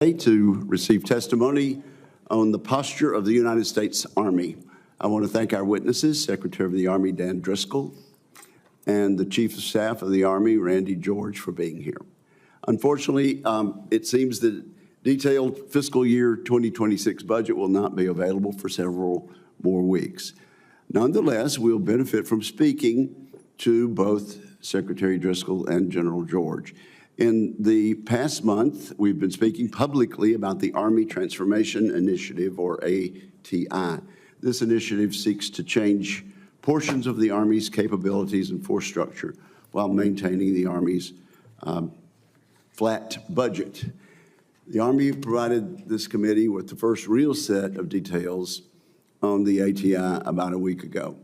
To receive testimony on the posture of the United States Army. I want to thank our witnesses, Secretary of the Army Dan Driscoll and the Chief of Staff of the Army, Randy George, for being here. Unfortunately, it seems that detailed fiscal year 2026 budget will not be available for several more weeks. Nonetheless, we'll benefit from speaking to both Secretary Driscoll and General George. In the past month, we've been speaking publicly about the Army Transformation Initiative, or ATI. This initiative seeks to change portions of the Army's capabilities and force structure while maintaining the Army's flat budget. The Army provided this committee with the first real set of details on the ATI about a week ago.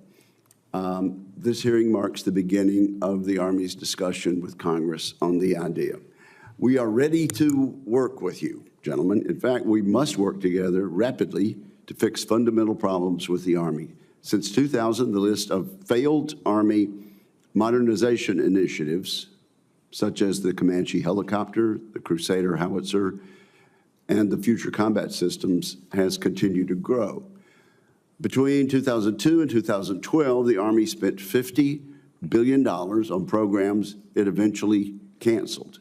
This hearing marks the beginning of the Army's discussion with Congress on the idea. We are ready to work with you, gentlemen. In fact, we must work together rapidly to fix fundamental problems with the Army. Since 2000, the list of failed Army modernization initiatives, such as the Comanche helicopter, the Crusader howitzer, and the future combat systems, has continued to grow. Between 2002 and 2012, the Army spent $50 billion on programs it eventually canceled.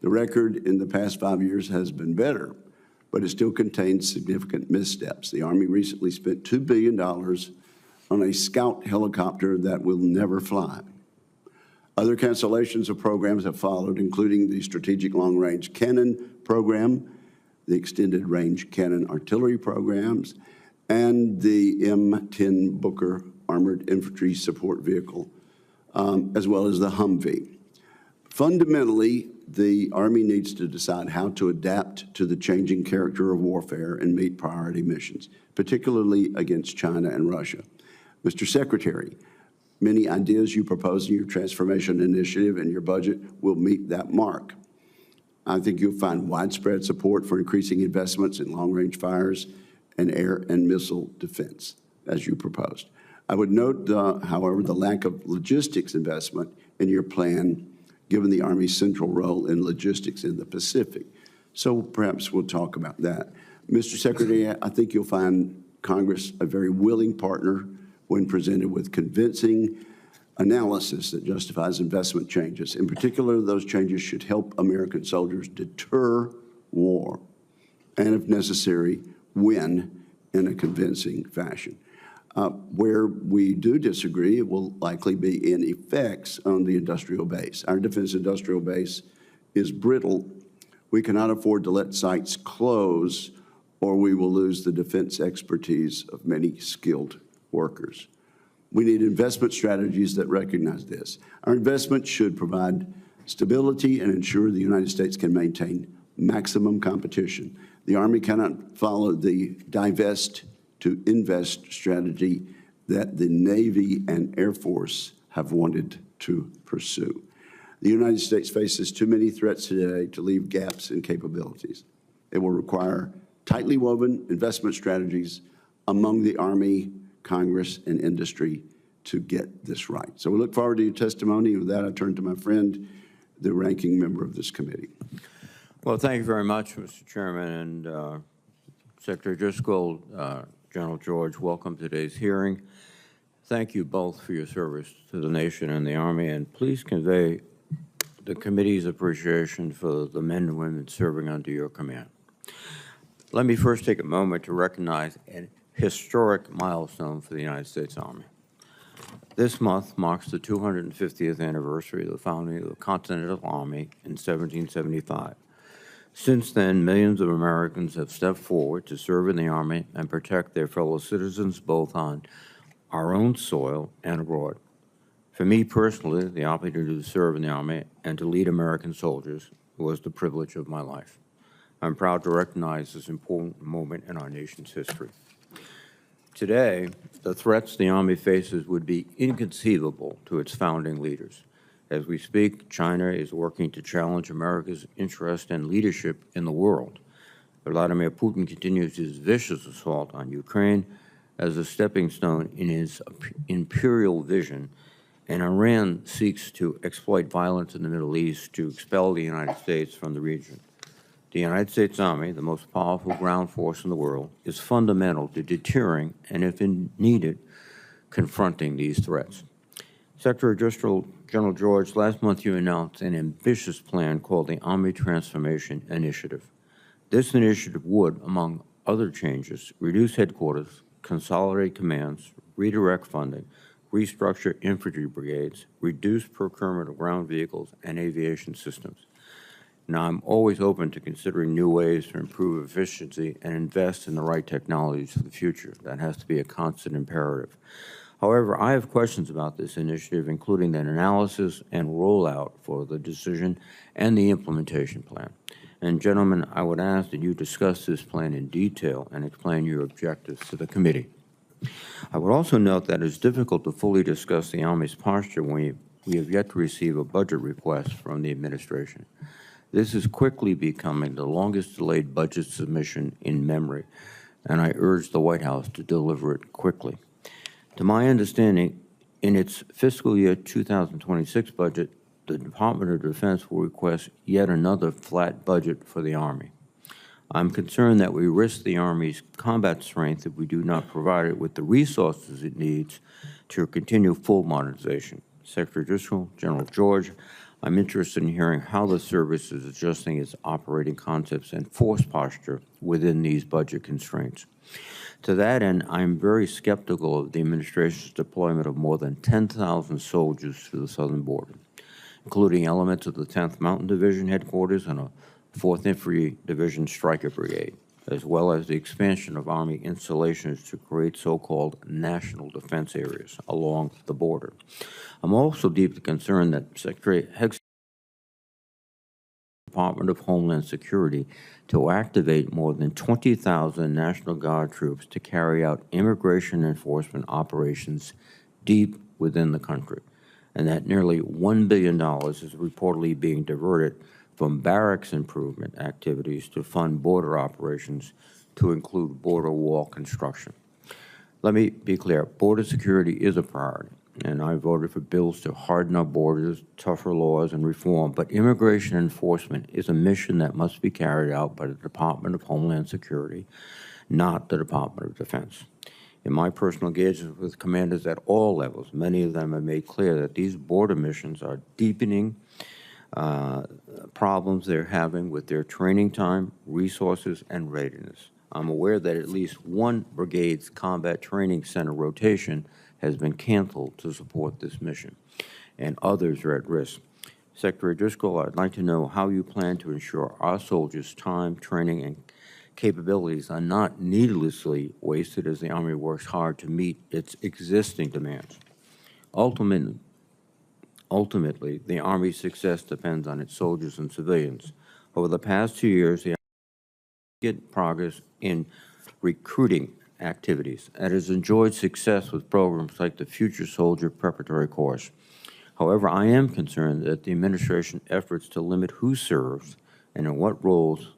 The record in the past 5 years has been better, but it still contains significant missteps. The Army recently spent $2 billion on a Scout helicopter that will never fly. Other cancellations of programs have followed, including the Strategic Long-Range Cannon Program, the Extended Range Cannon Artillery Programs, and the M10 Booker Armored Infantry Support Vehicle, as well as the Humvee. Fundamentally, the Army needs to decide how to adapt to the changing character of warfare and meet priority missions, particularly against China and Russia. Mr. Secretary, many ideas you propose in your transformation initiative and your budget will meet that mark. I think you'll find widespread support for increasing investments in long-range fires and air and missile defense, as you proposed. I would note, however, the lack of logistics investment in your plan, given the Army's central role in logistics in the Pacific. So perhaps we'll talk about that. Mr. Secretary, I think you'll find Congress a very willing partner when presented with convincing analysis that justifies investment changes. In particular, those changes should help American soldiers deter war and, if necessary, win in a convincing fashion. Where we do disagree, it will likely be in effects on the industrial base. Our defense industrial base is brittle. We cannot afford to let sites close, or we will lose the defense expertise of many skilled workers. We need investment strategies that recognize this. Our investment should provide stability and ensure the United States can maintain maximum competition. The Army cannot follow the divest to invest strategy that the Navy and Air Force have wanted to pursue. The United States faces too many threats today to leave gaps in capabilities. It will require tightly woven investment strategies among the Army, Congress, and industry to get this right. So we look forward to your testimony. With that, I turn to my friend, the ranking member of this committee. Well, thank you very much, Mr. Chairman, and Secretary Driscoll, General George, welcome to today's hearing. Thank you both for your service to the nation and the Army, and please convey the committee's appreciation for the men and women serving under your command. Let me first take a moment to recognize an historic milestone for the United States Army. This month marks the 250th anniversary of the founding of the Continental Army in 1775. Since then, millions of Americans have stepped forward to serve in the Army and protect their fellow citizens both on our own soil and abroad. For me personally, the opportunity to serve in the Army and to lead American soldiers was the privilege of my life. I'm proud to recognize this important moment in our nation's history. Today, the threats the Army faces would be inconceivable to its founding leaders. As we speak, China is working to challenge America's interest and leadership in the world. Vladimir Putin continues his vicious assault on Ukraine as a stepping stone in his imperial vision, and Iran seeks to exploit violence in the Middle East to expel the United States from the region. The United States Army, the most powerful ground force in the world, is fundamental to deterring and, if needed, confronting these threats. Secretary General George, last month you announced an ambitious plan called the Army Transformation Initiative. This initiative would, among other changes, reduce headquarters, consolidate commands, redirect funding, restructure infantry brigades, reduce procurement of ground vehicles and aviation systems. Now, I'm always open to considering new ways to improve efficiency and invest in the right technologies for the future. That has to be a constant imperative. However, I have questions about this initiative, including an analysis and rollout for the decision and the implementation plan. And gentlemen, I would ask that you discuss this plan in detail and explain your objectives to the committee. I would also note that it's difficult to fully discuss the Army's posture when we have yet to receive a budget request from the administration. This is quickly becoming the longest delayed budget submission in memory, and I urge the White House to deliver it quickly. To my understanding, in its fiscal year 2026 budget, the Department of Defense will request yet another flat budget for the Army. I'm concerned that we risk the Army's combat strength if we do not provide it with the resources it needs to continue full modernization. Secretary Driscoll, General George, I'm interested in hearing how the service is adjusting its operating concepts and force posture within these budget constraints. To that end, I'm very skeptical of the administration's deployment of more than 10,000 soldiers to the southern border, including elements of the 10th Mountain Division headquarters and a 4th Infantry Division Stryker Brigade, as well as the expansion of Army installations to create so-called national defense areas along the border. I'm also deeply concerned that Secretary Heg's Department of Homeland Security to activate more than 20,000 National Guard troops to carry out immigration enforcement operations deep within the country, and that nearly $1 billion is reportedly being diverted from barracks improvement activities to fund border operations to include border wall construction. Let me be clear, border security is a priority, and I voted for bills to harden our borders, tougher laws, and reform, but immigration enforcement is a mission that must be carried out by the Department of Homeland Security, not the Department of Defense. In my personal engagements with commanders at all levels, many of them have made clear that these border missions are deepening problems they're having with their training time, resources, and readiness. I'm aware that at least one brigade's combat training center rotation has been canceled to support this mission, and others are at risk. Secretary Driscoll, I'd like to know how you plan to ensure our soldiers' time, training, and capabilities are not needlessly wasted as the Army works hard to meet its existing demands. Ultimately, the Army's success depends on its soldiers and civilians. Over the past 2 years, the Army has made progress in recruiting activities and has enjoyed success with programs like the Future Soldier Preparatory Course. However, I am concerned that the administration efforts to limit who serves and in what roles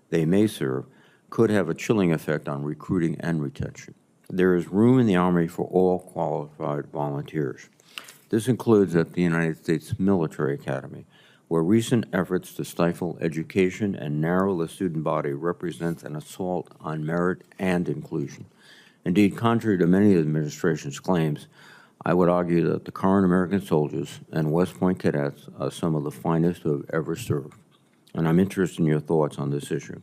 they may serve could have a chilling effect on recruiting and retention. There is room in the Army for all qualified volunteers. This includes at the United States Military Academy, where recent efforts to stifle education and narrow the student body represents an assault on merit and inclusion. Indeed, contrary to many of the administration's claims, I would argue that the current American soldiers and West Point cadets are some of the finest who have ever served, and I'm interested in your thoughts on this issue.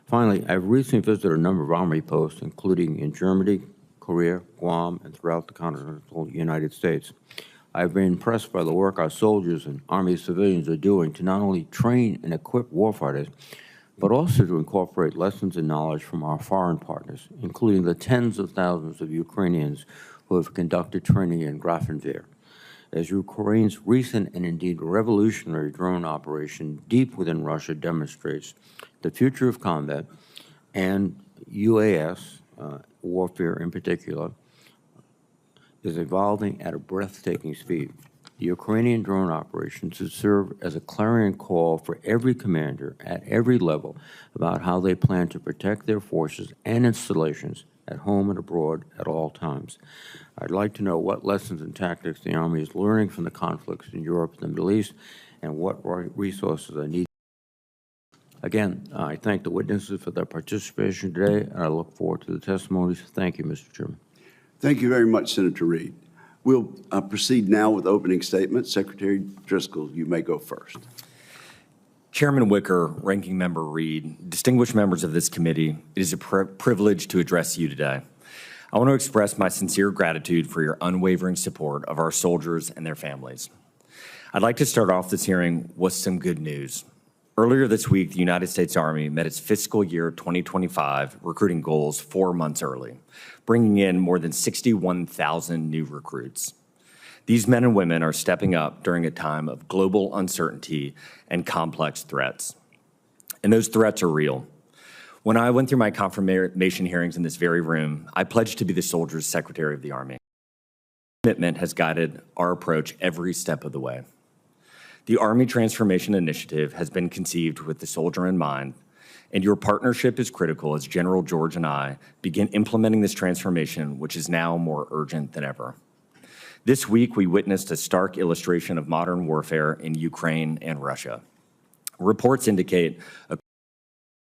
Finally, I've recently visited a number of Army posts, including in Germany, Korea, Guam, and throughout the continental United States. I've been impressed by the work our soldiers and Army civilians are doing to not only train and equip warfighters, but also to incorporate lessons and knowledge from our foreign partners, including the tens of thousands of Ukrainians who have conducted training in Grafenwehr. As Ukraine's recent and indeed revolutionary drone operation deep within Russia demonstrates, the future of combat and UAS warfare in particular is evolving at a breathtaking speed. The Ukrainian drone operations should serve as a clarion call for every commander at every level about how they plan to protect their forces and installations at home and abroad at all times. I'd like to know what lessons and tactics the Army is learning from the conflicts in Europe and the Middle East, and what resources are needed. Again, I thank the witnesses for their participation today, and I look forward to the testimonies. Thank you, Mr. Chairman. Thank you very much, Senator Reed. We'll proceed now with opening statements. Secretary Driscoll, you may go first. Chairman Wicker, Ranking Member Reed, distinguished members of this committee, it is a privilege to address you today. I want to express my sincere gratitude for your unwavering support of our soldiers and their families. I'd like to start off this hearing with some good news. Earlier this week, the United States Army met its fiscal year 2025 recruiting goals 4 months early, bringing in more than 61,000 new recruits. These men and women are stepping up during a time of global uncertainty and complex threats. And those threats are real. When I went through my confirmation hearings in this very room, I pledged to be the Soldiers' Secretary of the Army. Commitment has guided our approach every step of the way. The Army Transformation Initiative has been conceived with the soldier in mind, and your partnership is critical as General George and I begin implementing this transformation, which is now more urgent than ever. This week, we witnessed a stark illustration of modern warfare in Ukraine and Russia. Reports indicate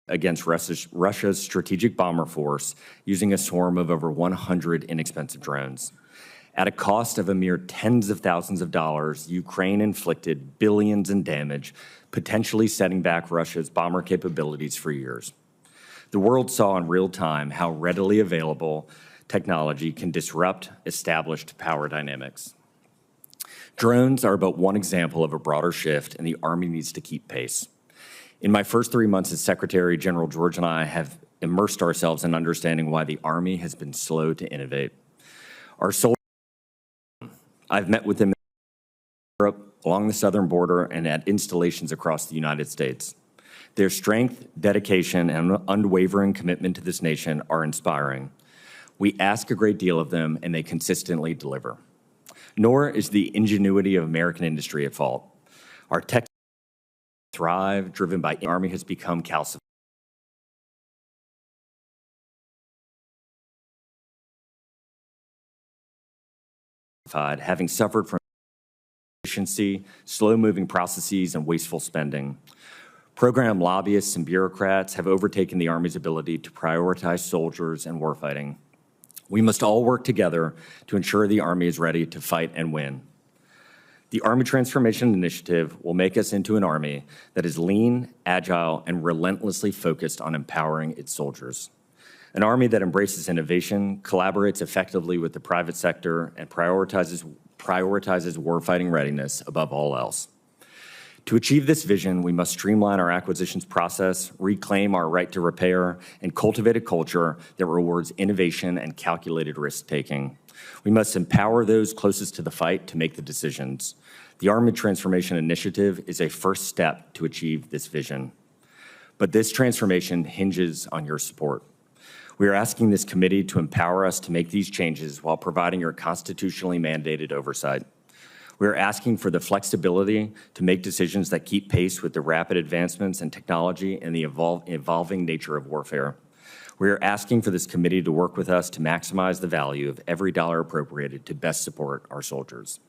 against Russia's strategic bomber force using a swarm of over 100 inexpensive drones. At a cost of a mere tens of thousands of dollars, Ukraine inflicted billions in damage, potentially setting back Russia's bomber capabilities for years. The world saw in real time how readily available technology can disrupt established power dynamics. Drones are but one example of a broader shift, and the Army needs to keep pace. In my first 3 months as Secretary, General George and I have immersed ourselves in understanding why the Army has been slow to innovate. Our soldiers, I've met with them in Europe, along the southern border, and at installations across the United States. Their strength, dedication, and unwavering commitment to this nation are inspiring. We ask a great deal of them, and they consistently deliver. Nor is the ingenuity of American industry at fault. Our tech thrive, driven by the Army has become calcified, having suffered from efficiency, slow-moving processes, and wasteful spending. Program lobbyists and bureaucrats have overtaken the Army's ability to prioritize soldiers and warfighting. We must all work together to ensure the Army is ready to fight and win. The Army Transformation Initiative will make us into an Army that is lean, agile, and relentlessly focused on empowering its soldiers. An Army that embraces innovation, collaborates effectively with the private sector, and prioritizes warfighting readiness above all else. To achieve this vision, we must streamline our acquisitions process, reclaim our right to repair, and cultivate a culture that rewards innovation and calculated risk-taking. We must empower those closest to the fight to make the decisions. The Army Transformation Initiative is a first step to achieve this vision. But this transformation hinges on your support. We are asking this committee to empower us to make these changes while providing your constitutionally mandated oversight. We are asking for the flexibility to make decisions that keep pace with the rapid advancements in technology and the evolving nature of warfare. We are asking for this committee to work with us to maximize the value of every dollar appropriated to best support our soldiers.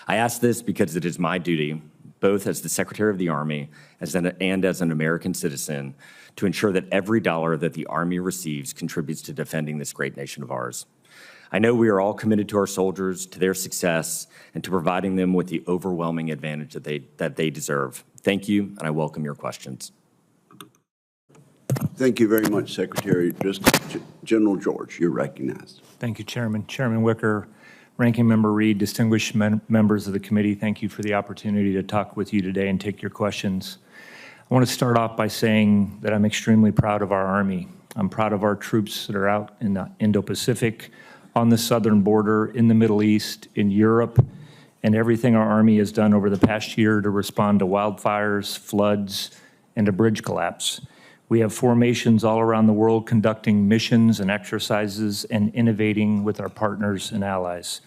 I ask this because it is my duty, both as the Secretary of the Army and as an American citizen, to ensure that every dollar that the Army receives contributes to defending this great nation of ours. I know we are all committed to our soldiers, to their success, and to providing them with the overwhelming advantage that they deserve. Thank you, and I welcome your questions. Thank you very much, Secretary Driscoll. General George, you're recognized. Thank you, Chairman. Chairman Wicker, Ranking Member Reed, distinguished members of the committee, thank you for the opportunity to talk with you today and take your questions. I want to start off by saying that I'm extremely proud of our Army. I'm proud of our troops that are out in the Indo-Pacific, on the southern border, in the Middle East, in Europe, and everything our Army has done over the past year to respond to wildfires, floods, and a bridge collapse. We have formations all around the world conducting missions and exercises and innovating with our partners and allies.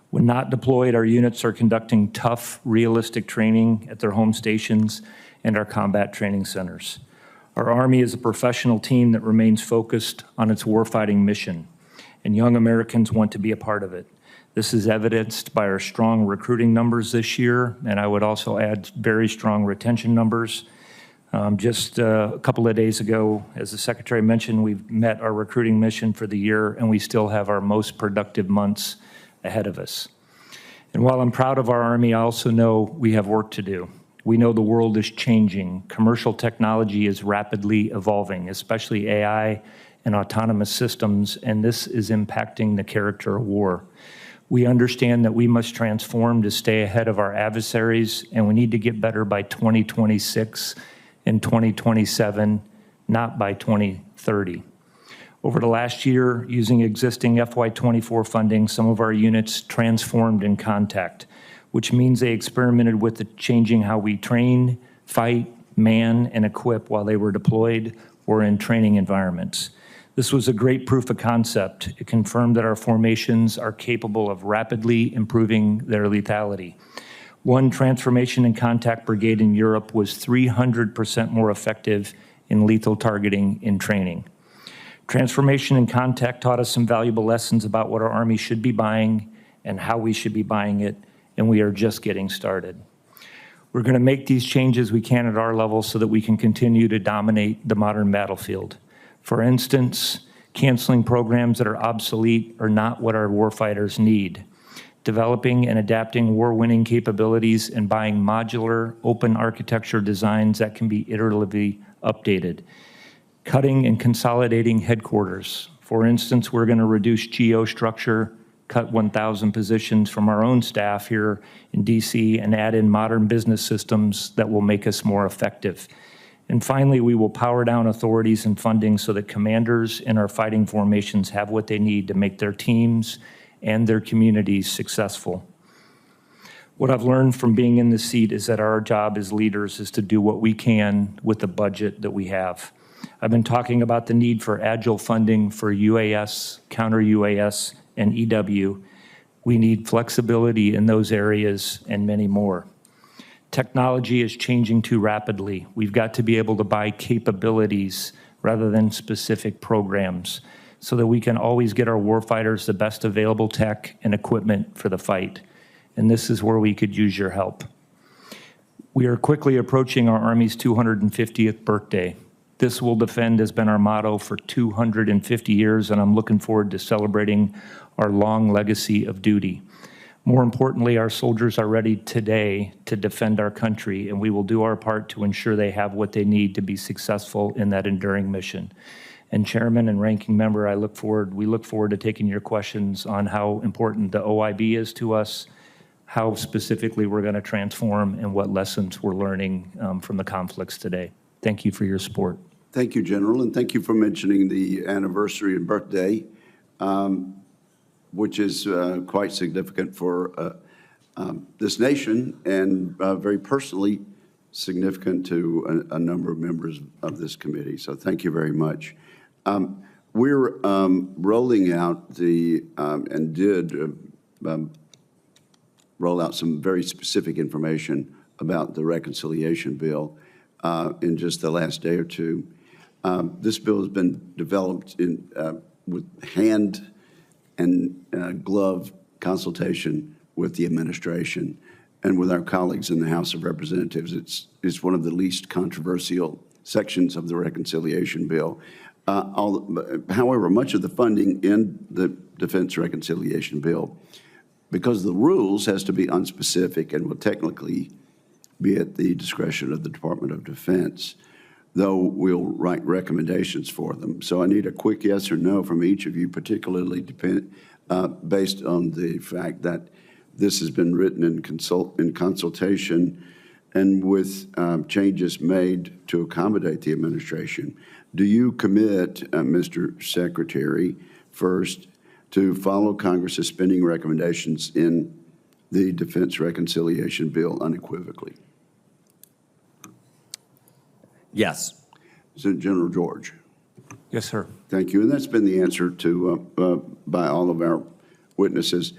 When not deployed, our units are conducting tough, realistic training at their home stations and our combat training centers. Our Army is a professional team that remains focused on its warfighting mission, and young Americans want to be a part of it. This is evidenced by our strong recruiting numbers this year, and I would also add very strong retention numbers. Just a couple of days ago, as the Secretary mentioned, we've met our recruiting mission for the year, and we still have our most productive months ahead of us. And while I'm proud of our Army, I also know we have work to do. We know the world is changing. Commercial technology is rapidly evolving, especially AI and autonomous systems, and this is impacting the character of war. We understand that we must transform to stay ahead of our adversaries, and we need to get better by 2026 and 2027, not by 2030. Over the last year, using existing FY24 funding, some of our units transformed in contact, which means they experimented with changing how we train, fight, man, and equip while they were deployed or in training environments. This was a great proof of concept. It confirmed that our formations are capable of rapidly improving their lethality. One transformation in contact brigade in Europe was 300% more effective in lethal targeting in training. Transformation in contact taught us some valuable lessons about what our Army should be buying and how we should be buying it, and we are just getting started. We're going to make these changes we can at our level so that we can continue to dominate the modern battlefield. For instance, canceling programs that are obsolete are not what our warfighters need. Developing and adapting war-winning capabilities and buying modular, open architecture designs that can be iteratively updated. Cutting and consolidating headquarters. For instance, we're going to reduce GO structure, cut 1,000 positions from our own staff here in DC, and add in modern business systems that will make us more effective. And finally, we will power down authorities and funding so that commanders in our fighting formations have what they need to make their teams and their communities successful. What I've learned from being in this seat is that our job as leaders is to do what we can with the budget that we have. I've been talking about the need for agile funding for UAS, counter-UAS, and EW. We need flexibility in those areas and many more. Technology is changing too rapidly. We've got to be able to buy capabilities rather than specific programs so that we can always get our warfighters the best available tech and equipment for the fight. And this is where we could use your help. We are quickly approaching our Army's 250th birthday. This will defend has been our motto for 250 years, and I'm looking forward to celebrating our long legacy of duty. More importantly, our soldiers are ready today to defend our country, and we will do our part to ensure they have what they need to be successful in that enduring mission. And Chairman and Ranking Member, we look forward to taking your questions on how important the OIB is to us, how specifically we're going to transform, and what lessons we're learning from the conflicts today. Thank you for your support. Thank you, General, and thank you for mentioning the anniversary and birthday, which is quite significant for this nation and very personally significant to a number of members of this committee. So thank you very much. We're rolling out and did roll out some very specific information about the reconciliation bill in just the last day or two. This bill has been developed with hand and glove consultation with the administration and with our colleagues in the House of Representatives. It's one of the least controversial sections of the reconciliation bill. However, much of the funding in the Defense Reconciliation Bill, because the rules has to be unspecific and will technically be at the discretion of the Department of Defense, though we'll write recommendations for them. So I need a quick yes or no from each of you, particularly based on the fact that this has been written in consultation and with changes made to accommodate the administration. Do you commit, Mr. Secretary, first, to follow Congress's spending recommendations in the Defense Reconciliation Bill unequivocally? Yes. General George. Yes, sir. Thank you. And that's been the answer to by all of our witnesses.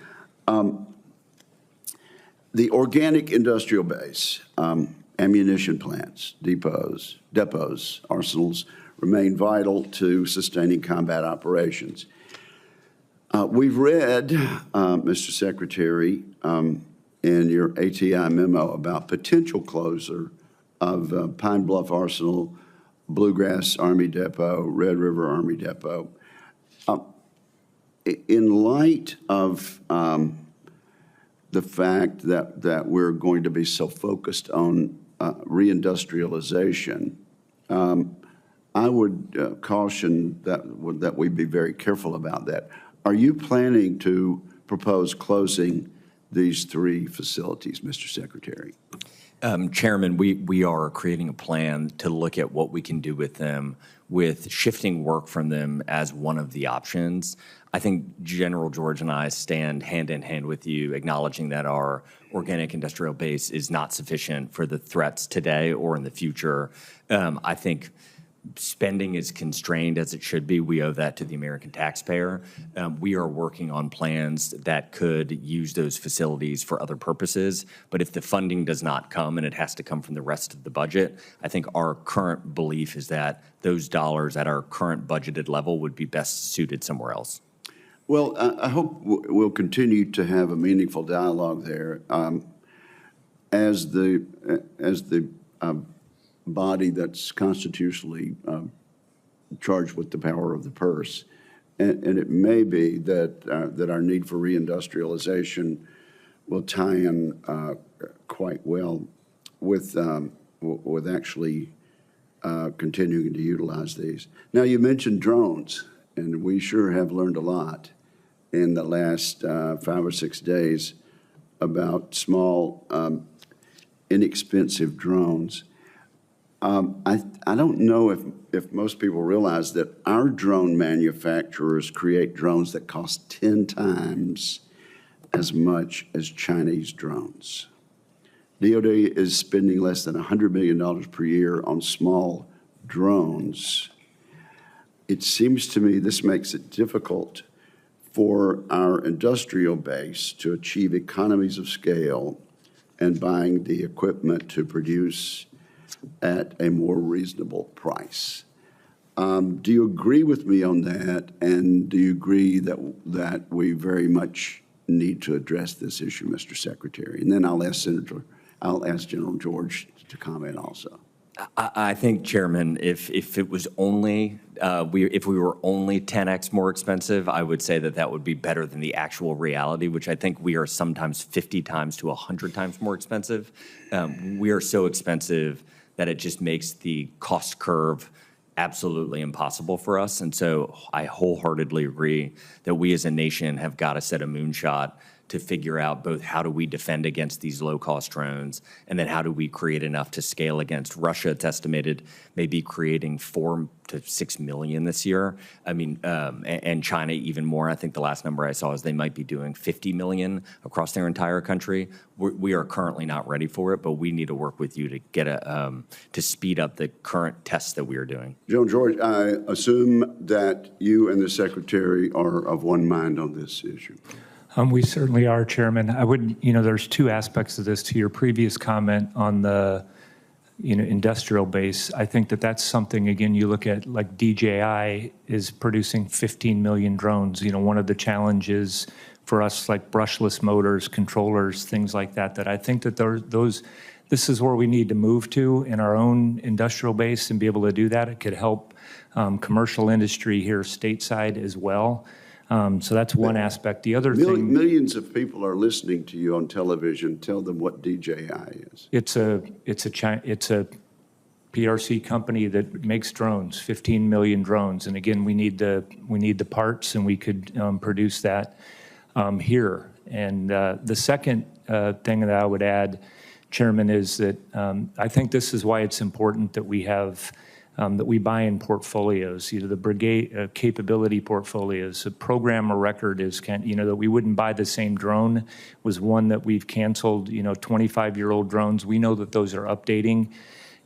The organic industrial base, ammunition plants, depots, arsenals remain vital to sustaining combat operations. We've read, Mr. Secretary, in your ATI memo about potential closure of Pine Bluff Arsenal, Bluegrass Army Depot, Red River Army Depot. In light of the fact that we're going to be so focused on reindustrialization, I would caution that we be very careful about that. Are you planning to propose closing these 3 facilities, Mr. Secretary? Chairman, we are creating a plan to look at what we can do with them, with shifting work from them as one of the options. I think General George and I stand hand in hand with you, acknowledging that our organic industrial base is not sufficient for the threats today or in the future. I think spending is constrained as it should be. We owe that to the American taxpayer. We are working on plans that could use those facilities for other purposes, but if the funding does not come and it has to come from the rest of the budget, I think our current belief is that those dollars at our current budgeted level would be best suited somewhere else. Well, I hope we'll continue to have a meaningful dialogue there. As the body that's constitutionally charged with the power of the purse, and it may be that our need for reindustrialization will tie in quite well with actually continuing to utilize these. Now, you mentioned drones, and we sure have learned a lot in the last 5 or 6 days about small, inexpensive drones. I don't know if most people realize that our drone manufacturers create drones that cost 10 times as much as Chinese drones. DOD is spending less than $100 million per year on small drones. It seems to me this makes it difficult for our industrial base to achieve economies of scale and buying the equipment to produce at a more reasonable price. Do you agree with me on that? And do you agree that we very much need to address this issue, Mr. Secretary? And then I'll ask General George to comment also. I think, Chairman, if it was only if we were only 10x more expensive, I would say that would be better than the actual reality, which I think we are sometimes 50 times to 100 times more expensive. We are so expensive that it just makes the cost curve absolutely impossible for us. And so I wholeheartedly agree that we as a nation have got to set a moonshot to figure out both how do we defend against these low-cost drones, and then how do we create enough to scale against Russia. It's estimated maybe creating 4 to 6 million this year. I mean, and China even more. I think the last number I saw is they might be doing 50 million across their entire country. We are currently not ready for it, but we need to work with you to get to speed up the current tests that we are doing. General George, I assume that you and the Secretary are of one mind on this issue. We certainly are, Chairman. I would, there's 2 aspects of this. To your previous comment on the, industrial base, I think that's something, again, you look at like DJI is producing 15 million drones. One of the challenges for us, like brushless motors, controllers, things like that I think that this is where we need to move to in our own industrial base and be able to do that. It could help commercial industry here stateside as well. So that's one aspect. The other thing, millions of people are listening to you on television. Tell them what DJI is. It's a PRC company that makes drones, 15 million drones. And again, we need the parts, and we could produce that here. And the second thing that I would add, Chairman, is that I think this is why it's important that we have that we buy in portfolios, the brigade capability portfolios. A program of record is, that we wouldn't buy the same drone was one that we've canceled, 25-year-old drones. We know that those are updating.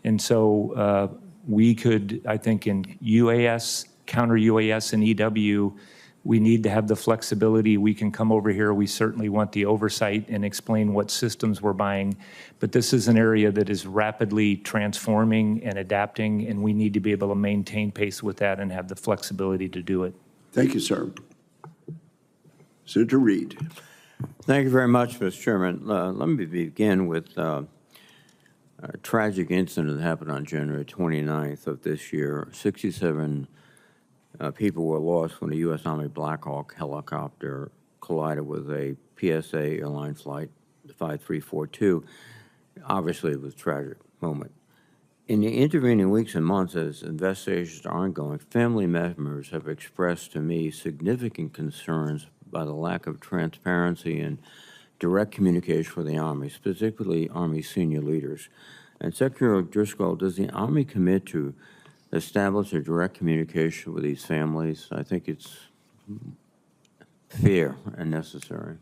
And so we could, I think in UAS, counter UAS and EW, we need to have the flexibility. We can come over here. We certainly want the oversight and explain what systems we're buying. But this is an area that is rapidly transforming and adapting, and we need to be able to maintain pace with that and have the flexibility to do it. Thank you, sir. Senator Reed. Thank you very much, Mr. Chairman. Let me begin with a tragic incident that happened on January 29th of this year. 67 people were lost when a U.S. Army Black Hawk helicopter collided with a PSA airline flight 5342. Obviously, it was a tragic moment. In the intervening weeks and months, as investigations are ongoing, family members have expressed to me significant concerns by the lack of transparency and direct communication with the Army, specifically Army senior leaders. And Secretary Driscoll, does the Army commit to establish a direct communication with these families? I think it's fair and necessary.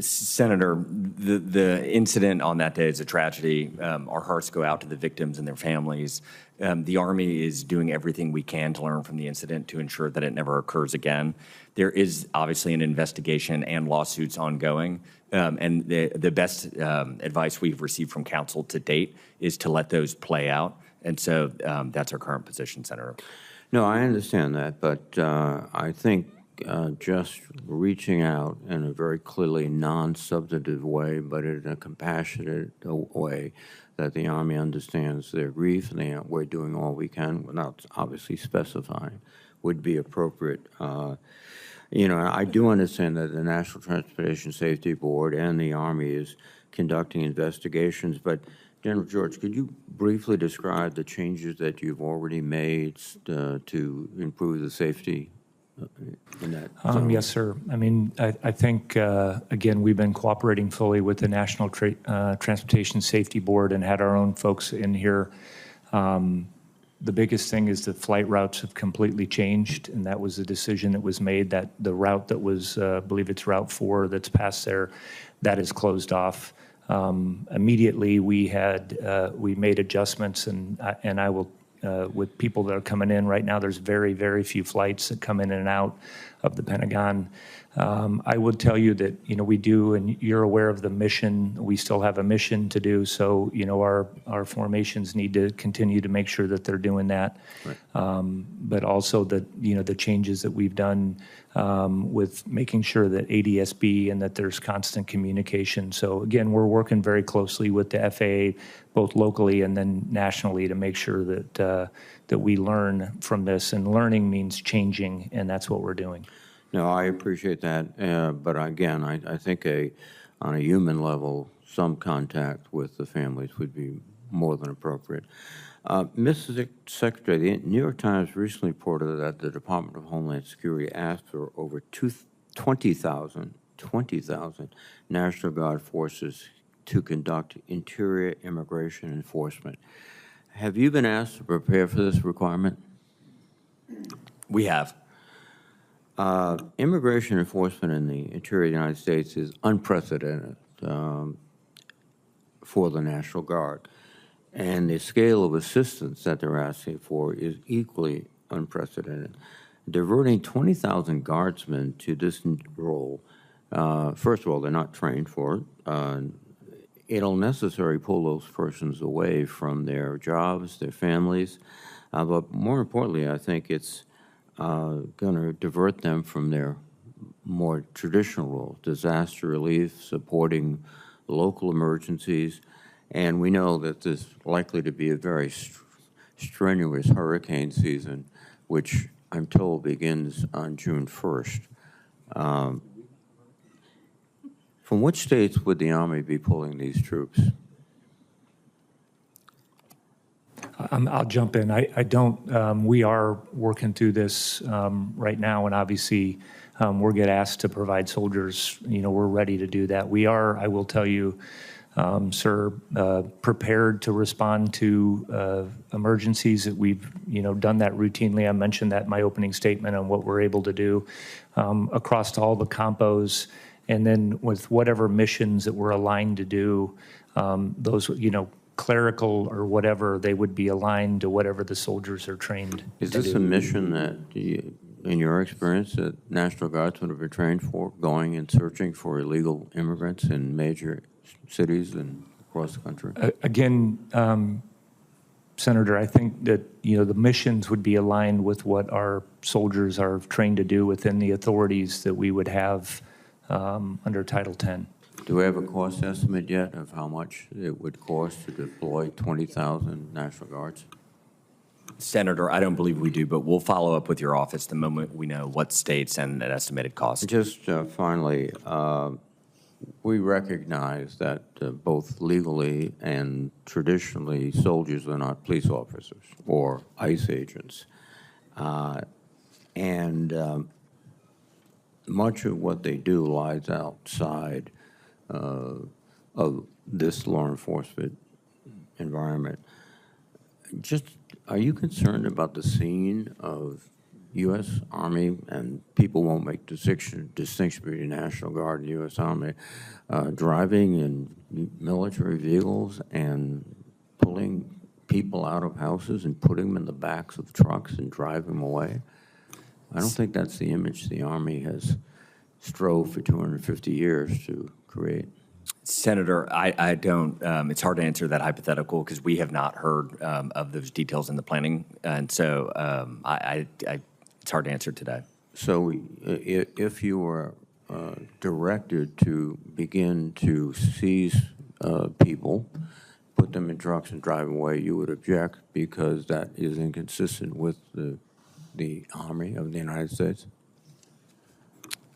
Senator, the incident on that day is a tragedy. Our hearts go out to the victims and their families. The Army is doing everything we can to learn from the incident to ensure that it never occurs again. There is obviously an investigation and lawsuits ongoing, and the best advice we've received from counsel to date is to let those play out, and so that's our current position, Senator. No, I understand that, but I think just reaching out in a very clearly non-substantive way, but in a compassionate way, that the Army understands their grief and we're doing all we can without obviously specifying, would be appropriate. You know, I do understand that the National Transportation Safety Board and the Army is conducting investigations, but General George, could you briefly describe the changes that you've already made to improve the safety in that zone? Yes, sir. I mean, I think, again, we've been cooperating fully with the National Transportation Safety Board and had our own folks in here. The biggest thing is the flight routes have completely changed, and that was a decision that was made that the route that was, I believe it's Route 4 that's past there, that is closed off. Immediately, we made adjustments, and I will, with people that are coming in right now, there's very, very few flights that come in and out of the Pentagon. I would tell you that, you know, we do, and you're aware of the mission. We still have a mission to do, so, you know, our formations need to continue to make sure that they're doing that. Right. But also that, you know, the changes that we've done with making sure that ADSB and that there's constant communication. So again, we're working very closely with the FAA, both locally and then nationally, to make sure that that we learn from this. And learning means changing, and that's what we're doing. No, I appreciate that, but again, I think on a human level, some contact with the families would be more than appropriate. Mr. Secretary, the New York Times recently reported that the Department of Homeland Security asked for over 20,000 National Guard forces to conduct interior immigration enforcement. Have you been asked to prepare for this requirement? We have. Immigration enforcement in the interior of the United States is unprecedented for the National Guard. And the scale of assistance that they're asking for is equally unprecedented. Diverting 20,000 guardsmen to this role, first of all, they're not trained for it. It'll necessarily pull those persons away from their jobs, their families. But more importantly, I think it's going to divert them from their more traditional role, disaster relief, supporting local emergencies. And we know that there's likely to be a very strenuous hurricane season, which I'm told begins on June 1st. From which states would the Army be pulling these troops? I'll jump in. I don't, we are working through this right now, and obviously we'll get asked to provide soldiers. You know, we're ready to do that. We are, I will tell you, sir, prepared to respond to emergencies that we've, you know, done that routinely. I mentioned that in my opening statement on what we're able to do across all the compos, and then with whatever missions that we're aligned to do, those, you know, clerical or whatever, they would be aligned to whatever the soldiers are trained. Is this a mission that, in your experience, that National Guardsmen have been trained for, going and searching for illegal immigrants in major cities and across the country? Again, Senator, I think that, you know, the missions would be aligned with what our soldiers are trained to do within the authorities that we would have under Title 10. Do we have a cost estimate yet of how much it would cost to deploy 20,000 National Guards? Senator, I don't believe we do, but we'll follow up with your office the moment we know what states and an estimated cost. Just finally, we recognize that both legally and traditionally, soldiers are not police officers or ICE agents. Much of what they do lies outside of this law enforcement environment. Just, are you concerned about the scene of U.S. Army, and people won't make distinction between National Guard and U.S. Army, driving in military vehicles and pulling people out of houses and putting them in the backs of trucks and driving them away? I don't think that's the image the Army has strove for 250 years to create. Senator, I don't, it's hard to answer that hypothetical because we have not heard of those details in the planning. And so it's hard to answer today. So if you were directed to begin to seize people, put them in trucks and drive them away, you would object because that is inconsistent with the Army of the United States?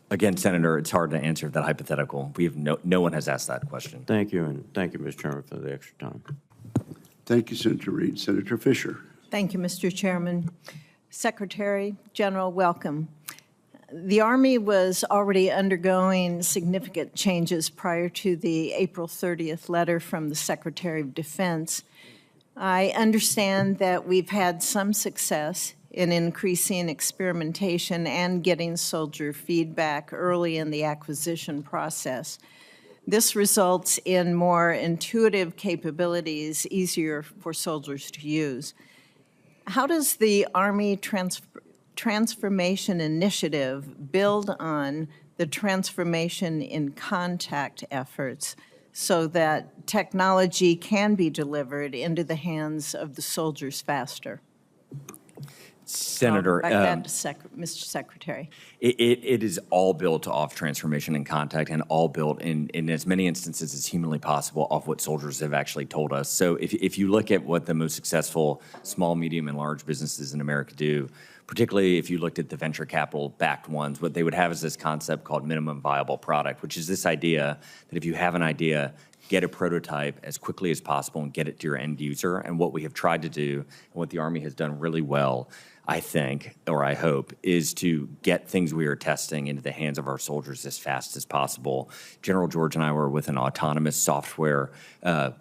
Again, Senator, it's hard to answer that hypothetical. We have no one has asked that question. Thank you, and thank you, Mr. Chairman, for the extra time. Thank you, Senator Reed. Senator Fisher. Thank you, Mr. Chairman. Secretary General, welcome. The Army was already undergoing significant changes prior to the April 30th letter from the Secretary of Defense. I understand that we've had some success in increasing experimentation and getting soldier feedback early in the acquisition process. This results in more intuitive capabilities, easier for soldiers to use. How does the Army Transformation Initiative build on the transformation in contact efforts so that technology can be delivered into the hands of the soldiers faster? Senator, Back that to Mr. Secretary. It is all built off transformation and contact, and all built in as many instances as humanly possible off what soldiers have actually told us. So if you look at what the most successful small, medium, and large businesses in America do, particularly if you looked at the venture capital-backed ones, what they would have is this concept called minimum viable product, which is this idea that if you have an idea, get a prototype as quickly as possible and get it to your end user. And what we have tried to do, and what the Army has done really well, I think, or I hope, is to get things we are testing into the hands of our soldiers as fast as possible. General George and I were with an autonomous software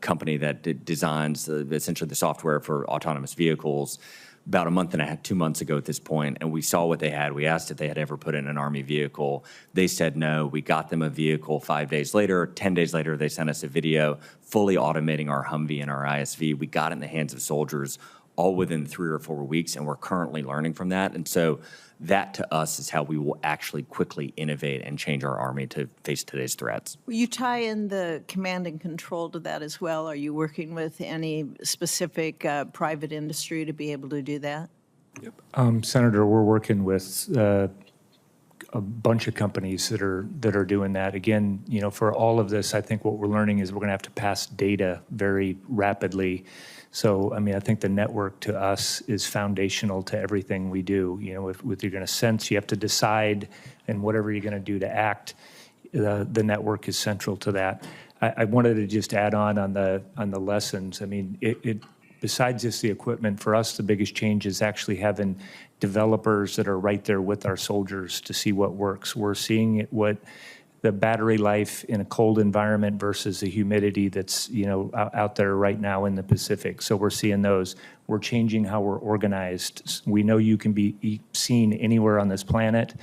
company that designs essentially the software for autonomous vehicles about a month and a half, 2 months ago at this point, and we saw what they had. We asked if they had ever put in an Army vehicle. They said no. We got them a vehicle 5 days later. 10 days later, they sent us a video fully automating our Humvee and our ISV. We got it in the hands of soldiers all within 3 or 4 weeks, and we're currently learning from that. And so that, to us, is how we will actually quickly innovate and change our Army to face today's threats. Will you tie in the command and control to that as well? Are you working with any specific private industry to be able to do that? Senator, we're working with a bunch of companies that are doing that. Again, you know, for all of this, I think what we're learning is we're going to have to pass data very rapidly. So, I mean, I think the network to us is foundational to everything we do. You know, if you're going to sense, you have to decide, and whatever you're going to do to act, the network is central to that. I wanted to just add on the lessons. I mean, besides just the equipment, for us, the biggest change is actually having developers that are right there with our soldiers to see what works. We're seeing what the battery life in a cold environment versus the humidity that's, you know, out there right now in the Pacific. So we're seeing those. We're changing how we're organized. We know you can be seen anywhere on this planet.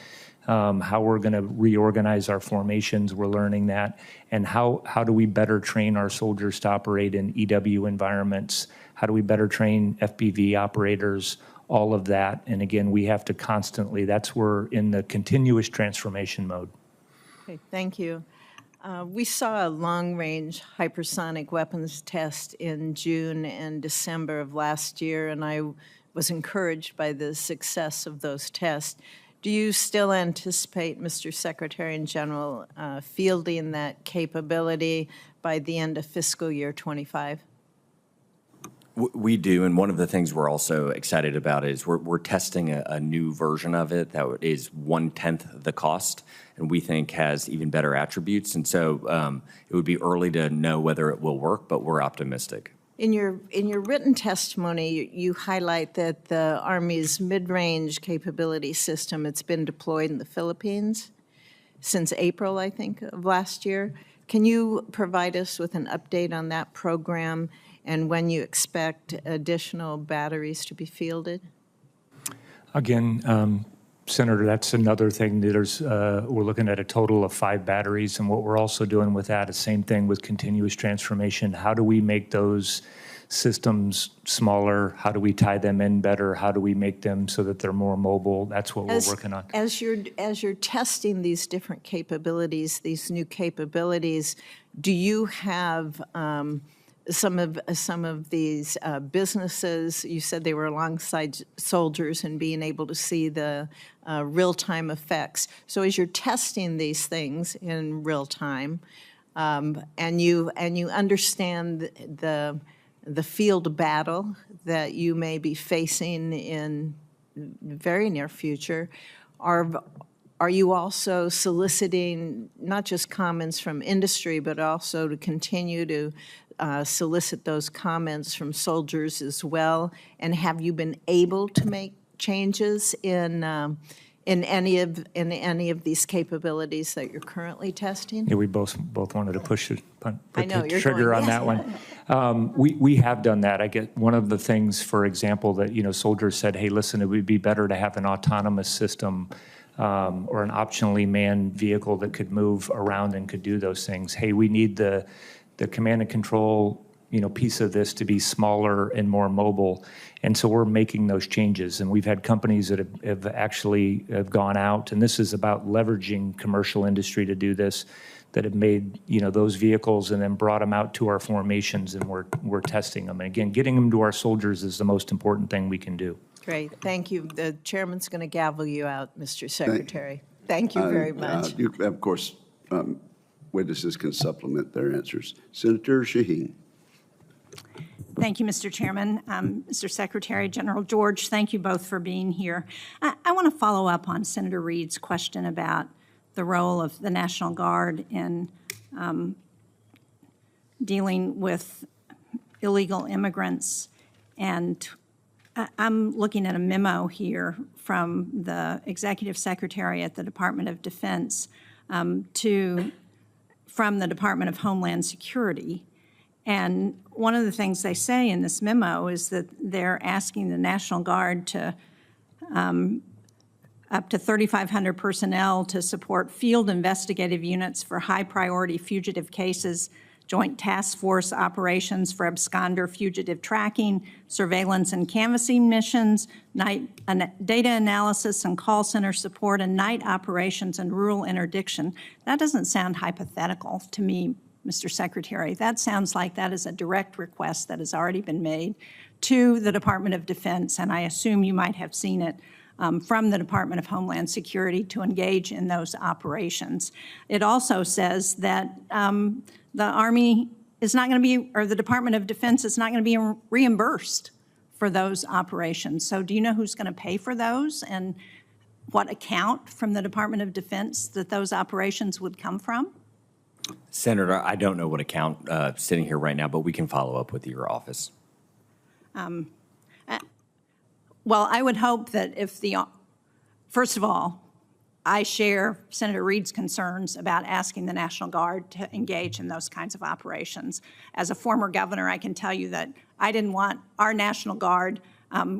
How we're going to reorganize our formations, we're learning that. And how do we better train our soldiers to operate in EW environments? How do we better train FPV operators? All of that. And again, we have to constantly, that's where in the continuous transformation mode. Okay, thank you. We saw a long-range hypersonic weapons test in June and December of last year, and I was encouraged by the success of those tests. Do you still anticipate, Mr. Secretary and General, fielding that capability by the end of fiscal year 25? We do, and one of the things we're also excited about is we're testing a new version of it that is 1/10 the cost, and we think has even better attributes. And so it would be early to know whether it will work, but we're optimistic. In your written testimony, you highlight that the Army's mid-range capability system, it's been deployed in the Philippines since April, I think, of last year. Can you provide us with an update on that program and when you expect additional batteries to be fielded? Again, Senator, that's another thing. We're looking at a total of 5 batteries, and what we're also doing with that is same thing with continuous transformation. How do we make those systems smaller? How do we tie them in better? How do we make them so that they're more mobile? That's what we're working on. As you're testing these different capabilities, these new capabilities, do you have some of these businesses, you said they were alongside soldiers and being able to see the real-time effects. So as you're testing these things in real time, and you understand the field battle that you may be facing in the very near future, are you also soliciting not just comments from industry, but also to continue to solicit those comments from soldiers as well? And have you been able to make changes in any of these capabilities that you're currently testing? Yeah, we both wanted to push the trigger going, on yes. that one. We have done that. I get one of the things, for example, that soldiers said, "Hey, listen, it would be better to have an autonomous system or an optionally manned vehicle that could move around and could do those things. Hey, we need the command and control piece of this to be smaller and more mobile." And so we're making those changes, and we've had companies that have actually gone out, and this is about leveraging commercial industry to do this, that have made those vehicles and then brought them out to our formations, and we're testing them. And again, getting them to our soldiers is the most important thing we can do. Great, thank you. The chairman's going to gavel you out, Mr. Secretary. Thank you very much. Of course, witnesses can supplement their answers. Senator Shaheen. Thank you, Mr. Chairman. Mr. Secretary, General George, thank you both for being here. I want to follow up on Senator Reed's question about the role of the National Guard in dealing with illegal immigrants. And I'm looking at a memo here from the Executive Secretary at the Department of Defense from the Department of Homeland Security. And one of the things they say in this memo is that they're asking the National Guard to up to 3,500 personnel to support field investigative units for high-priority fugitive cases, joint task force operations for absconder fugitive tracking, surveillance and canvassing missions, data analysis and call center support, and night operations and rural interdiction. That doesn't sound hypothetical to me, Mr. Secretary. That sounds like that is a direct request that has already been made to the Department of Defense, and I assume you might have seen it from the Department of Homeland Security to engage in those operations. It also says that the Army is not going to be, or the Department of Defense is not going to be reimbursed for those operations. So do you know who's going to pay for those and what account from the Department of Defense that those operations would come from? Senator, I don't know what account sitting here right now, but we can follow up with your office. Well, I would hope that first of all, I share Senator Reed's concerns about asking the National Guard to engage in those kinds of operations. As a former governor, I can tell you that I didn't want our National Guard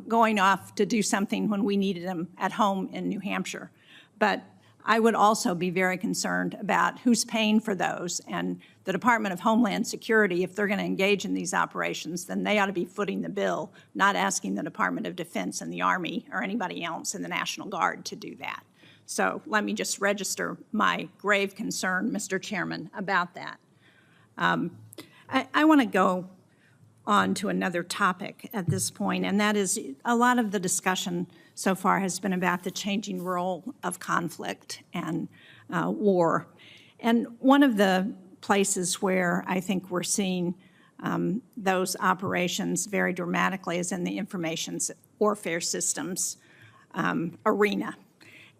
going off to do something when we needed them at home in New Hampshire. But I would also be very concerned about who's paying for those. And the Department of Homeland Security, if they're going to engage in these operations, then they ought to be footing the bill, not asking the Department of Defense and the Army or anybody else in the National Guard to do that. So let me just register my grave concern, Mr. Chairman, about that. I want to go on to another topic at this point, and that is a lot of the discussion so far has been about the changing role of conflict and war. And one of the places where I think we're seeing those operations very dramatically is in the information warfare systems arena.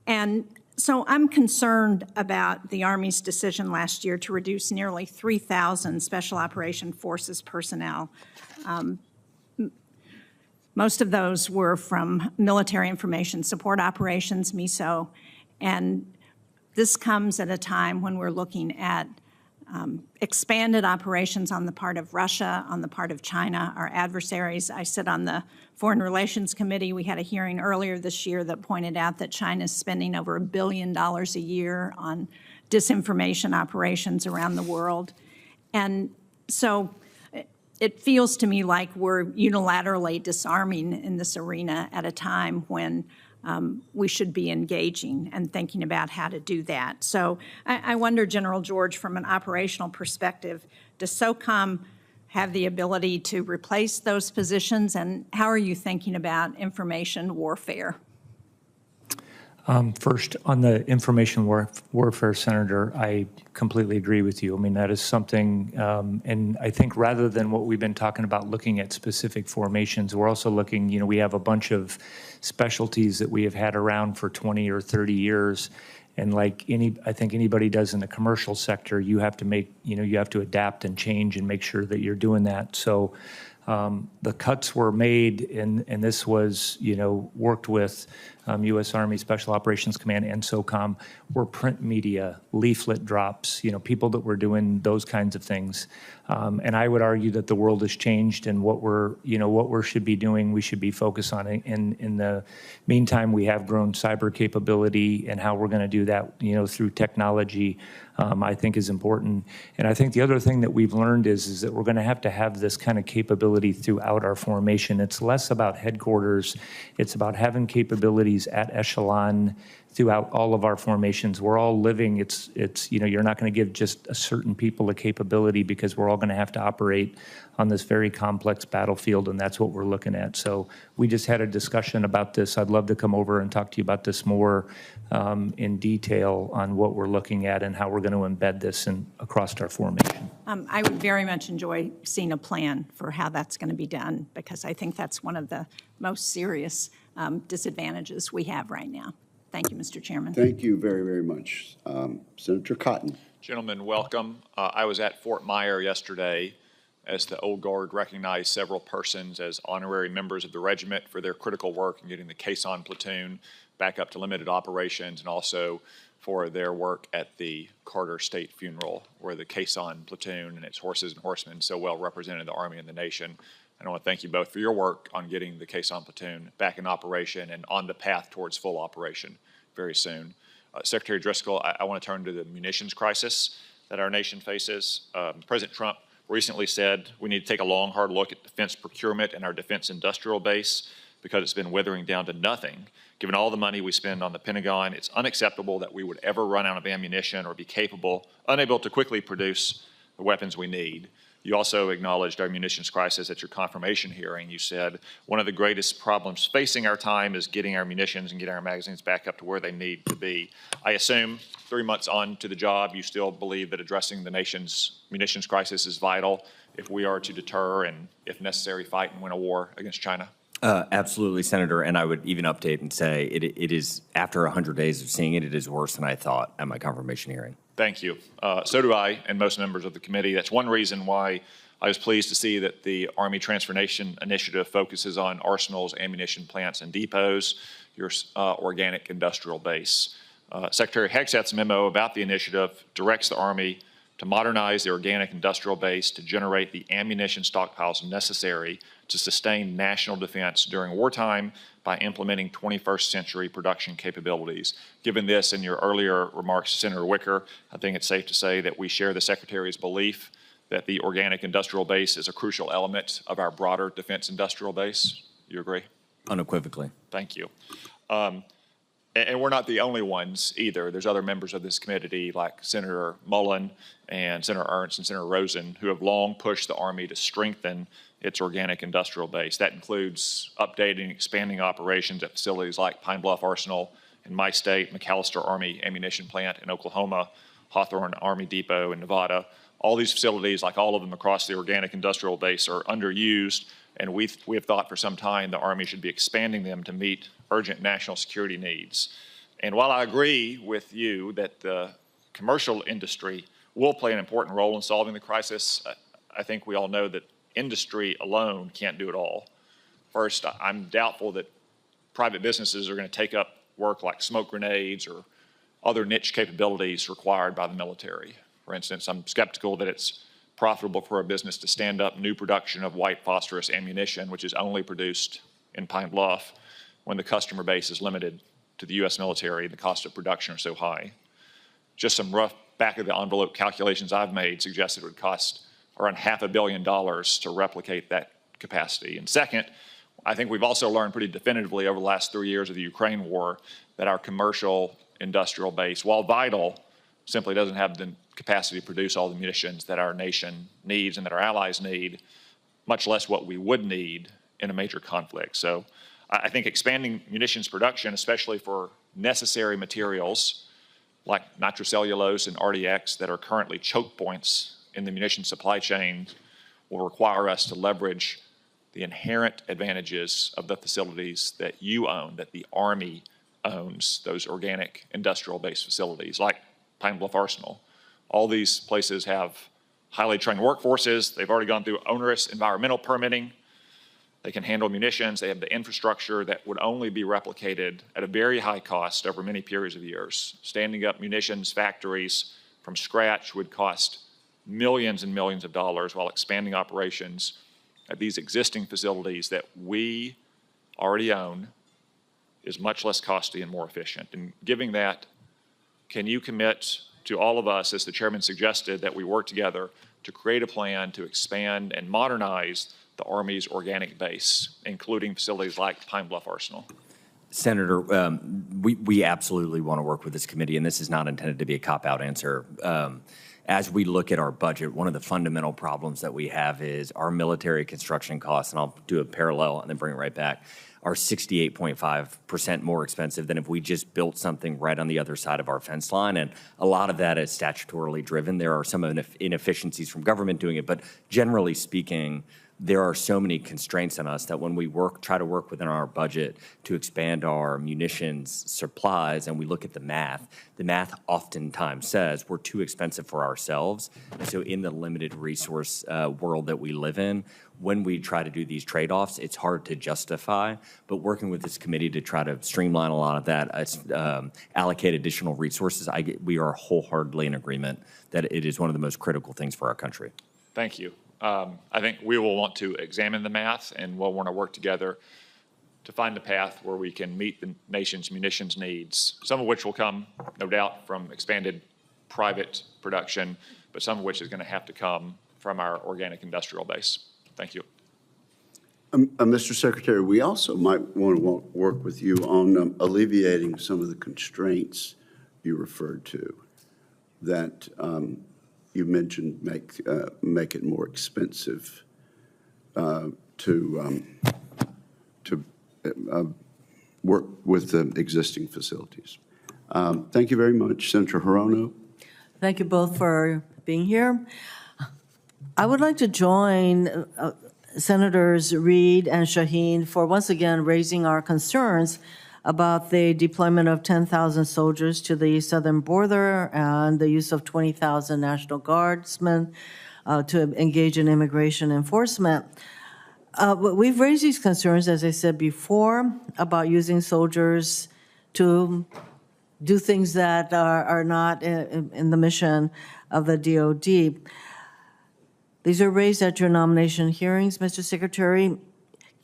And so I'm concerned about the Army's decision last year to reduce nearly 3,000 Special Operation Forces personnel. Most of those were from Military Information Support Operations, MISO, and this comes at a time when we're looking at expanded operations on the part of Russia, on the part of China, our adversaries. I sit on the Foreign Relations Committee. We had a hearing earlier this year that pointed out that China is spending over $1 billion a year on disinformation operations around the world. And so it feels to me like we're unilaterally disarming in this arena at a time when we should be engaging and thinking about how to do that. So I wonder, General George, from an operational perspective, does SOCOM have the ability to replace those positions, and how are you thinking about information warfare? First, on the information warfare, Senator, I completely agree with you. I mean, that is something, and I think rather than what we've been talking about looking at specific formations, we're also looking, we have a bunch of specialties that we have had around for 20 or 30 years. And like I think anybody does in the commercial sector, you have to make, you have to adapt and change and make sure that you're doing that. So the cuts were made, and this was, worked with U.S. Army Special Operations Command and SOCOM, were print media, leaflet drops, people that were doing those kinds of things. And I would argue that the world has changed, and what we should be doing, we should be focused on. In the meantime, we have grown cyber capability, and how we're going to do that, through technology, I think is important. And I think the other thing that we've learned is that we're going to have this kind of capability throughout our formation. It's less about headquarters. It's about having capabilities at echelon throughout all of our formations. We're all living, it's you're not going to give just a certain people a capability, because we're all going to have to operate on this very complex battlefield, and that's what we're looking at. So we just had a discussion about this. I'd love to come over and talk to you about this more in detail on what we're looking at and how we're going to embed this across our formation. I would very much enjoy seeing a plan for how that's going to be done, because I think that's one of the most serious disadvantages we have right now. Thank you, Mr. Chairman. Thank you very, very much. Senator Cotton. Gentlemen, welcome. I was at Fort Myer yesterday as the Old Guard recognized several persons as honorary members of the regiment for their critical work in getting the caisson platoon back up to limited operations, and also for their work at the Carter State Funeral, where the caisson platoon and its horses and horsemen so well represented the Army and the nation. And I want to thank you both for your work on getting the caisson platoon back in operation and on the path towards full operation very soon. Secretary Driscoll, I want to turn to the munitions crisis that our nation faces. President Trump recently said we need to take a long, hard look at defense procurement and our defense industrial base, because it's been withering down to nothing. Given all the money we spend on the Pentagon, it's unacceptable that we would ever run out of ammunition or be unable to quickly produce the weapons we need. You also acknowledged our munitions crisis at your confirmation hearing. You said one of the greatest problems facing our time is getting our munitions and getting our magazines back up to where they need to be. I assume 3 months on to the job, you still believe that addressing the nation's munitions crisis is vital if we are to deter and, if necessary, fight and win a war against China? Absolutely, Senator, and I would even update and say it is, after 100 days of seeing it, it is worse than I thought at my confirmation hearing. Thank you. So do I, and most members of the committee. That's one reason why I was pleased to see that the Army Transformation Initiative focuses on arsenals, ammunition plants, and depots, your organic industrial base. Secretary Hegseth's memo about the initiative directs the Army to modernize the organic industrial base to generate the ammunition stockpiles necessary to sustain national defense during wartime by implementing 21st century production capabilities. Given this and your earlier remarks to Senator Wicker, I think it's safe to say that we share the Secretary's belief that the organic industrial base is a crucial element of our broader defense industrial base. You agree? Unequivocally. Thank you. And we're not the only ones either. There's other members of this committee like Senator Mullen and Senator Ernst and Senator Rosen who have long pushed the Army to strengthen its organic industrial base. That includes updating and expanding operations at facilities like Pine Bluff Arsenal in my state, McAllister Army Ammunition Plant in Oklahoma, Hawthorne Army Depot in Nevada. All these facilities, like all of them across the organic industrial base, are underused, and we have thought for some time the Army should be expanding them to meet urgent national security needs. And while I agree with you that the commercial industry will play an important role in solving the crisis, I think we all know that industry alone can't do it all. First, I'm doubtful that private businesses are going to take up work like smoke grenades or other niche capabilities required by the military. For instance, I'm skeptical that it's profitable for a business to stand up new production of white phosphorus ammunition, which is only produced in Pine Bluff, when the customer base is limited to the U.S. military and the cost of production are so high. Just some rough back-of-the-envelope calculations I've made suggest it would cost around $500 million to replicate that capacity. And second, I think we've also learned pretty definitively over the last 3 years of the Ukraine war that our commercial industrial base, while vital, simply doesn't have the capacity to produce all the munitions that our nation needs and that our allies need, much less what we would need in a major conflict. So I think expanding munitions production, especially for necessary materials like nitrocellulose and RDX that are currently choke points in the munitions supply chain, will require us to leverage the inherent advantages of the facilities that you own, that the Army owns, those organic industrial-based facilities like Pine Bluff Arsenal. All these places have highly trained workforces. They've already gone through onerous environmental permitting. They can handle munitions. They have the infrastructure that would only be replicated at a very high cost over many periods of years. Standing up munitions factories from scratch would cost millions and millions of dollars, while expanding operations at these existing facilities that we already own is much less costly and more efficient. And given that, can you commit to all of us, as the chairman suggested, that we work together to create a plan to expand and modernize the Army's organic base, including facilities like Pine Bluff Arsenal? Senator, we absolutely want to work with this committee, and this is not intended to be a cop-out answer. As we look at our budget, one of the fundamental problems that we have is our military construction costs, and I'll do a parallel and then bring it right back, are 68.5% more expensive than if we just built something right on the other side of our fence line. And a lot of that is statutorily driven. There are some inefficiencies from government doing it, but generally speaking, there are so many constraints on us that when we try to work within our budget to expand our munitions supplies and we look at the math oftentimes says we're too expensive for ourselves. So in the limited resource world that we live in, when we try to do these trade-offs, it's hard to justify. But working with this committee to try to streamline a lot of that, allocate additional resources, we are wholeheartedly in agreement that it is one of the most critical things for our country. Thank you. I think we will want to examine the math, and we'll want to work together to find a path where we can meet the nation's munitions needs, some of which will come, no doubt, from expanded private production, but some of which is going to have to come from our organic industrial base. Thank you. Mr. Secretary, we also might want to work with you on alleviating some of the constraints you referred to that you mentioned make it more expensive to work with the existing facilities. Thank you very much. Senator Hirono. Thank you both for being here. I would like to join Senators Reid and Shaheen for once again raising our concerns about the deployment of 10,000 soldiers to the southern border and the use of 20,000 National Guardsmen to engage in immigration enforcement. We've raised these concerns, as I said before, about using soldiers to do things that are not in the mission of the DOD. These are raised at your nomination hearings, Mr. Secretary.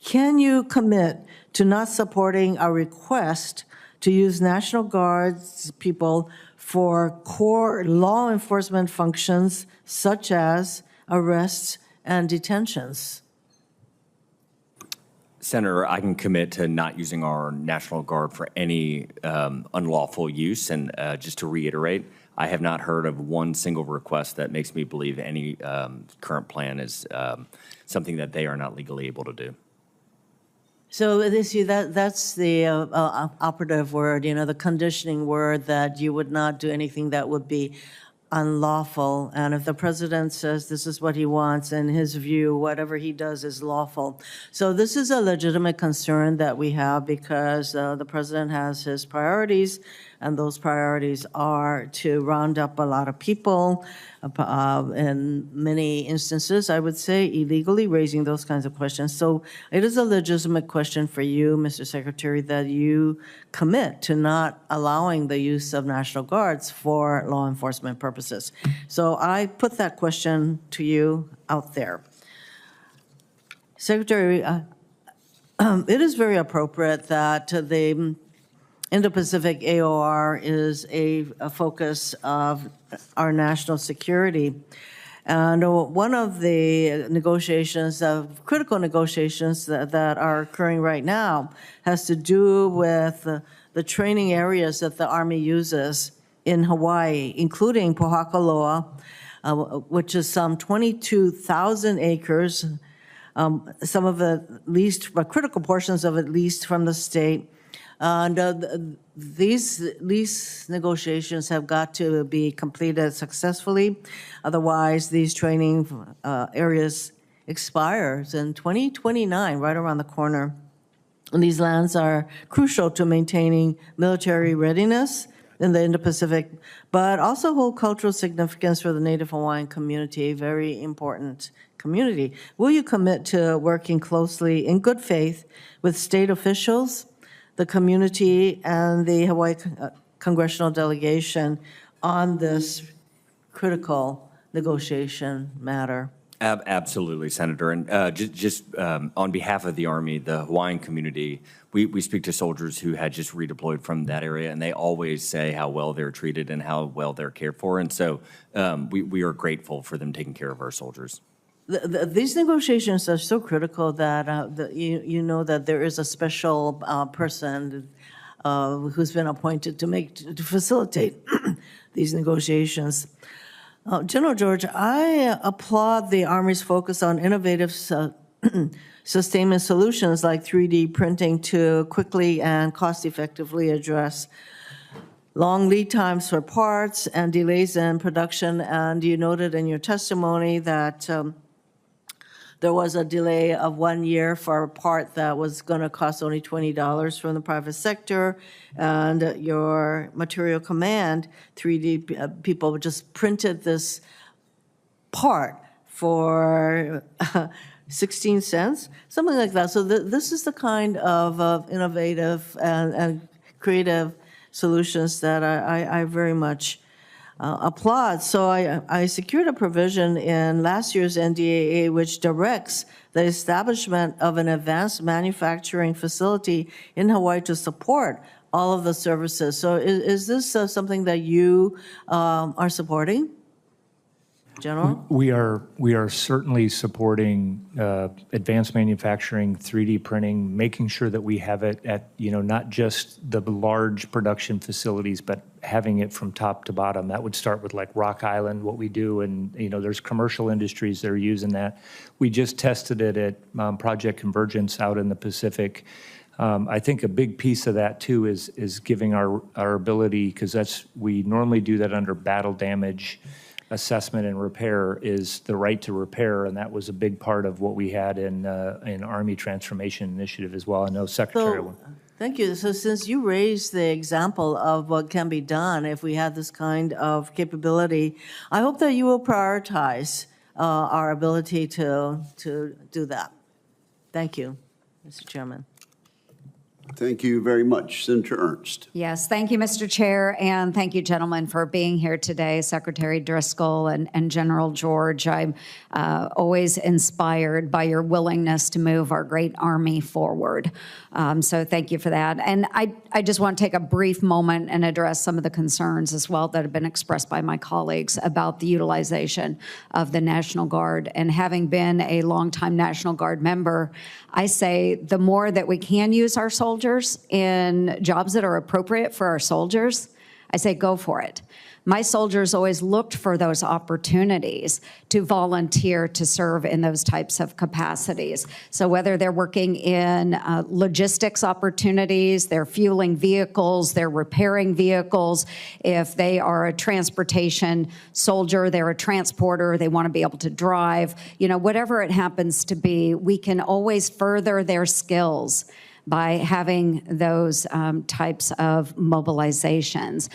Can you commit to not supporting our request to use National Guards people for core law enforcement functions such as arrests and detentions? Senator, I can commit to not using our National Guard for any unlawful use. And just to reiterate, I have not heard of one single request that makes me believe any current plan is something that they are not legally able to do. So that's the operative word, the conditioning word, that you would not do anything that would be unlawful. And if the president says this is what he wants, in his view, whatever he does is lawful. So this is a legitimate concern that we have, because the president has his priorities, and those priorities are to round up a lot of people, in many instances, I would say, illegally raising those kinds of questions. So it is a legitimate question for you, Mr. Secretary, that you commit to not allowing the use of National Guards for law enforcement purposes. So I put that question to you out there. Secretary, it is very appropriate that the Indo-Pacific AOR is a focus of our national security. And one of the negotiations, critical negotiations that are occurring right now, has to do with the training areas that the Army uses in Hawaii, including Pohakaloa, which is some 22,000 acres, some of it leased, critical portions of it leased from the state. And these lease negotiations have got to be completed successfully. Otherwise, these training areas expires in 2029, right around the corner. And these lands are crucial to maintaining military readiness in the Indo-Pacific, but also hold cultural significance for the Native Hawaiian community, a very important community. Will you commit to working closely in good faith with state officials, the community, and the Hawaii congressional delegation on this critical negotiation matter? Absolutely, Senator. And just on behalf of the Army, the Hawaiian community, we speak to soldiers who had just redeployed from that area, and they always say how well they're treated and how well they're cared for. And so we are grateful for them taking care of our soldiers. These negotiations are so critical that you know that there is a special person who's been appointed to facilitate these negotiations. General George, I applaud the Army's focus on innovative sustainment solutions like 3D printing to quickly and cost-effectively address long lead times for parts and delays in production. And you noted in your testimony that there was a delay of 1 year for a part that was going to cost only $20 from the private sector, and your material command 3D people just printed this part for 16 cents, something like that. So this is the kind of innovative and creative solutions that I very much applaud. So I secured a provision in last year's NDAA which directs the establishment of an advanced manufacturing facility in Hawaii to support all of the services. So is this something that you are supporting, General? We are certainly supporting advanced manufacturing, 3D printing, making sure that we have it at, not just the large production facilities, but having it from top to bottom. That would start with like Rock Island, what we do, and there's commercial industries that are using that. We just tested it at Project Convergence out in the Pacific. I think a big piece of that too is giving our ability, because we normally do that under battle damage assessment and repair, is the right to repair, and that was a big part of what we had in Army Transformation Initiative as well. I know Secretary. Thank you. So since you raised the example of what can be done if we had this kind of capability, I hope that you will prioritize our ability to do that. Thank you, Mr. Chairman. Thank you very much. Senator Ernst. Yes, thank you, Mr. Chair, and thank you, gentlemen, for being here today, Secretary Driscoll and General George. I'm always inspired by your willingness to move our great Army forward. So thank you for that. And I just want to take a brief moment and address some of the concerns as well that have been expressed by my colleagues about the utilization of the National Guard. And having been a longtime National Guard member, I say the more that we can use our soldiers in jobs that are appropriate for our soldiers, I say go for it. My soldiers always looked for those opportunities to volunteer to serve in those types of capacities. So whether they're working in logistics opportunities, they're fueling vehicles, they're repairing vehicles, if they are a transportation soldier, they're a transporter, they want to be able to drive, you know, whatever it happens to be, we can always further their skills by having those types of mobilizations.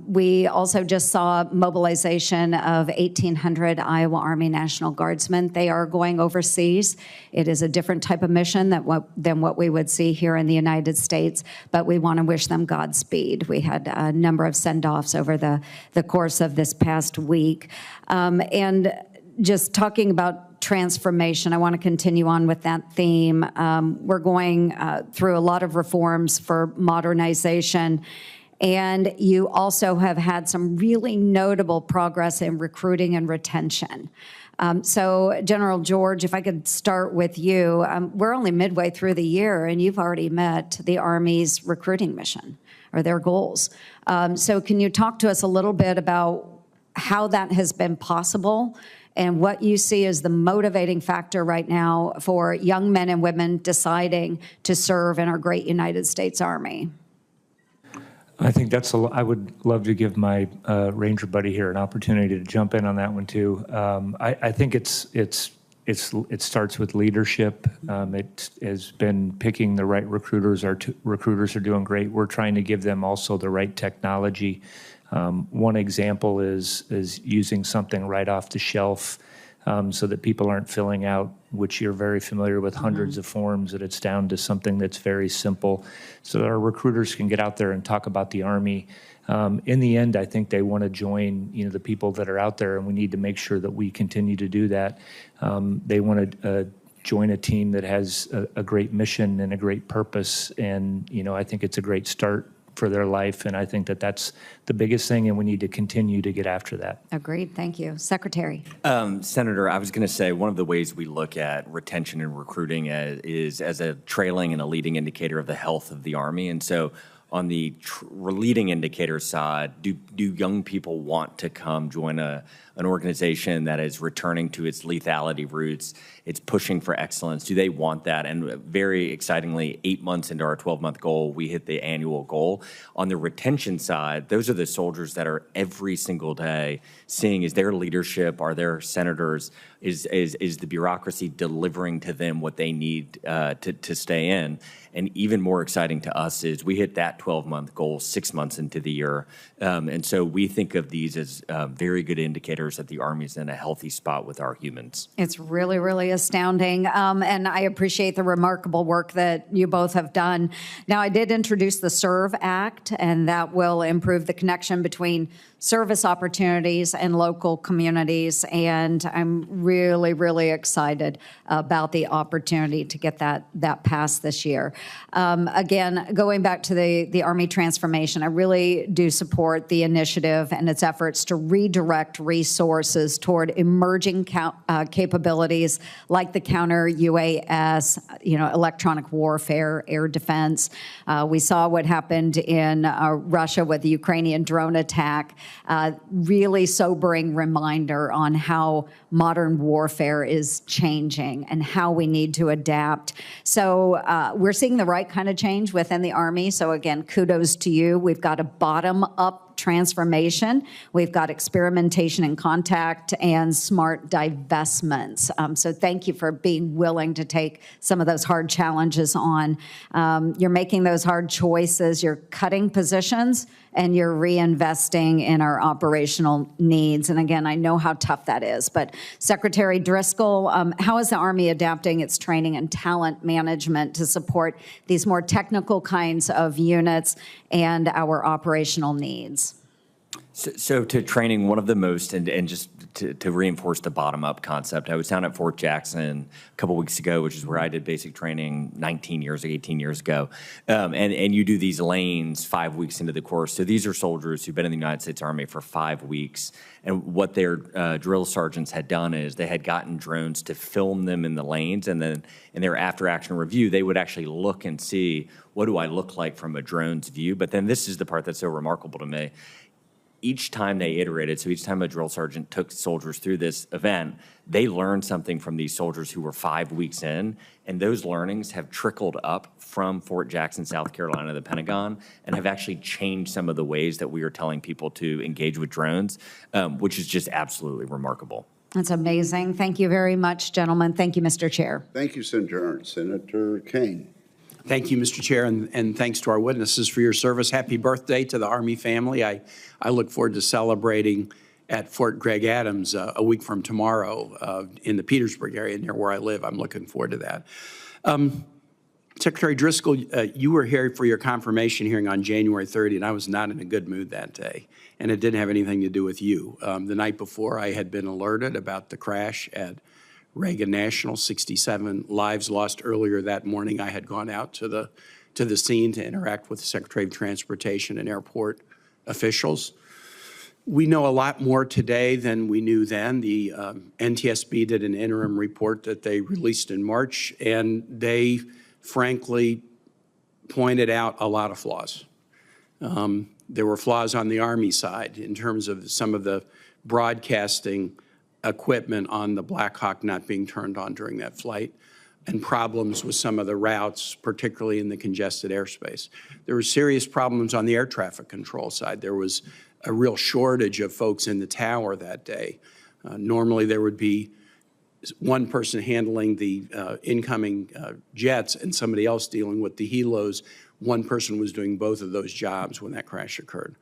We also just saw mobilization of 1,800 Iowa Army National Guardsmen. They are going overseas. It is a different type of mission than what we would see here in the United States, but we want to wish them Godspeed. We had a number of send-offs over the course of this past week. And just talking about transformation, I want to continue on with that theme. We're going through a lot of reforms for modernization, and you also have had some really notable progress in recruiting and retention. So, General George, if I could start with you, we're only midway through the year, and you've already met the Army's recruiting mission, or their goals. So can you talk to us a little bit about how that has been possible, and what you see as the motivating factor right now for young men and women deciding to serve in our great United States Army? I think I would love to give my Ranger buddy here an opportunity to jump in on that one too. I think it starts with leadership. It has been picking the right recruiters. Our recruiters are doing great. We're trying to give them also the right technology. One example is using something right off the shelf so that people aren't filling out, which you're very familiar with, hundreds of forms, that it's down to something that's very simple so that our recruiters can get out there and talk about the Army. In the end, I think they want to join, the people that are out there, and we need to make sure that we continue to do that. They want to join a team that has a great mission and a great purpose, and, I think it's a great start for their life, and I think that that's the biggest thing, and we need to continue to get after that. Agreed. Thank you. Secretary. Senator, I was going to say one of the ways we look at retention and recruiting is as a trailing and a leading indicator of the health of the Army. And so on the leading indicator side, do young people want to come join an organization that is returning to its lethality roots? It's pushing for excellence. Do they want that? And very excitingly, 8 months into our 12-month goal, we hit the annual goal. On the retention side, those are the soldiers that are every single day seeing, is their leadership, are their senators, is the bureaucracy delivering to them what they need to stay in? And even more exciting to us is we hit that 12-month goal 6 months into the year. And so we think of these as very good indicators that the Army's in a healthy spot with our humans. It's really, really astounding. And I appreciate the remarkable work that you both have done. Now, I did introduce the SERVE Act, and that will improve the connection between service opportunities and local communities. And I'm really, really excited about the opportunity to get that passed this year. Again, going back to the Army transformation, I really do support the initiative and its efforts to redirect resources toward emerging capabilities like the counter UAS, electronic warfare, air defense. We saw what happened in Russia with the Ukrainian drone attack. Really sobering reminder on how modern warfare is changing and how we need to adapt. So we're seeing the right kind of change within the Army. So again, kudos to you. We've got a bottom-up transformation. We've got experimentation and contact and smart divestments. So thank you for being willing to take some of those hard challenges on. You're making those hard choices. You're cutting positions and you're reinvesting in our operational needs. And again, I know how tough that is. But Secretary Driscoll, how is the Army adapting its training and talent management to support these more technical kinds of units and our operational needs? So to training, one of the most, and just to reinforce the bottom-up concept, I was down at Fort Jackson a couple weeks ago, which is where I did basic training 18 years ago. And you do these lanes 5 weeks into the course. So these are soldiers who've been in the United States Army for 5 weeks. And what their drill sergeants had done is they had gotten drones to film them in the lanes, and then in their after-action review, they would actually look and see, what do I look like from a drone's view? But then this is the part that's so remarkable to me. Each time they iterated, so each time a drill sergeant took soldiers through this event, they learned something from these soldiers who were 5 weeks in, and those learnings have trickled up from Fort Jackson, South Carolina, the Pentagon, and have actually changed some of the ways that we are telling people to engage with drones, which is just absolutely remarkable. That's amazing. Thank you very much, gentlemen. Thank you, Mr. Chair. Thank you, Senator Ernst. Senator Kane. Thank you, Mr. Chair, and thanks to our witnesses for your service. Happy birthday to the Army family. I look forward to celebrating at Fort Gregg Adams a week from tomorrow in the Petersburg area near where I live. I'm looking forward to that. Secretary Driscoll, you were here for your confirmation hearing on January 30, and I was not in a good mood that day, and it didn't have anything to do with you. The night before, I had been alerted about the crash at Reagan National, 67 lives lost earlier that morning. I had gone out to the scene to interact with the Secretary of Transportation and airport officials. We know a lot more today than we knew then. The NTSB did an interim report that they released in March, and they frankly pointed out a lot of flaws. There were flaws on the Army side in terms of some of the broadcasting equipment on the Black Hawk not being turned on during that flight, and problems with some of the routes, particularly in the congested airspace. There were serious problems on the air traffic control side. There was a real shortage of folks in the tower that day. Normally there would be one person handling the incoming jets and somebody else dealing with the helos. One person was doing both of those jobs when that crash occurred.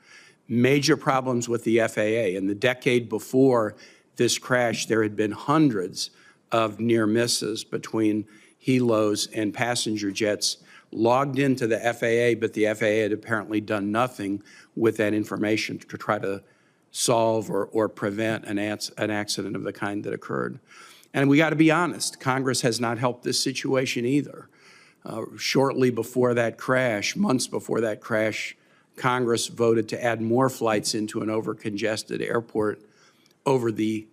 Major problems with the FAA. In the decade before this crash, there had been hundreds of near misses between helos and passenger jets logged into the FAA, but the FAA had apparently done nothing with that information to try to solve or prevent an accident of the kind that occurred. And we got to be honest, Congress has not helped this situation either. Shortly before that crash, months before that crash, Congress voted to add more flights into an over-congested airport over the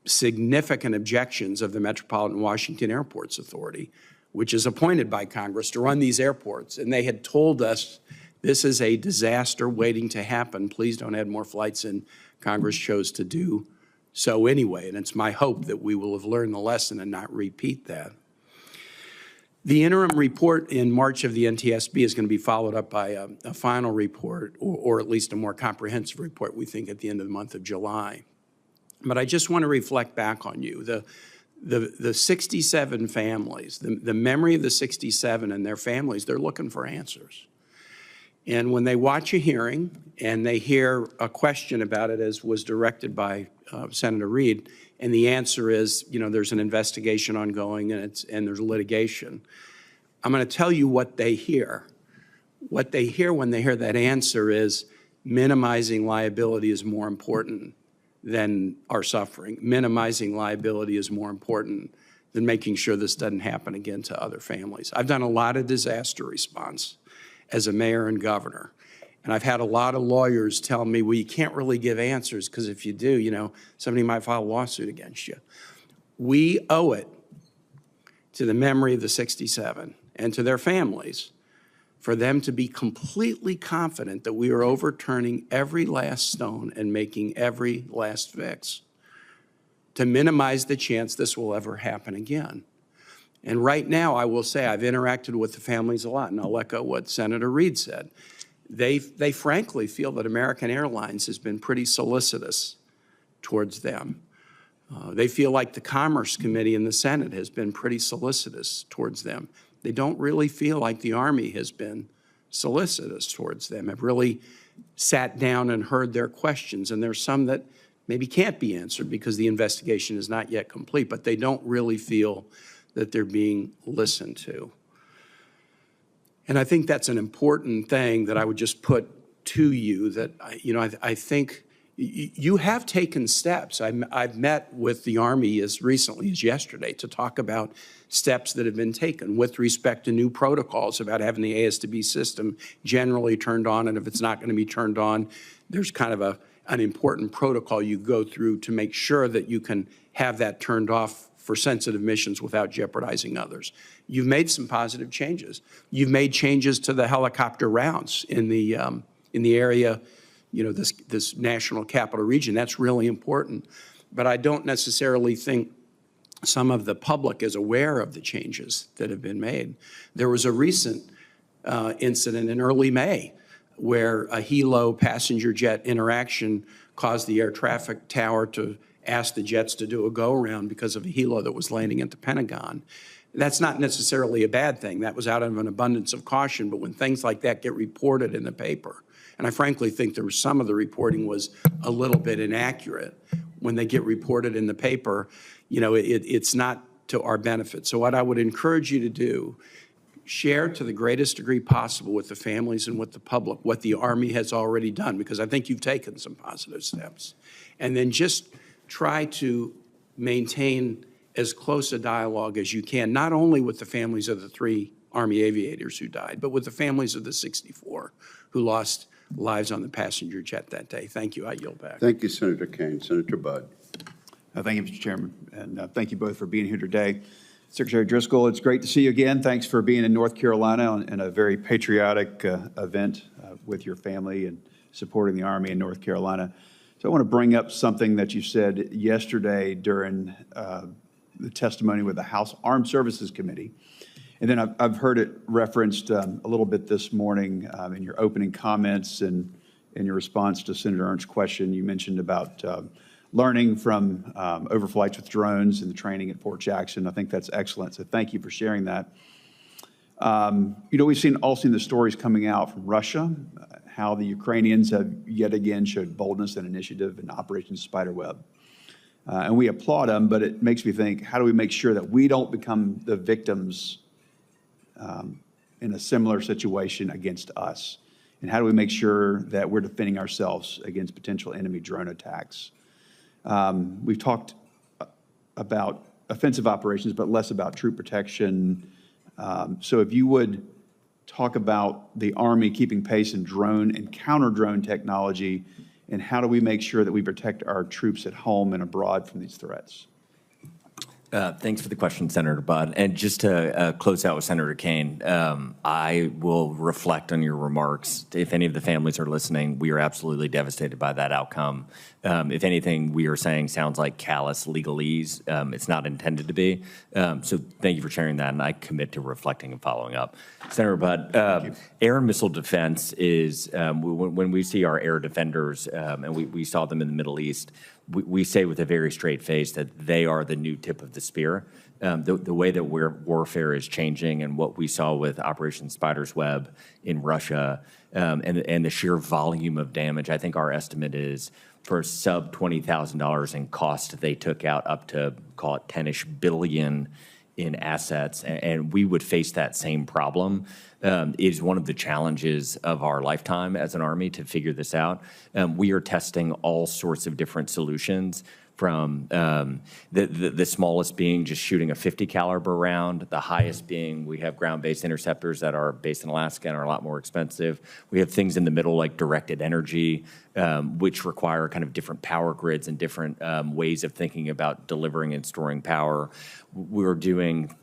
significant objections of the Metropolitan Washington Airports Authority, which is appointed by Congress to run these airports. And they had told us, this is a disaster waiting to happen. Please don't add more flights in. Congress chose to do so anyway. And it's my hope that we will have learned the lesson and not repeat that. The interim report in March of the NTSB is going to be followed up by a final report, or at least a more comprehensive report, we think, at the end of the month of July. But I just want to reflect back on you. The 67 families, the memory of the 67 and their families, they're looking for answers. And when they watch a hearing and they hear a question about it, as was directed by Senator Reid, and the answer is, you know, there's an investigation ongoing and there's litigation, I'm going to tell you what they hear. What they hear when they hear that answer is minimizing liability is more important than our suffering. Minimizing liability is more important than making sure this doesn't happen again to other families. I've done a lot of disaster response as a mayor and governor, and I've had a lot of lawyers tell me, well, you can't really give answers because if you do, you know, somebody might file a lawsuit against you. We owe it to the memory of the 67 and to their families for them to be completely confident that we are overturning every last stone and making every last fix to minimize the chance this will ever happen again. And right now, I will say I've interacted with the families a lot, and I'll echo what Senator Reid said. they frankly feel that American Airlines has been pretty solicitous towards them. They feel like the Commerce Committee in the Senate has been pretty solicitous towards them. They don't really feel like the Army has been solicitous towards them, have really sat down and heard their questions. And there's some that maybe can't be answered because the investigation is not yet complete, but they don't really feel that they're being listened to. And I think that's an important thing that I would just put to you, that, I think you have taken steps. I've met with the Army as recently as yesterday to talk about steps that have been taken with respect to new protocols about having the ASB system generally turned on, and if it's not going to be turned on, there's kind of an important protocol you go through to make sure that you can have that turned off for sensitive missions without jeopardizing others. You've made some positive changes. You've made changes to the helicopter rounds in the area, this national capital region. That's really important. But I don't necessarily think some of the public is aware of the changes that have been made. There was a recent incident in early May where a helo passenger jet interaction caused the air traffic tower to ask the jets to do a go-around because of a helo that was landing at the Pentagon. That's not necessarily a bad thing. That was out of an abundance of caution, but when things like that get reported in the paper, and I frankly think there was some of the reporting was a little bit inaccurate, when they get reported in the paper, it's not to our benefit. So what I would encourage you to do, share to the greatest degree possible with the families and with the public what the Army has already done, because I think you've taken some positive steps. And then just try to maintain as close a dialogue as you can, not only with the families of the 3 Army aviators who died, but with the families of the 64 who lost lives on the passenger jet that day. Thank you. I yield back. Thank you, Senator Kane. Senator Budd. Thank you, Mr. Chairman, and thank you both for being here today. Secretary Driscoll, it's great to see you again. Thanks for being in North Carolina in a very patriotic event with your family and supporting the Army in North Carolina. So I want to bring up something that you said yesterday during the testimony with the House Armed Services Committee. And then I've heard it referenced a little bit this morning in your opening comments and in your response to Senator Ernst's question. You mentioned about learning from overflights with drones and the training at Fort Jackson. I think that's excellent, so thank you for sharing that. We've all seen the stories coming out from Russia, how the Ukrainians have yet again showed boldness and initiative in Operation Spiderweb. And we applaud them, but it makes me think, how do we make sure that we don't become the victims in a similar situation against us? And how do we make sure that we're defending ourselves against potential enemy drone attacks? We've talked about offensive operations, but less about troop protection. So if you would talk about the Army keeping pace in drone and counter-drone technology, and how do we make sure that we protect our troops at home and abroad from these threats? Thanks for the question, Senator Budd. And just to close out with Senator Kane, I will reflect on your remarks. If any of the families are listening, we are absolutely devastated by that outcome. If anything, we are saying sounds like callous legalese. It's not intended to be. So thank you for sharing that, and I commit to reflecting and following up. Senator Budd, air and missile defense is, when we see our air defenders, and we saw them in the Middle East, we say with a very straight face that they are the new tip of the spear. The way that warfare is changing, and what we saw with Operation Spider's Web in Russia, and the sheer volume of damage, I think our estimate is for sub $20,000 in cost, they took out up to, call it, 10-ish billion in assets, and we would face that same problem. It is one of the challenges of our lifetime as an Army to figure this out. We are testing all sorts of different solutions, from the smallest being just shooting a 50 caliber round, the highest being we have ground-based interceptors that are based in Alaska and are a lot more expensive. We have things in the middle like directed energy, which require kind of different power grids and different ways of thinking about delivering and storing power. We're doing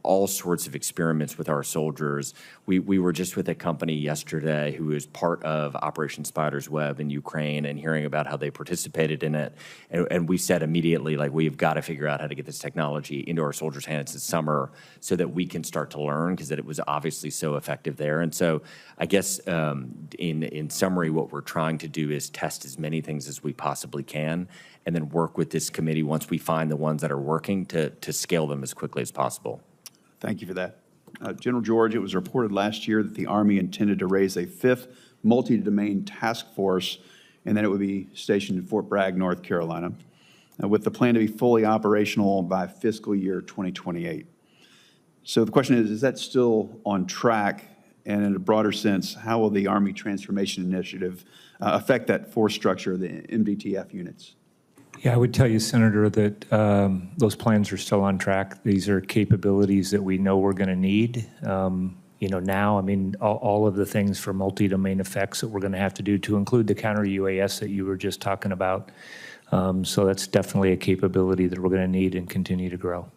all sorts of experiments with our soldiers. We were just with a company yesterday who is part of Operation Spider's Web in Ukraine, and hearing about how they participated in it. And And we said immediately, like, we've got to figure out how to get this technology into our soldiers' hands this summer so that we can start to learn, because it was obviously so effective there. And so I guess in summary, what we're trying to do is test as many things as we possibly can, and then work with this committee once we find the ones that are working to scale them as quickly as possible. Thank you for that. General George, it was reported last year that the Army intended to raise a 5th multi-domain task force, and then it would be stationed in Fort Bragg, North Carolina, with the plan to be fully operational by fiscal year 2028. So the question is that still on track? And in a broader sense, how will the Army Transformation Initiative affect that force structure of the MDTF units? Yeah, I would tell you, Senator, that those plans are still on track. These are capabilities that we know we're going to need. Now, I mean, all of the things for multi-domain effects that we're going to have to do, to include the counter-UAS that you were just talking about. So that's definitely a capability that we're going to need and continue to grow.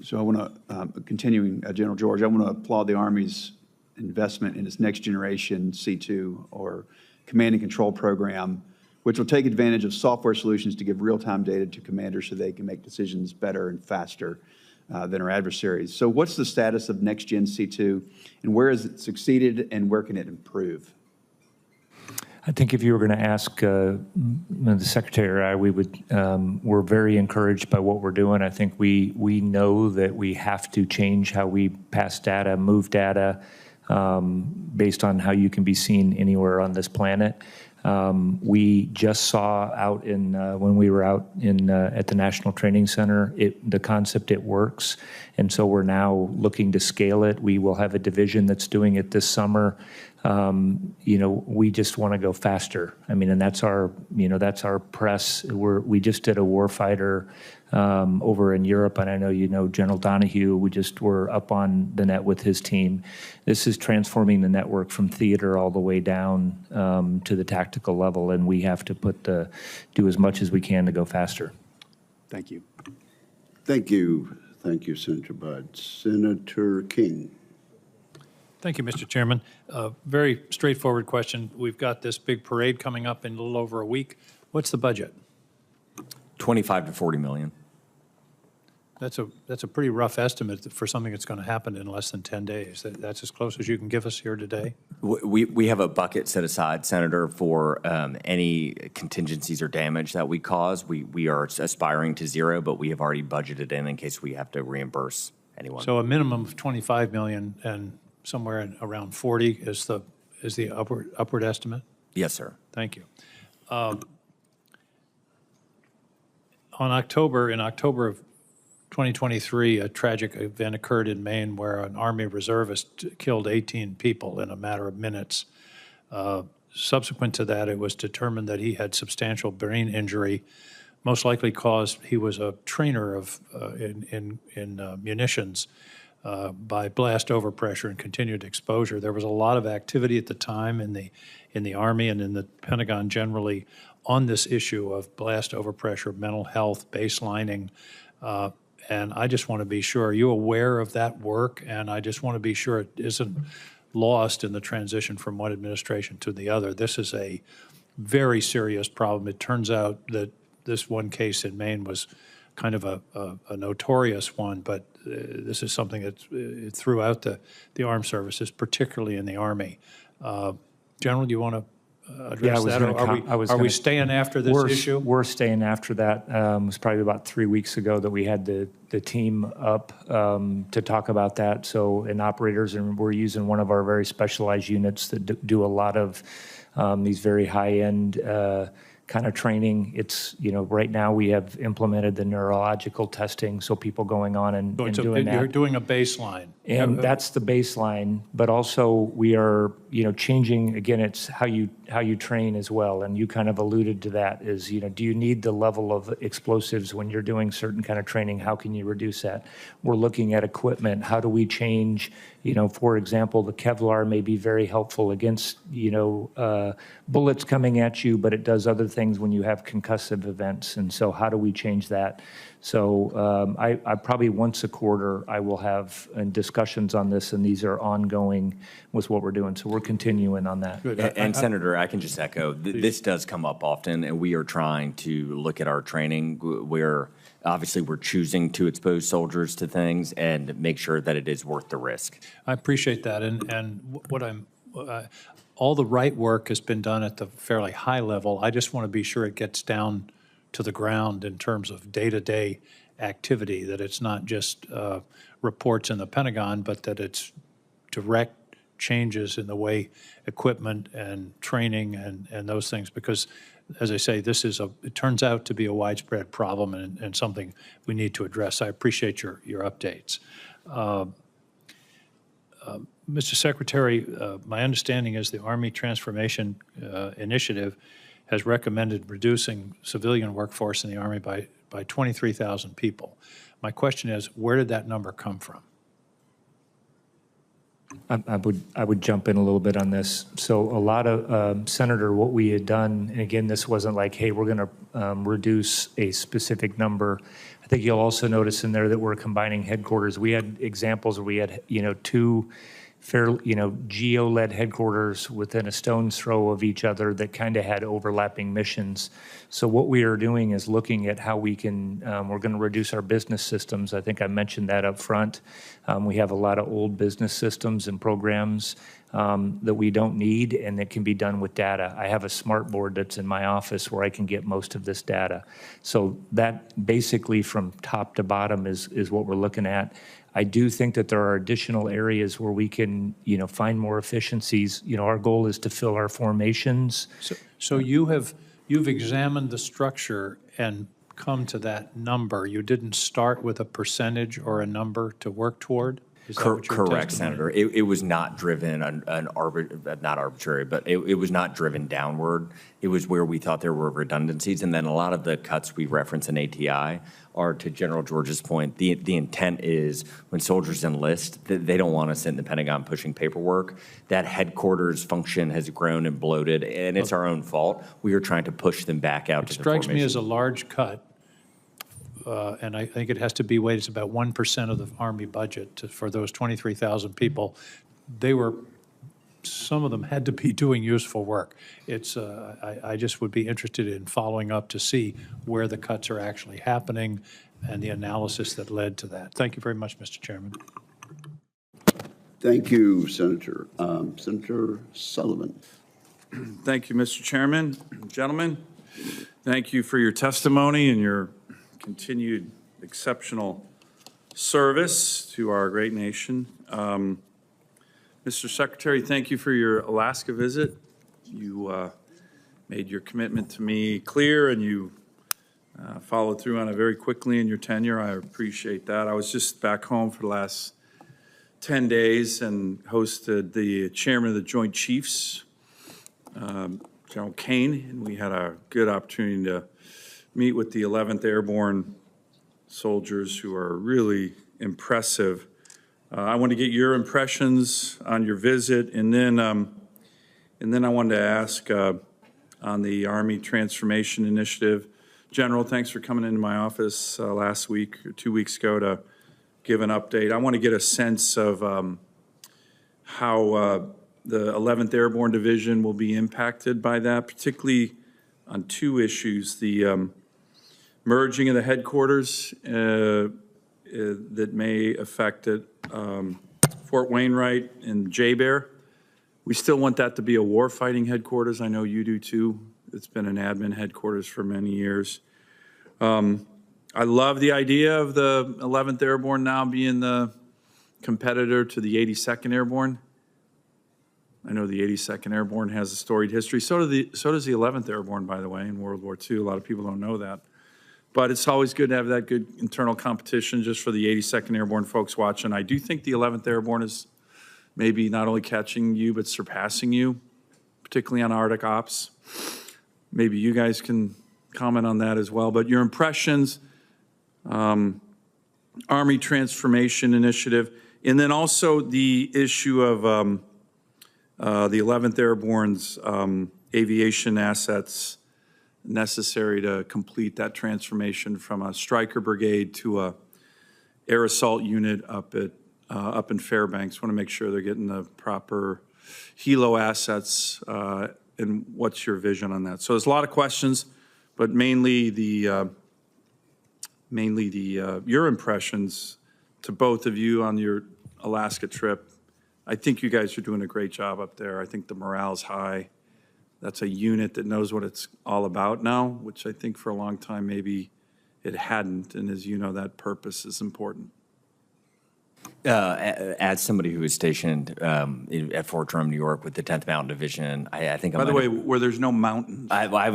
So I want to, continuing, General George, I want to applaud the Army's investment in its next generation C2, or command and control program, which will take advantage of software solutions to give real-time data to commanders so they can make decisions better and faster than our adversaries. So what's the status of Next Gen C2, and where has it succeeded, and where can it improve? I think if you were going to ask the Secretary or I, we're very encouraged by what we're doing. I think we know that we have to change how we pass data, move data, based on how you can be seen anywhere on this planet. We just saw out in when we were out in at the National Training Center, the concept, it works, and so we're now looking to scale it. We will have a division that's doing it this summer. We just want to go faster. I mean, and that's our press. We just did a warfighter over in Europe, and I know General Donahue. We just were up on the net with his team. This is transforming the network from theater all the way down to the tactical level, and we have to do as much as we can to go faster. Thank you. Thank you. Thank you, Senator Budd. Senator King. Thank you, Mr. Chairman. Very straightforward question. We've got this big parade coming up in a little over a week. What's the budget? 25 to 40 million. That's a pretty rough estimate for something that's going to happen in less than 10 days. That's as close as you can give us here today? We have a bucket set aside, Senator, for any contingencies or damage that we cause. We are aspiring to zero, but we have already budgeted in case we have to reimburse anyone. So a minimum of 25 million and somewhere around 40 is the upward estimate? Yes, sir. Thank you. In October of 2023, a tragic event occurred in Maine where an Army reservist killed 18 people in a matter of minutes. Subsequent to that, it was determined that he had substantial brain injury, most likely caused, he was a trainer in munitions, by blast overpressure and continued exposure. There was a lot of activity at the time in the Army and in the Pentagon generally on this issue of blast overpressure, mental health, baselining, and I just want to be sure, are you aware of that work? And I just want to be sure it isn't lost in the transition from one administration to the other. This is a very serious problem. It turns out that this one case in Maine was kind of a notorious one, but this is something that's throughout the armed services, particularly in the Army. General, do you want to address that? Are we staying after this issue? We're staying after that. It was probably about 3 weeks ago that we had the team up to talk about that. So, and operators, and we're using one of our very specialized units that do a lot of these very high-end kind of training. It's, right now we have implemented the neurological testing, so people going on and doing that. You're doing a baseline. And that's the baseline, but also we are, changing, again, it's how you train as well. And you kind of alluded to that is, do you need the level of explosives when you're doing certain kind of training? How can you reduce that? We're looking at equipment. How do we change, for example, the Kevlar may be very helpful against, bullets coming at you, but it does other things when you have concussive events. And so how do we change that? So I probably once a quarter I will have discussions on this, and these are ongoing with what we're doing. So we're continuing on that. Good. And Senator, I can just echo, this does come up often, and we are trying to look at our training where obviously we're choosing to expose soldiers to things and make sure that it is worth the risk. I appreciate that, and what all the right work has been done at the fairly high level. I just want to be sure it gets down to the ground in terms of day-to-day activity, that it's not just reports in the Pentagon, but that it's direct changes in the way equipment and training and those things, because as I say, it turns out to be a widespread problem and something we need to address. I appreciate your updates. Mr. Secretary, my understanding is the Army Transformation Initiative has recommended reducing civilian workforce in the Army by 23,000 people. My question is, where did that number come from? I would jump in a little bit on this. So a lot of, Senator, what we had done, and again, this wasn't like, hey, we're going to reduce a specific number. I think you'll also notice in there that we're combining headquarters. We had examples where we had, two geo-led headquarters within a stone's throw of each other that kind of had overlapping missions. So what we are doing is looking at how we can, we're going to reduce our business systems. I think I mentioned that up front. We have a lot of old business systems and programs that we don't need, and that can be done with data. I have a smart board that's in my office where I can get most of this data. So that basically from top to bottom is what we're looking at. I do think that there are additional areas where we can, find more efficiencies. Our goal is to fill our formations. So you've examined the structure and come to that number. You didn't start with a percentage or a number to work toward? Is that what your Correct, testimony Senator. It was not driven, not arbitrary, but it was not driven downward. It was where we thought there were redundancies. And then a lot of the cuts we reference in ATI are, to General George's point, the intent is when soldiers enlist, they don't want to sit in the Pentagon pushing paperwork. That headquarters function has grown and bloated, and it's our own fault. We are trying to push them back out to the formation. Strikes me as a large cut. And I think it has to be weighted. It's about 1% of the Army budget for those 23,000 people. Some of them had to be doing useful work. I just would be interested in following up to see where the cuts are actually happening and the analysis that led to that. Thank you very much, Mr. Chairman. Thank you, Senator. Senator Sullivan. Thank you, Mr. Chairman. Gentlemen, thank you for your testimony and your continued exceptional service to our great nation. Mr. Secretary, thank you for your Alaska visit. You made your commitment to me clear, and you followed through on it very quickly in your tenure. I appreciate that. I was just back home for the last 10 days and hosted the chairman of the Joint Chiefs, General Kane, and we had a good opportunity to meet with the 11th Airborne soldiers, who are really impressive. I want to get your impressions on your visit, and then I wanted to ask on the Army Transformation Initiative. General, thanks for coming into my office last week or 2 weeks ago to give an update. I want to get a sense of how the 11th Airborne Division will be impacted by that, particularly on two issues: the merging of the headquarters that may affect it, Fort Wainwright and J-Bear. We still want that to be a warfighting headquarters. I know you do too. It's been an admin headquarters for many years. I love the idea of the 11th Airborne now being the competitor to the 82nd Airborne. I know the 82nd Airborne has a storied history. So does the 11th Airborne, by the way, in World War II. A lot of people don't know that. But it's always good to have that good internal competition just for the 82nd Airborne folks watching. I do think the 11th Airborne is maybe not only catching you, but surpassing you, particularly on Arctic Ops. Maybe you guys can comment on that as well. But your impressions, Army Transformation Initiative, and then also the issue of the 11th Airborne's aviation assets necessary to complete that transformation from a Stryker brigade to a air assault unit up in Fairbanks. Want to make sure they're getting the proper helo assets, and what's your vision on that? So there's a lot of questions, but mainly your impressions to both of you on your Alaska trip. I think you guys are doing a great job up there. I think the morale's high. That's a unit that knows what it's all about now, which I think for a long time maybe it hadn't. And as you know, that purpose is important. As somebody who was stationed at Fort Drum, New York, with the 10th Mountain Division, I think. By the way, where there's no mountains. I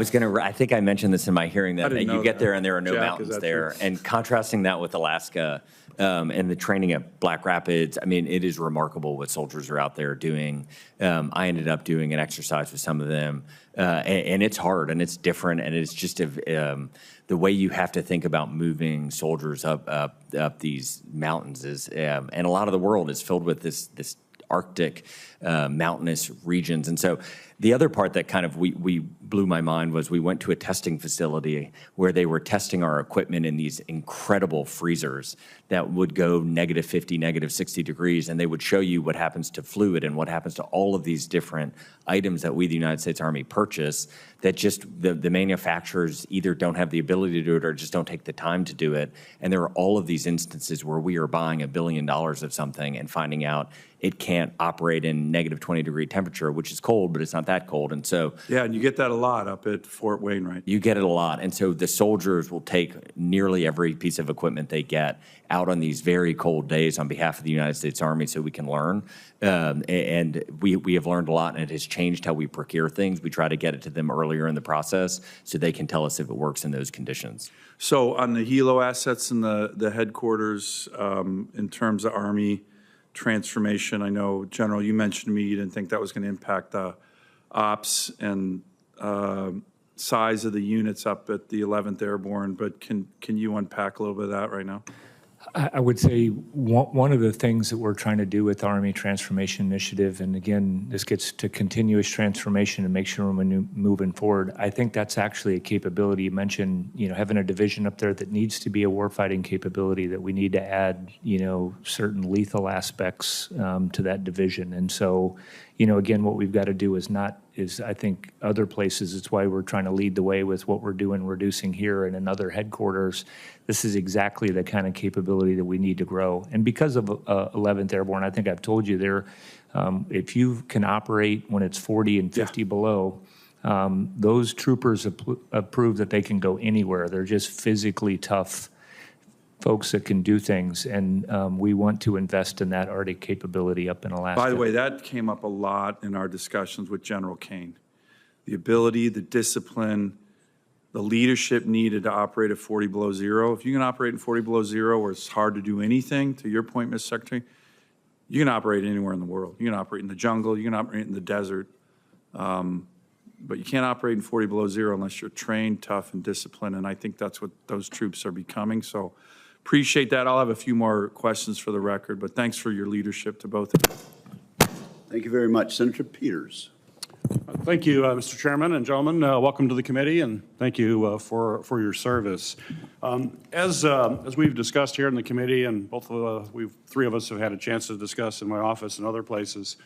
think I mentioned this in my hearing that you get there and there are no Jack, mountains there. And contrasting that with Alaska and the training at Black Rapids, I mean, it is remarkable what soldiers are out there doing. I ended up doing an exercise with some of them, and it's hard and it's different, and it's just the way you have to think about moving soldiers up these mountains is, and a lot of the world is filled with this Arctic mountainous regions. And so the other part that kind of we blew my mind was we went to a testing facility where they were testing our equipment in these incredible freezers that would go -50, -60 degrees, and they would show you what happens to fluid and what happens to all of these different items that we, the United States Army, purchase that just the manufacturers either don't have the ability to do it or just don't take the time to do it. And there are all of these instances where we are buying $1 billion of something and finding out it can't operate in -20-degree temperature, which is cold, but it's not that cold. And so Yeah, and you get that a lot up at Fort Wainwright. you get it a lot. And so the soldiers will take nearly every piece of equipment they get out on these very cold days on behalf of the United States Army so we can learn. And we have learned a lot, and it has changed how we procure things. We try to get it to them earlier in the process so they can tell us if it works in those conditions. So on the helo assets in the headquarters, in terms of Army transformation, I know, General, you mentioned to me you didn't think that was going to impact the ops and size of the units up at the 11th Airborne, but can you unpack a little bit of that right now? I would say one of the things that we're trying to do with Army Transformation Initiative, and again, this gets to continuous transformation and make sure we're moving forward. I think that's actually a capability. You mentioned, having a division up there that needs to be a warfighting capability, that we need to add, certain lethal aspects to that division. And so, again, what we've got to do is I think other places, it's why we're trying to lead the way with what we're doing, reducing here and in other headquarters. This is exactly the kind of capability that we need to grow. And because of 11th Airborne, I think I've told you there, if you can operate when it's 40 and 50 below, those troopers have proved that they can go anywhere. They're just physically tough folks that can do things, and we want to invest in that Arctic capability up in Alaska. By the way, that came up a lot in our discussions with General Kane. The ability, the discipline, the leadership needed to operate at 40 below zero. If you can operate in 40 below zero where it's hard to do anything, to your point, Mr. Secretary, you can operate anywhere in the world. You can operate in the jungle, you can operate in the desert, but you can't operate in 40 below zero unless you're trained, tough, and disciplined, and I think that's what those troops are becoming. So appreciate that. I'll have a few more questions for the record, but thanks for your leadership to both of you. Thank you very much. Senator Peters. Thank you, Mr. Chairman and gentlemen. Welcome to the committee, and thank you for your service. As we've discussed here in the committee, and three of us have had a chance to discuss in my office and other places,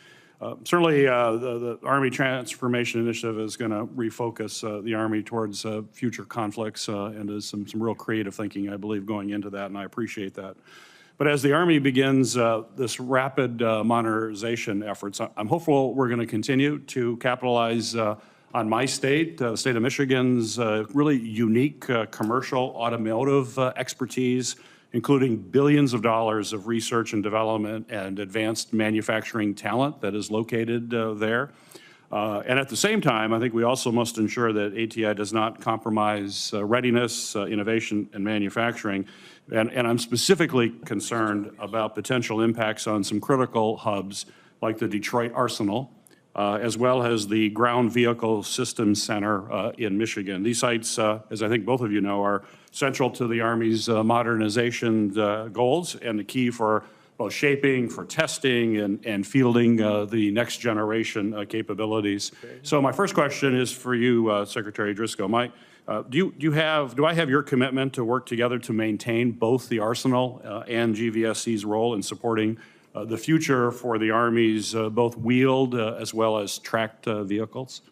certainly the Army Transformation Initiative is going to refocus the Army towards future conflicts, and there's some real creative thinking, I believe, going into that, and I appreciate that. But as the Army begins this rapid modernization efforts, I'm hopeful we're going to continue to capitalize on my state, the state of Michigan's really unique commercial automotive expertise, including billions of dollars of research and development and advanced manufacturing talent that is located there. And at the same time, I think we also must ensure that ATI does not compromise readiness, innovation, and manufacturing. And I'm specifically concerned about potential impacts on some critical hubs like the Detroit Arsenal, as well as the Ground Vehicle Systems Center in Michigan. These sites, as I think both of you know, are central to the Army's modernization goals and the key for both shaping, for testing, and fielding the next generation capabilities. So my first question is for you, Secretary Driscoll. Do I have your commitment to work together to maintain both the Arsenal and GVSC's role in supporting the future for the Army's both wheeled as well as tracked vehicles?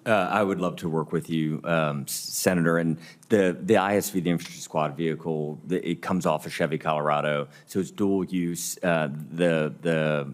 I would love to work with you, Senator. And the ISV, the Infantry Squad vehicle, it comes off of Chevy Colorado, so it's dual use. The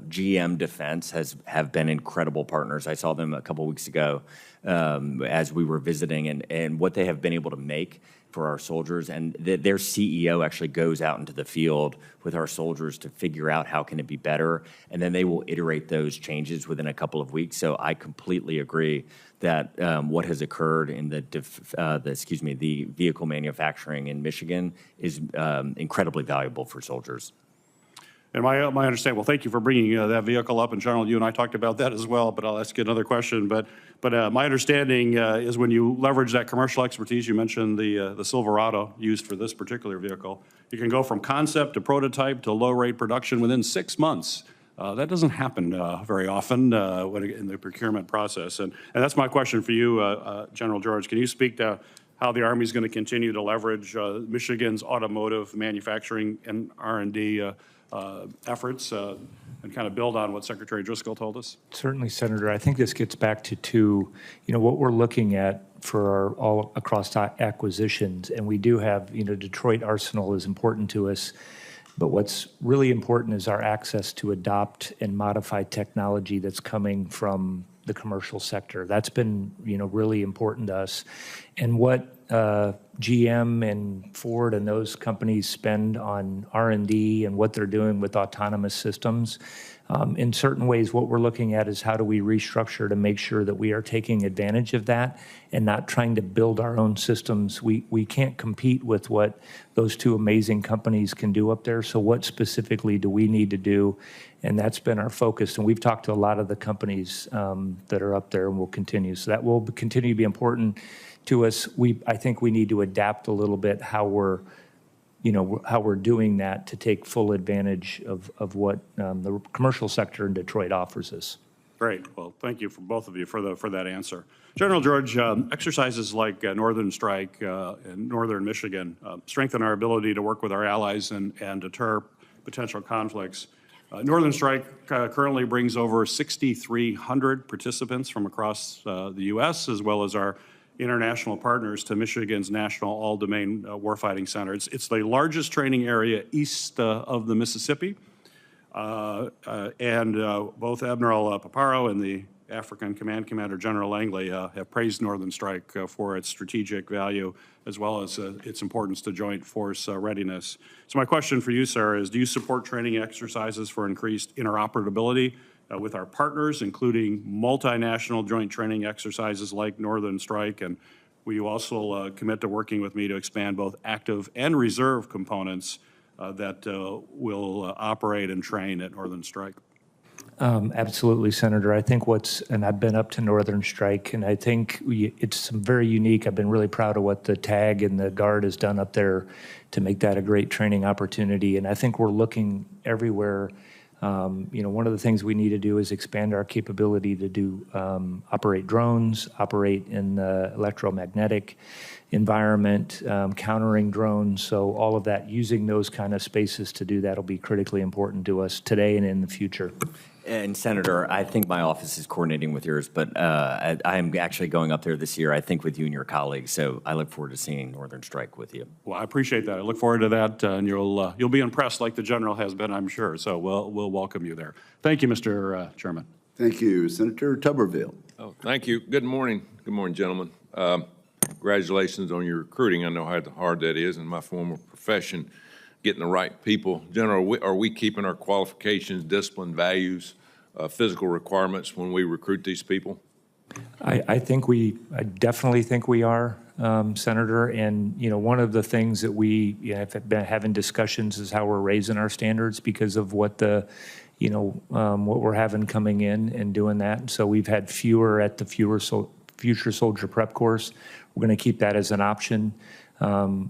GM Defense have been incredible partners. I saw them a couple weeks ago as we were visiting, and what they have been able to make for our soldiers. And their CEO actually goes out into the field with our soldiers to figure out how can it be better, and then they will iterate those changes within a couple of weeks. So I completely agree that what has occurred in the vehicle manufacturing in Michigan is incredibly valuable for soldiers. And my understanding, well, thank you for bringing that vehicle up. And General, you and I talked about that as well, but I'll ask you another question. But my understanding is when you leverage that commercial expertise, you mentioned the Silverado used for this particular vehicle, you can go from concept to prototype to low-rate production within 6 months. That doesn't happen very often in the procurement process. And that's my question for you, General George. Can you speak to how the Army is going to continue to leverage Michigan's automotive manufacturing and R&D efforts and kind of build on what Secretary Driscoll told us? Certainly, Senator. I think this gets back to what we're looking at for our all across acquisitions. And we do have, Detroit Arsenal is important to us. But what's really important is our access to adopt and modify technology that's coming from the commercial sector. That's been, really important to us. And what GM and Ford and those companies spend on R&D and what they're doing with autonomous systems, in certain ways, what we're looking at is how do we restructure to make sure that we are taking advantage of that and not trying to build our own systems. We can't compete with what those two amazing companies can do up there. So what specifically do we need to do? And that's been our focus. And we've talked to a lot of the companies that are up there and will continue. So that will continue to be important to us. I think we need to adapt a little bit how we're doing that to take full advantage of what the commercial sector in Detroit offers us. Great. Well, thank you for both of you for that answer. General George, exercises like Northern Strike in northern Michigan strengthen our ability to work with our allies and deter potential conflicts. Northern Strike currently brings over 6,300 participants from across the U.S. as well as our international partners to Michigan's National All-Domain Warfighting Center. It's the largest training area east of the Mississippi. And both Admiral Paparo and the African Command Commander General Langley have praised Northern Strike for its strategic value as well as its importance to joint force readiness. So my question for you, sir, is do you support training exercises for increased interoperability with our partners, including multinational joint training exercises like Northern Strike? And will you also commit to working with me to expand both active and reserve components that will operate and train at Northern Strike? Absolutely, Senator. I think and I've been up to Northern Strike, and I think it's very unique. I've been really proud of what the TAG and the Guard has done up there to make that a great training opportunity. And I think we're looking everywhere. One of the things we need to do is expand our capability to operate drones, operate in the electromagnetic environment, countering drones. So all of that, using those kind of spaces to do that will be critically important to us today and in the future. And Senator, I think my office is coordinating with yours, but I am actually going up there this year, I think with you and your colleagues. So I look forward to seeing Northern Strike with you. Well, I appreciate that. I look forward to that, and you'll be impressed like the General has been, I'm sure. So we'll welcome you there. Thank you, Mr. Chairman. Thank you. Senator Tuberville. Oh, thank you. Good morning. Good morning, gentlemen. Congratulations on your recruiting. I know how hard that is in my former profession, getting the right people. General, are we keeping our qualifications, discipline, values, physical requirements when we recruit these people? I definitely think we are, Senator. And, one of the things that we have been having discussions is how we're raising our standards because of what what we're having coming in and doing that. And so we've had fewer at the Future Soldier Prep course. We're going to keep that as an option.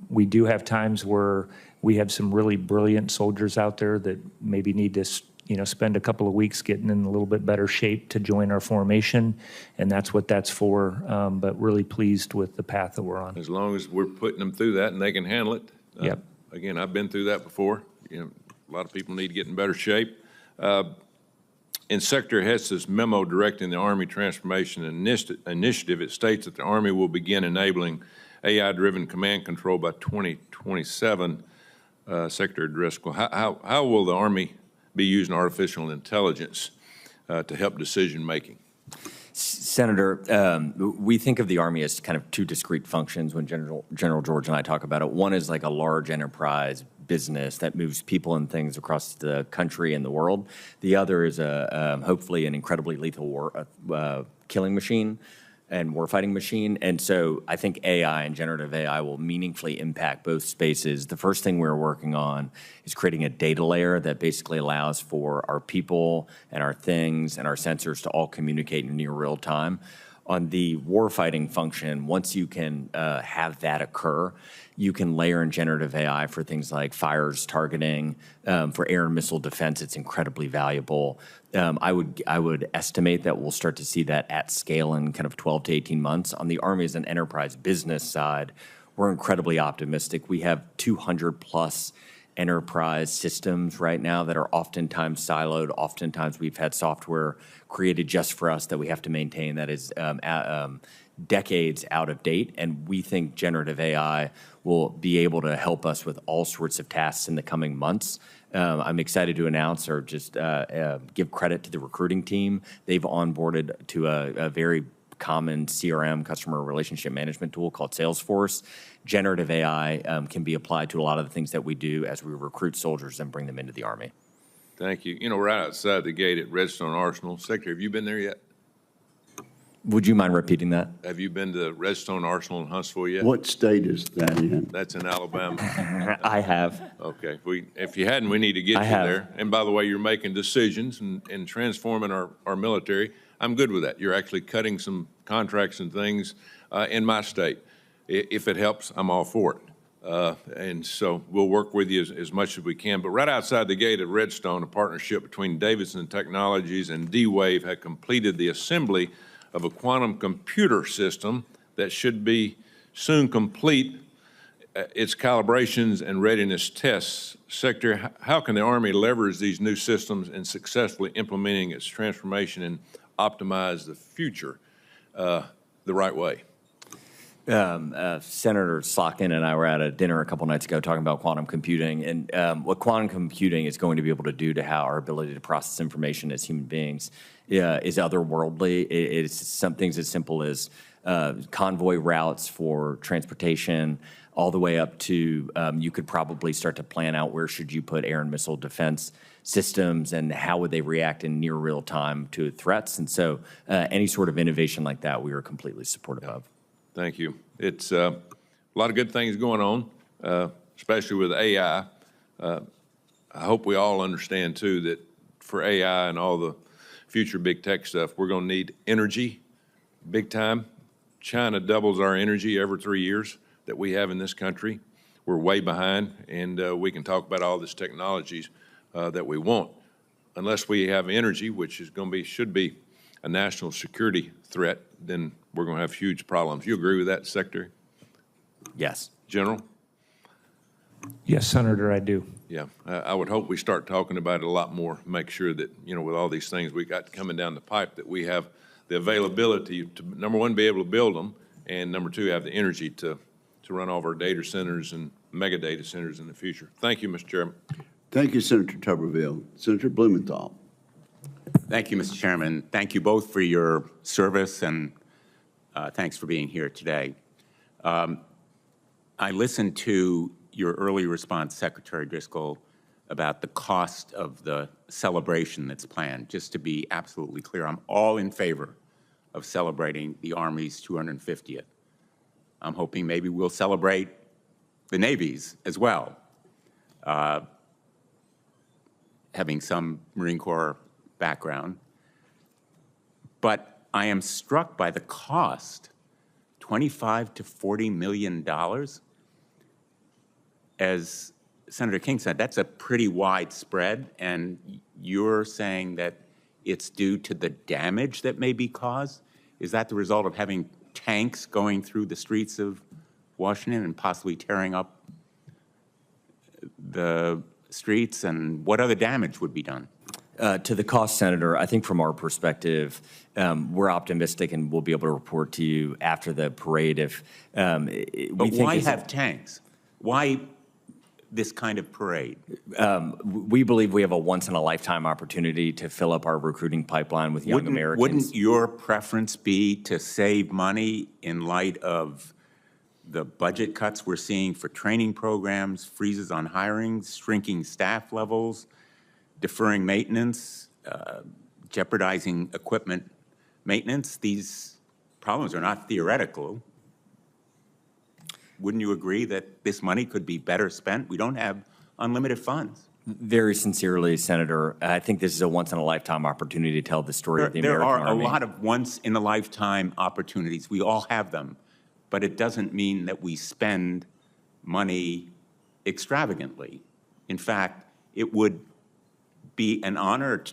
We do have times where we have some really brilliant soldiers out there that maybe need to spend a couple of weeks getting in a little bit better shape to join our formation, and that's what that's for, but really pleased with the path that we're on. As long as we're putting them through that and they can handle it. Yep. Again, I've been through that before. A lot of people need to get in better shape. In Secretary Hetz's memo directing the Army Transformation Initiative, it states that the Army will begin enabling AI-driven command control by 2027. Secretary Driscoll, how will the Army be using artificial intelligence to help decision-making? Senator, we think of the Army as kind of two discrete functions when General George and I talk about it. One is like a large enterprise business that moves people and things across the country and the world. The other is hopefully an incredibly lethal killing machine and warfighting machine. And so I think AI and generative AI will meaningfully impact both spaces. The first thing we're working on is creating a data layer that basically allows for our people and our things and our sensors to all communicate in near real time. On the warfighting function, once you can have that occur, you can layer in generative AI for things like fires targeting. For air and missile defense, it's incredibly valuable. I would estimate that we'll start to see that at scale in kind of 12 to 18 months. On the Army as an enterprise business side, we're incredibly optimistic. We have 200 plus enterprise systems right now that are oftentimes siloed. Oftentimes we've had software created just for us that we have to maintain that is decades out of date. And we think generative AI will be able to help us with all sorts of tasks in the coming months. I'm excited to announce or just give credit to the recruiting team. They've onboarded to a very common CRM, customer relationship management tool called Salesforce. Generative AI can be applied to a lot of the things that we do as we recruit soldiers and bring them into the Army. Thank you. You know, right outside the gate at Redstone Arsenal, Secretary, have you been there yet? Would you mind repeating that? Have you been to Redstone Arsenal in Huntsville yet? What state is that in? That's in Alabama. I have. Okay. If you hadn't, we need to get you there. And by the way, you're making decisions and transforming our military. I'm good with that. You're actually cutting some contracts and things in my state. If it helps, I'm all for it. And so we'll work with you as much as we can. But right outside the gate at Redstone, a partnership between Davidson Technologies and D-Wave had completed the assembly of a quantum computer system that should be soon complete its calibrations and readiness tests. Secretary, how can the Army leverage these new systems in successfully implementing its transformation and optimize the future the right way? Senator Slotkin and I were at a dinner a couple nights ago talking about quantum computing and what quantum computing is going to be able to do to how our ability to process information as human beings is otherworldly. It's some things as simple as convoy routes for transportation, all the way up to you could probably start to plan out where should you put air and missile defense systems and how would they react in near real time to threats. And so any sort of innovation like that, we are completely supportive of. Thank you. It's a lot of good things going on, especially with AI. I hope we all understand, too, that for AI and all the future big tech stuff, we're going to need energy big time. China doubles our energy every 3 years that we have in this country. We're way behind, and we can talk about all these technologies that we want. Unless we have energy, which is going to be, should be a national security threat, then we're going to have huge problems. You agree with that, Secretary? Yes. General? Yes, Senator, I do. Yeah, I would hope we start talking about it a lot more, make sure that, you know, with all these things we got coming down the pipe, that we have the availability to, number one, be able to build them, and number two, have the energy to run all of our data centers and mega data centers in the future. Thank you, Mr. Chairman. Thank you, Senator Tuberville. Senator Blumenthal. Thank you, Mr. Chairman. Thank you both for your service, and thanks for being here today. I listened to your early response, Secretary Driscoll, about the cost of the celebration that's planned. Just to be absolutely clear, I'm all in favor of celebrating the Army's 250th. I'm hoping maybe we'll celebrate the Navy's as well. Having some Marine Corps background. But I am struck by the cost, $25 to $40 million. As Senator King said, that's a pretty wide spread, and you're saying that it's due to the damage that may be caused? Is that the result of having tanks going through the streets of Washington and possibly tearing up the streets, and what other damage would be done? To the cost, Senator, I think from our perspective, we're optimistic and we'll be able to report to you after the parade if But why have tanks? Why this kind of parade? We believe we have a once-in-a-lifetime opportunity to fill up our recruiting pipeline with young Americans. Wouldn't your preference be to save money in light of the budget cuts we're seeing for training programs, freezes on hiring, shrinking staff levels, deferring maintenance, jeopardizing equipment maintenance? These problems are not theoretical. Wouldn't you agree that this money could be better spent? We don't have unlimited funds. Very sincerely, Senator, I think this is a once-in-a-lifetime opportunity to tell the story of the American Army. There are a lot of once-in-a-lifetime opportunities. We all have them. But it doesn't mean that we spend money extravagantly. In fact, it would be an honor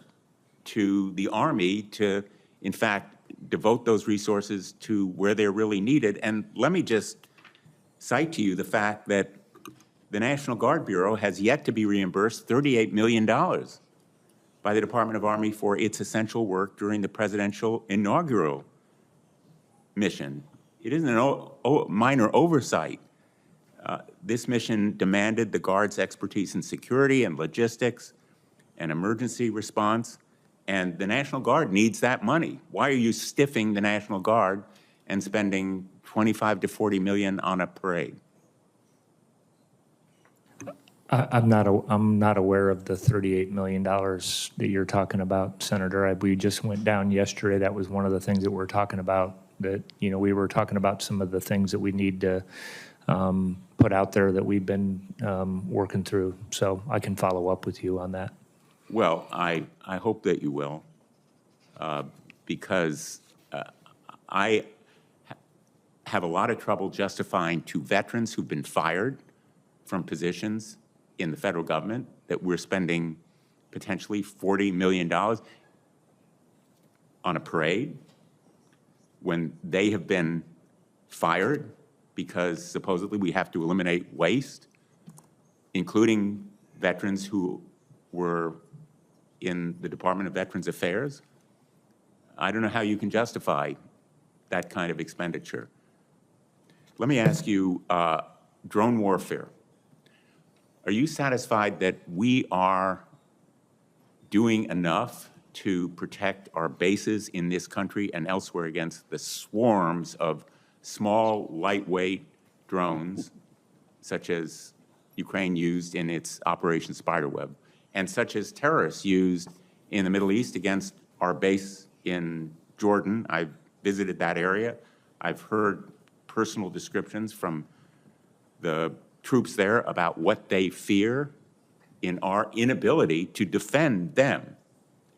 to the Army to, in fact, devote those resources to where they're really needed. And let me just cite to you the fact that the National Guard Bureau has yet to be reimbursed $38 million by the Department of Army for its essential work during the presidential inaugural mission. It isn't a minor oversight. This mission demanded the Guard's expertise in security and logistics and emergency response, and the National Guard needs that money. Why are you stiffing the National Guard and spending 25 to 40 million on a parade? I'm not aware of the $38 million that you're talking about, Senator. We just went down yesterday. That was one of the things that we're talking about. That, you know, we were talking about some of the things that we need to put out there that we've been working through. So I can follow up with you on that. Well, I hope that you will, because I have a lot of trouble justifying to veterans who've been fired from positions in the federal government that we're spending potentially $40 million on a parade when they have been fired because supposedly we have to eliminate waste, including veterans who were in the Department of Veterans Affairs. I don't know how you can justify that kind of expenditure. Let me ask you, drone warfare. Are you satisfied that we are doing enough to protect our bases in this country and elsewhere against the swarms of small, lightweight drones, such as Ukraine used in its Operation Spiderweb, and such as terrorists used in the Middle East against our base in Jordan? I've visited that area. I've heard personal descriptions from the troops there about what they fear in our inability to defend them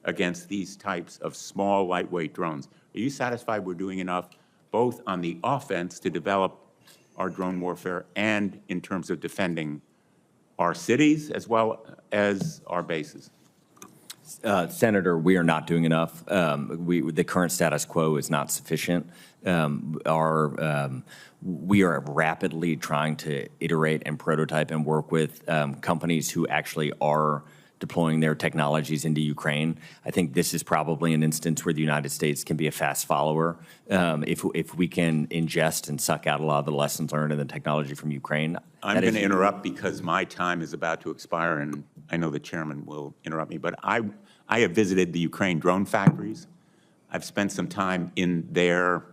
against these types of small, lightweight drones. Are you satisfied we're doing enough both on the offense to develop our drone warfare and in terms of defending our cities as well as our bases? Senator, we are not doing enough. The current status quo is not sufficient. We are rapidly trying to iterate and prototype and work with companies who actually are deploying their technologies into Ukraine. I think this is probably an instance where the United States can be a fast follower if we can ingest and suck out a lot of the lessons learned in the technology from Ukraine. I'm going to interrupt because my time is about to expire, and I know the chairman will interrupt me, but I have visited the Ukraine drone factories. I've spent some time in there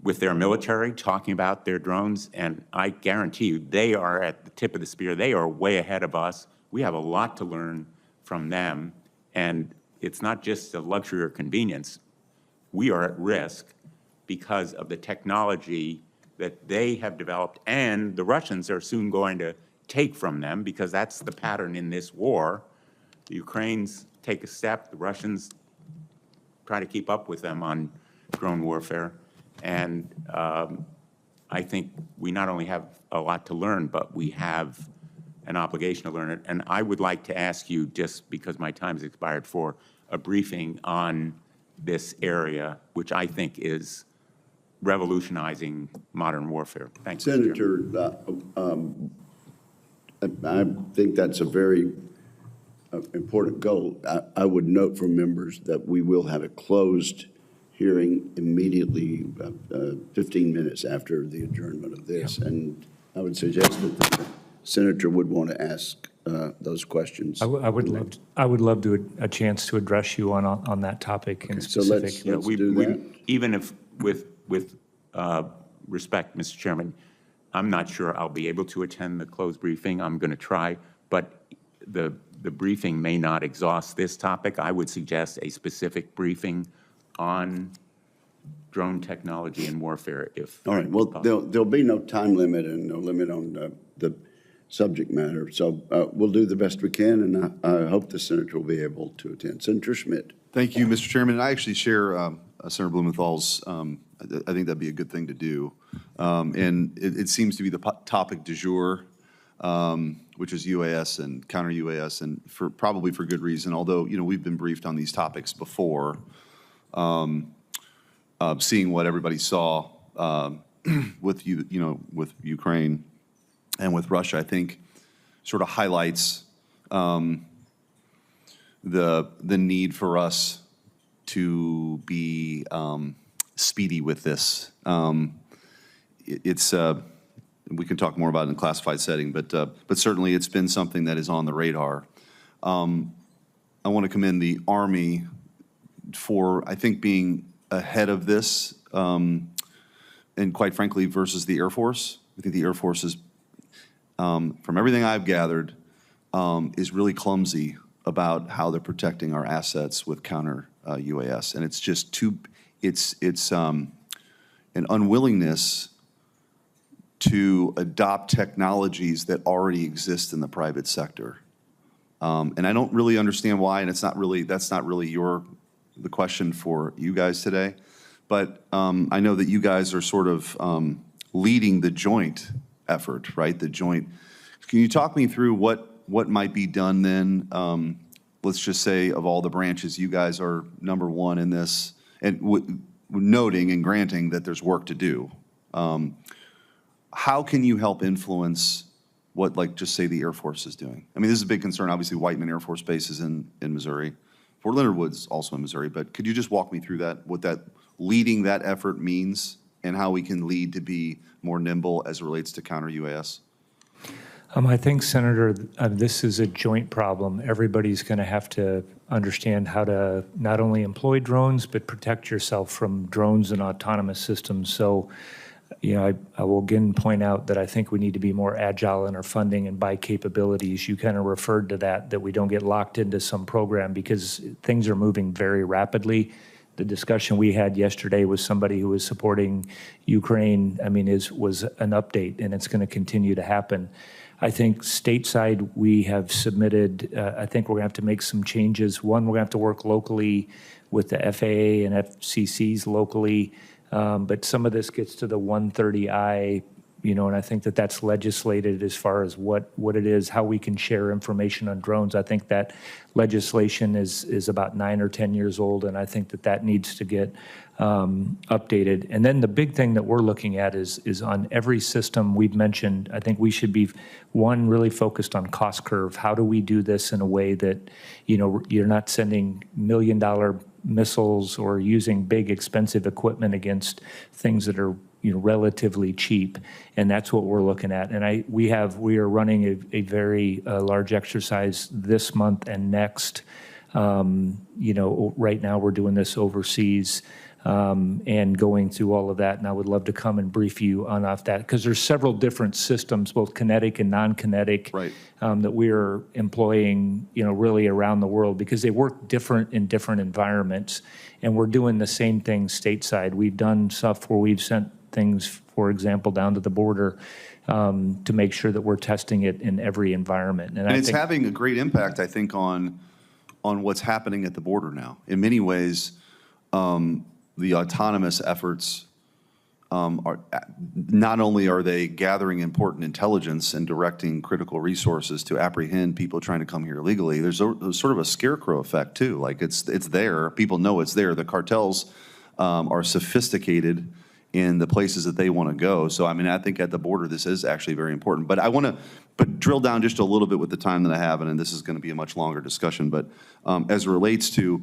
with their military talking about their drones, and I guarantee you they are at the tip of the spear. They are way ahead of us. We have a lot to learn from them, and it's not just a luxury or convenience. We are at risk because of the technology that they have developed, and the Russians are soon going to take from them, because that's the pattern in this war. The Ukrainians take a step, the Russians try to keep up with them on drone warfare. And I think we not only have a lot to learn, but we have an obligation to learn it. And I would like to ask you, just because my time has expired, for a briefing on this area, which I think is revolutionizing modern warfare. Thank you, Senator, I think that's a very important goal. I would note for members that we will have a closed hearing immediately, 15 minutes after the adjournment of this. And I would suggest that the senator would want to ask those questions. I would love to a chance to address you on that topic in So specific. let's do that. Even if, with respect, Mr. Chairman, I'm not sure I'll be able to attend the closed briefing. I'm going to try, but the briefing may not exhaust this topic. I would suggest a specific briefing on drone technology and warfare if. All right, well, there'll be no time limit and no limit on the subject matter. So we'll do the best we can, and I hope the senator will be able to attend. Senator Schmidt. Thank you, Mr. Chairman. I actually share Senator Blumenthal's, I think that'd be a good thing to do. And it seems to be the topic du jour, which is UAS and counter UAS, and probably for good reason, although, we've been briefed on these topics before. Seeing what everybody saw with with Ukraine and with Russia, I think sort of highlights the need for us to be speedy with this. We can talk more about it in a classified setting, but certainly it's been something that is on the radar. I want to commend the Army for, I think, being ahead of this, and quite frankly, versus the Air Force. I think the Air Force is, from everything I've gathered, is really clumsy about how they're protecting our assets with counter UAS, and it's just it's an unwillingness to adopt technologies that already exist in the private sector, and I don't really understand why. And that's not really the question for you guys today, but I know that you guys are sort of leading the joint effort, right? The joint. Can you talk me through what might be done then? Let's just say of all the branches, you guys are number one in this, and noting and granting that there's work to do. How can you help influence what, like, just say the Air Force is doing? I mean, this is a big concern. Obviously, Whiteman Air Force Base is in Missouri. Fort Leonard Wood's also in Missouri, but could you just walk me through that, what that leading that effort means, and how we can lead to be more nimble as it relates to counter UAS? I think, Senator, this is a joint problem. Everybody's going to have to understand how to not only employ drones, but protect yourself from drones and autonomous systems. So, I will again point out that I think we need to be more agile in our funding and buy capabilities. You kind of referred to that we don't get locked into some program because things are moving very rapidly. The discussion we had yesterday with somebody who was supporting Ukraine, was an update, and it's going to continue to happen. I think stateside we have submitted, I think we're going to have to make some changes. One, we're going to have to work locally with the FAA and FCCs locally. But some of this gets to the 130I, and I think that that's legislated as far as what it is, how we can share information on drones. I think that legislation is about 9 or 10 years old, and I think that needs to get updated. And then the big thing that we're looking at is on every system we've mentioned, I think we should be, one, really focused on cost curve. How do we do this in a way that, you're not sending $1 million missiles or using big expensive equipment against things that are relatively cheap, and that's what we're looking at. And we are running a very large exercise this month and next. Right now we're doing this overseas and going through all of that, and I would love to come and brief you on off that, because there's several different systems, both kinetic and non-kinetic, right, that we're employing, really around the world, because they work different in different environments, and we're doing the same thing stateside. We've done stuff where we've sent things, for example, down to the border to make sure that we're testing it in every environment. And it's having a great impact, I think, on what's happening at the border now. In many ways, the autonomous efforts are not only are they gathering important intelligence and directing critical resources to apprehend people trying to come here illegally, there's sort of a scarecrow effect too. Like it's there, people know it's there. The cartels are sophisticated in the places that they want to go. So, I mean, I think at the border, this is actually very important. But I want to drill down just a little bit with the time that I have, and this is going to be a much longer discussion. But as it relates to,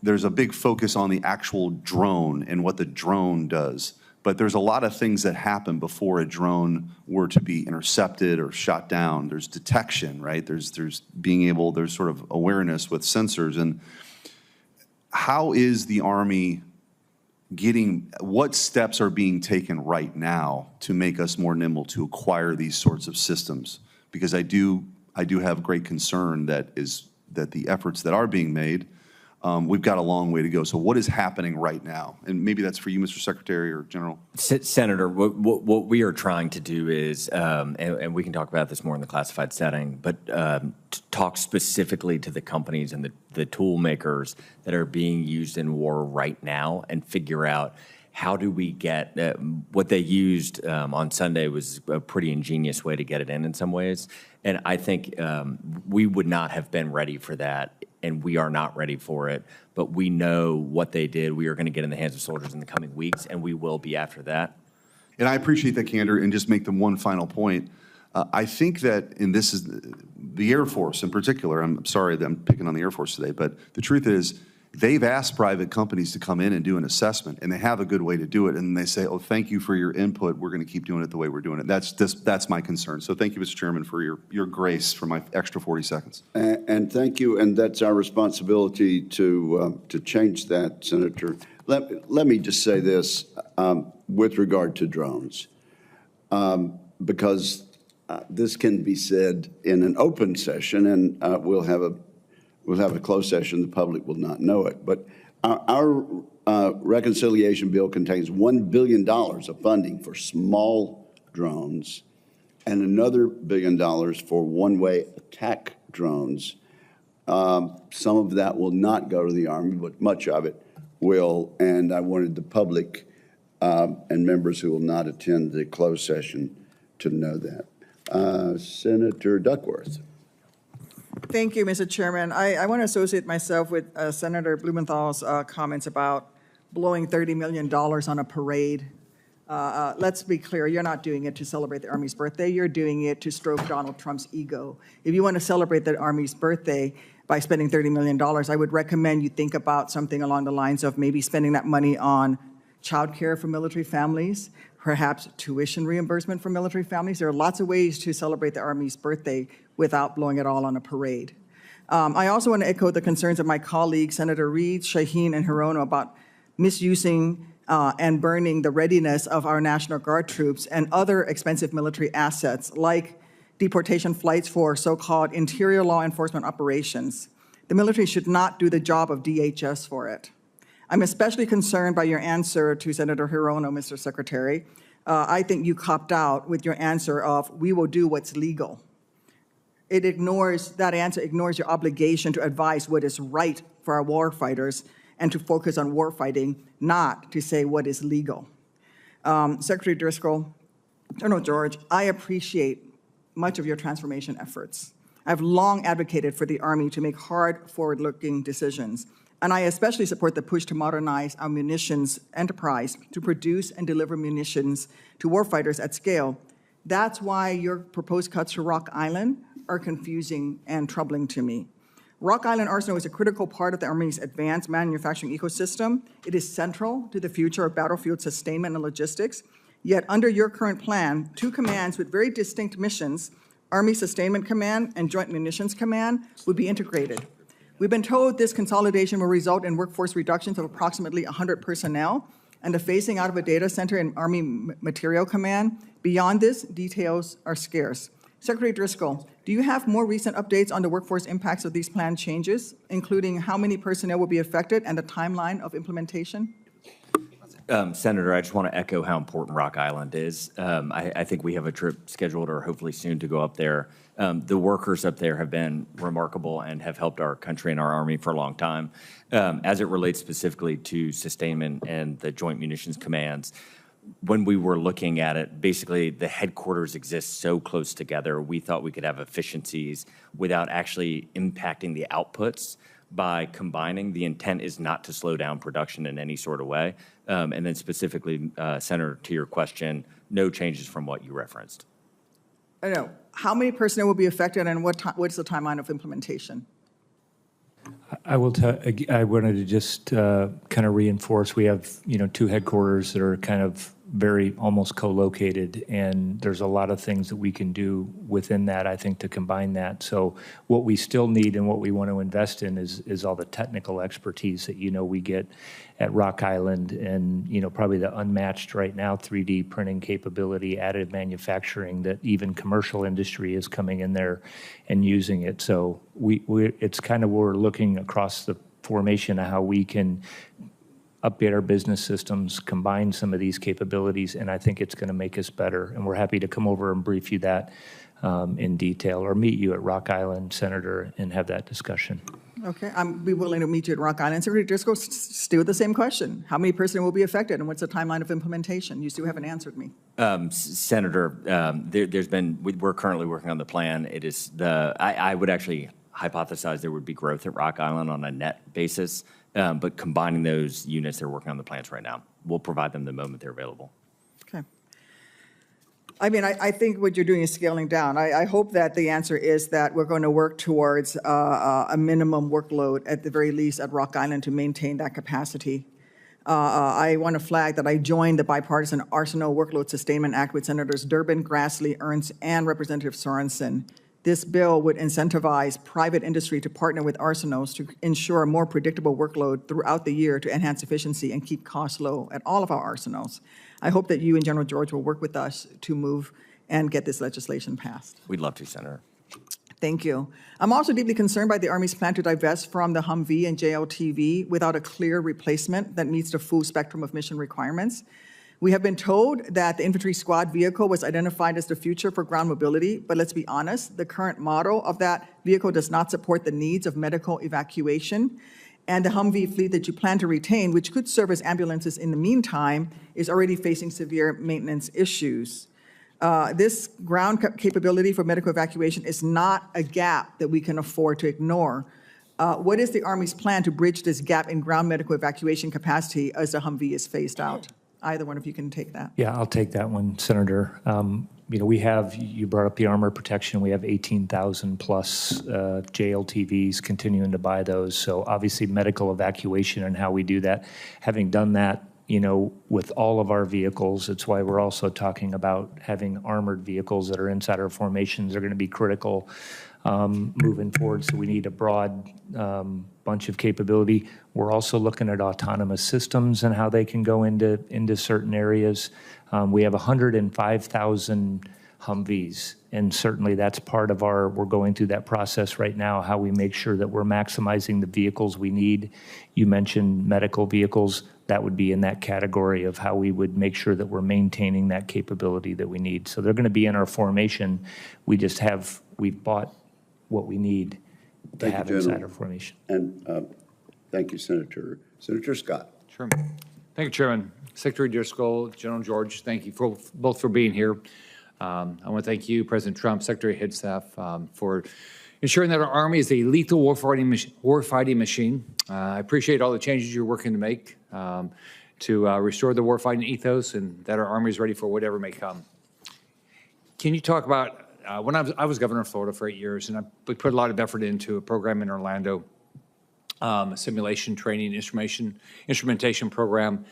there's a big focus on the actual drone and what the drone does. But there's a lot of things that happen before a drone were to be intercepted or shot down. There's detection, right? There's sort of awareness with sensors. And how is the Army what steps are being taken right now to make us more nimble to acquire these sorts of systems? Because I do have great concern that the efforts that are being made, we've got a long way to go. So what is happening right now? And maybe that's for you, Mr. Secretary or General. Senator, what we are trying to do is, and we can talk about this more in the classified setting, but talk specifically to the companies and the tool makers that are being used in war right now and figure out how do we get what they used on Sunday was a pretty ingenious way to get it in some ways. And I think we would not have been ready for that, and we are not ready for it. But we know what they did. We are going to get in the hands of soldiers in the coming weeks, and we will be after that. And I appreciate that candor, and just make them one final point. I think that, and this is the Air Force in particular, I'm sorry that I'm picking on the Air Force today, but the truth is they've asked private companies to come in and do an assessment, and they have a good way to do it, and they say, oh, thank you for your input. We're going to keep doing it the way we're doing it. That's my concern. So thank you, Mr. Chairman, for your grace for my extra 40 seconds. And thank you, and that's our responsibility to change that, Senator. Let me just say this with regard to drones, because this can be said in an open session, and we'll have a closed session. The public will not know it. But our reconciliation bill contains $1 billion of funding for small drones and another $1 billion for one-way attack drones. Some of that will not go to the Army, but much of it will. And I wanted the public and members who will not attend the closed session to know that. Senator Duckworth. Thank you, Mr. Chairman. I want to associate myself with Senator Blumenthal's comments about blowing $30 million on a parade. Let's be clear, you're not doing it to celebrate the Army's birthday. You're doing it to stroke Donald Trump's ego. If you want to celebrate the Army's birthday by spending $30 million, I would recommend you think about something along the lines of maybe spending that money on childcare for military families, perhaps tuition reimbursement for military families. There are lots of ways to celebrate the Army's birthday without blowing it all on a parade. I also want to echo the concerns of my colleagues, Senator Reid, Shaheen, and Hirono, about misusing and burning the readiness of our National Guard troops and other expensive military assets like deportation flights for so-called interior law enforcement operations. The military should not do the job of DHS for it. I'm especially concerned by your answer to Senator Hirono, Mr. Secretary. I think you copped out with your answer of, we will do what's legal. That answer ignores your obligation to advise what is right for our war fighters and to focus on war fighting, not to say what is legal. Secretary Driscoll, General George, I appreciate much of your transformation efforts. I've long advocated for the Army to make hard, forward-looking decisions. And I especially support the push to modernize our munitions enterprise to produce and deliver munitions to warfighters at scale. That's why your proposed cuts to Rock Island are confusing and troubling to me. Rock Island Arsenal is a critical part of the Army's advanced manufacturing ecosystem. It is central to the future of battlefield sustainment and logistics. Yet under your current plan, two commands with very distinct missions, Army Sustainment Command and Joint Munitions Command, would be integrated. We've been told this consolidation will result in workforce reductions of approximately 100 personnel and the phasing out of a data center in Army Material Command. Beyond this, details are scarce. Secretary Driscoll, do you have more recent updates on the workforce impacts of these planned changes, including how many personnel will be affected and the timeline of implementation? Senator, I just want to echo how important Rock Island is. I think we have a trip scheduled or hopefully soon to go up there. The workers up there have been remarkable and have helped our country and our Army for a long time. As it relates specifically to sustainment and the Joint Munitions Commands, when we were looking at it, basically the headquarters exist so close together, we thought we could have efficiencies without actually impacting the outputs. By combining, the intent is not to slow down production in any sort of way. And then specifically, Senator, to your question, no changes from what you referenced. I don't know, how many personnel will be affected and what's the timeline of implementation? I will tell, I wanted to just kind of reinforce, we have, two headquarters that are kind of very almost co-located, and there's a lot of things that we can do within that, I think, to combine that. So what we still need and what we want to invest in is all the technical expertise that, we get at Rock Island, and, probably the unmatched right now 3D printing capability, additive manufacturing, that even commercial industry is coming in there and using it. So it's kind of, we're looking across the formation of how we can update our business systems, combine some of these capabilities, and I think it's going to make us better. And we're happy to come over and brief you that in detail, or meet you at Rock Island, Senator, and have that discussion. Okay, I'm be willing to meet you at Rock Island. Secretary Driscoll, still the same question. How many personnel will be affected, and what's the timeline of implementation? You still haven't answered me. Senator, we're currently working on the plan. It is I would actually hypothesize there would be growth at Rock Island on a net basis. But combining those units, they're working on the plans right now. We'll provide them the moment they're available. Okay. I mean, I think what you're doing is scaling down. I hope that the answer is that we're going to work towards a minimum workload, at the very least, at Rock Island to maintain that capacity. I want to flag that I joined the Bipartisan Arsenal Workload Sustainment Act with Senators Durbin, Grassley, Ernst, and Representative Sorensen. This bill would incentivize private industry to partner with arsenals to ensure a more predictable workload throughout the year to enhance efficiency and keep costs low at all of our arsenals. I hope that you and General George will work with us to move and get this legislation passed. We'd love to, Senator. Thank you. I'm also deeply concerned by the Army's plan to divest from the Humvee and JLTV without a clear replacement that meets the full spectrum of mission requirements. We have been told that the infantry squad vehicle was identified as the future for ground mobility, but let's be honest, the current model of that vehicle does not support the needs of medical evacuation. And the Humvee fleet that you plan to retain, which could serve as ambulances in the meantime, is already facing severe maintenance issues. This ground capability for medical evacuation is not a gap that we can afford to ignore. What is the Army's plan to bridge this gap in ground medical evacuation capacity as the Humvee is phased out? Either one of you can take that. Yeah, I'll take that one, Senator. We have, you brought up the armor protection, we have 18,000 plus JLTVs, continuing to buy those. So obviously medical evacuation and how we do that. Having done that, with all of our vehicles, it's why we're also talking about having armored vehicles that are inside our formations. They're going to be critical moving forward. So we need a broad bunch of capability. We're also looking at autonomous systems and how they can go into certain areas. We have 105,000 Humvees, and certainly that's part of we're going through that process right now, how we make sure that we're maximizing the vehicles we need. You mentioned medical vehicles. That would be in that category of how we would make sure that we're maintaining that capability that we need. So they're going to be in our formation. We've bought what we need to have inside our formation. And thank you, Senator. Senator Scott. Sure. Thank you, Chairman. Secretary Driscoll, General George, thank you both for being here. I want to thank you, President Trump, Secretary Head Staff, for ensuring that our Army is a lethal warfighting machine. I appreciate all the changes you're working to make to restore the warfighting ethos, and that our Army is ready for whatever may come. Can you talk about, when I was governor of Florida for 8 years, and we put a lot of effort into a program in Orlando, a simulation training instrumentation program,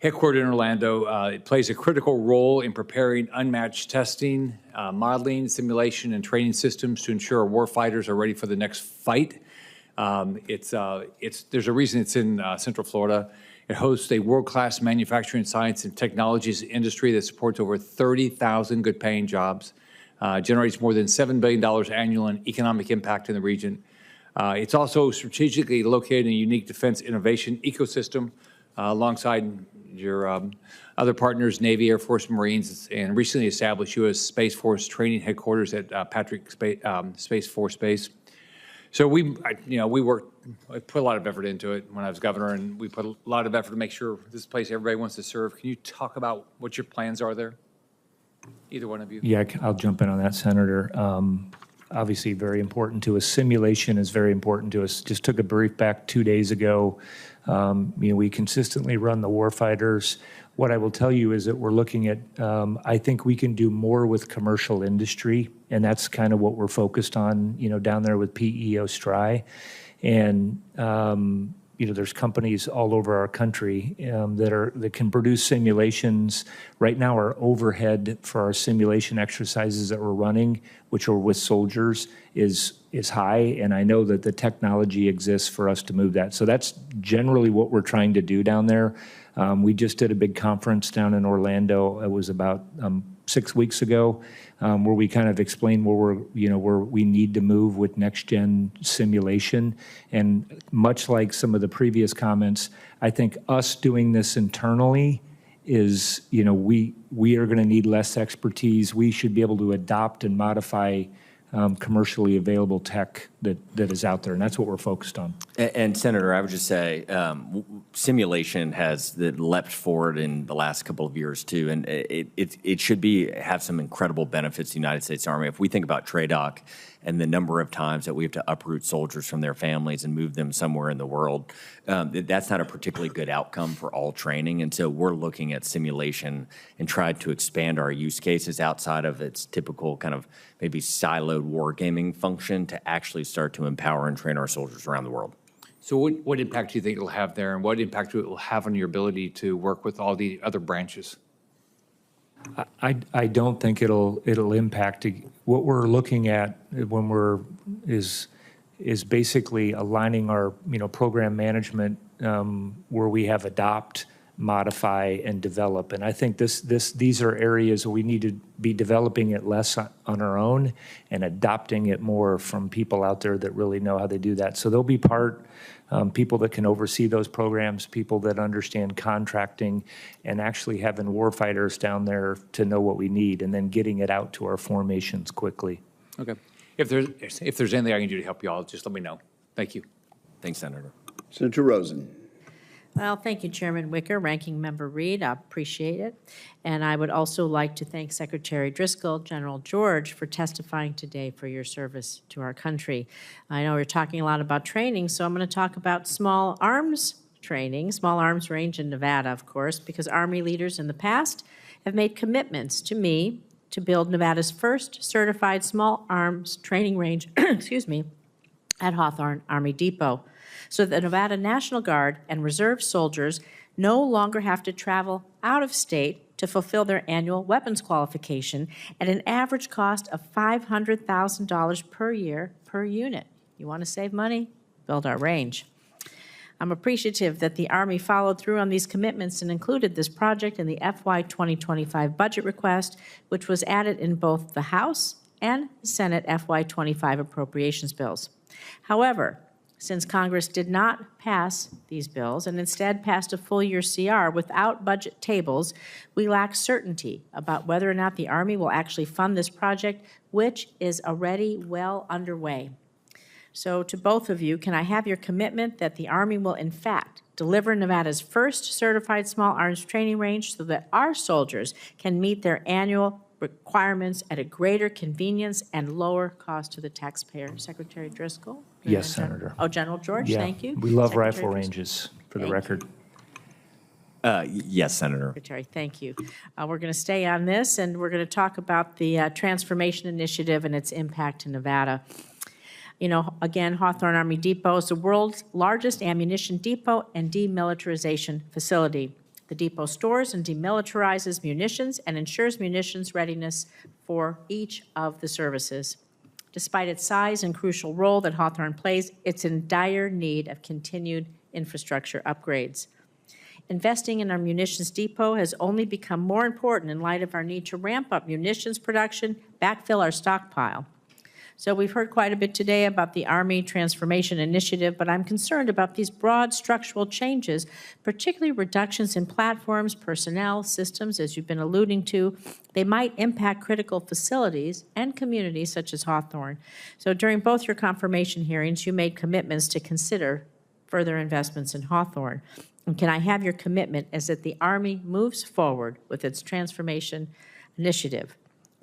headquartered in Orlando. It plays a critical role in preparing unmatched testing, modeling, simulation, and training systems to ensure our warfighters are ready for the next fight. There's a reason it's in Central Florida. It hosts a world-class manufacturing, science, and technologies industry that supports over 30,000 good-paying jobs, generates more than $7 billion annual in economic impact in the region. It's also strategically located in a unique defense innovation ecosystem alongside your other partners, Navy, Air Force, Marines, and recently established U.S. Space Force training headquarters at Patrick Space Force Base. So we put a lot of effort into it when I was governor, and we put a lot of effort to make sure this is a place everybody wants to serve. Can you talk about what your plans are there? Either one of you. Yeah, I'll jump in on that, Senator. obviously very important to us. Simulation is very important to us. Just took a brief back 2 days ago. We consistently run the warfighters. What I will tell you is that we're looking at, I think we can do more with commercial industry, and that's kind of what we're focused on, down there with PEO STRI. And, there's companies all over our country that can produce simulations. Right now, our overhead for our simulation exercises that we're running, which are with soldiers, is high, and I know that the technology exists for us to move that. So that's generally what we're trying to do down there. We just did a big conference down in Orlando. It was about 6 weeks ago, where we kind of explained where we need to move with next-gen simulation. And much like some of the previous comments, I think us doing this internally is, we are going to need less expertise. We should be able to adopt and modify commercially available tech that is out there, and that's what we're focused on. And Senator, I would just say simulation has leapt forward in the last couple of years too, and it should have some incredible benefits to the United States Army. If we think about TRADOC and the number of times that we have to uproot soldiers from their families and move them somewhere in the world, that's not a particularly good outcome for all training. And so we're looking at simulation and tried to expand our use cases outside of its typical kind of maybe siloed wargaming function to actually start to empower and train our soldiers around the world. So what impact do you think it'll have there, and what impact it will have on your ability to work with all the other branches? I don't think it'll impact. What we're looking at when is basically aligning our program management where we have adopt, modify, and develop. And I think these are areas where we need to be developing it less on our own and adopting it more from people out there that really know how to do that. So there'll be people that can oversee those programs, people that understand contracting, and actually having warfighters down there to know what we need, and then getting it out to our formations quickly. Okay. If there's anything I can do to help you all, just let me know. Thank you. Thanks, Senator. Senator Rosen. Well, thank you, Chairman Wicker, Ranking Member Reed. I appreciate it. And I would also like to thank Secretary Driscoll, General George, for testifying today for your service to our country. I know we're talking a lot about training, so I'm going to talk about small arms training, small arms range in Nevada, of course, because Army leaders in the past have made commitments to me to build Nevada's first certified small arms training range, excuse me, at Hawthorne Army Depot, so that the Nevada National Guard and Reserve soldiers no longer have to travel out of state to fulfill their annual weapons qualification at an average cost of $500,000 per year per unit. You want to save money? Build our range. I'm appreciative that the Army followed through on these commitments and included this project in the FY2025 budget request, which was added in both the House and Senate FY25 appropriations bills. However, since Congress did not pass these bills and instead passed a full-year CR without budget tables, we lack certainty about whether or not the Army will actually fund this project, which is already well underway. So to both of you, can I have your commitment that the Army will in fact deliver Nevada's first certified small arms training range so that our soldiers can meet their annual requirements at a greater convenience and lower cost to the taxpayer? Secretary Driscoll? Yes, Senator. Oh, General George, Yeah, thank you. we love Secretary rifle Driscoll. ranges, for the Thank record. Yes, Senator. Secretary, thank you. We're going to stay on this, and we're going to talk about the Transformation Initiative and its impact to Nevada. Again, Hawthorne Army Depot is the world's largest ammunition depot and demilitarization facility. The depot stores and demilitarizes munitions and ensures munitions readiness for each of the services. Despite its size and crucial role that Hawthorne plays, it's in dire need of continued infrastructure upgrades. Investing in our munitions depot has only become more important in light of our need to ramp up munitions production, backfill our stockpile. So we've heard quite a bit today about the Army Transformation Initiative, but I'm concerned about these broad structural changes, particularly reductions in platforms, personnel, systems, as you've been alluding to. They might impact critical facilities and communities such as Hawthorne. So during both your confirmation hearings, you made commitments to consider further investments in Hawthorne. And can I have your commitment as that the Army moves forward with its Transformation Initiative?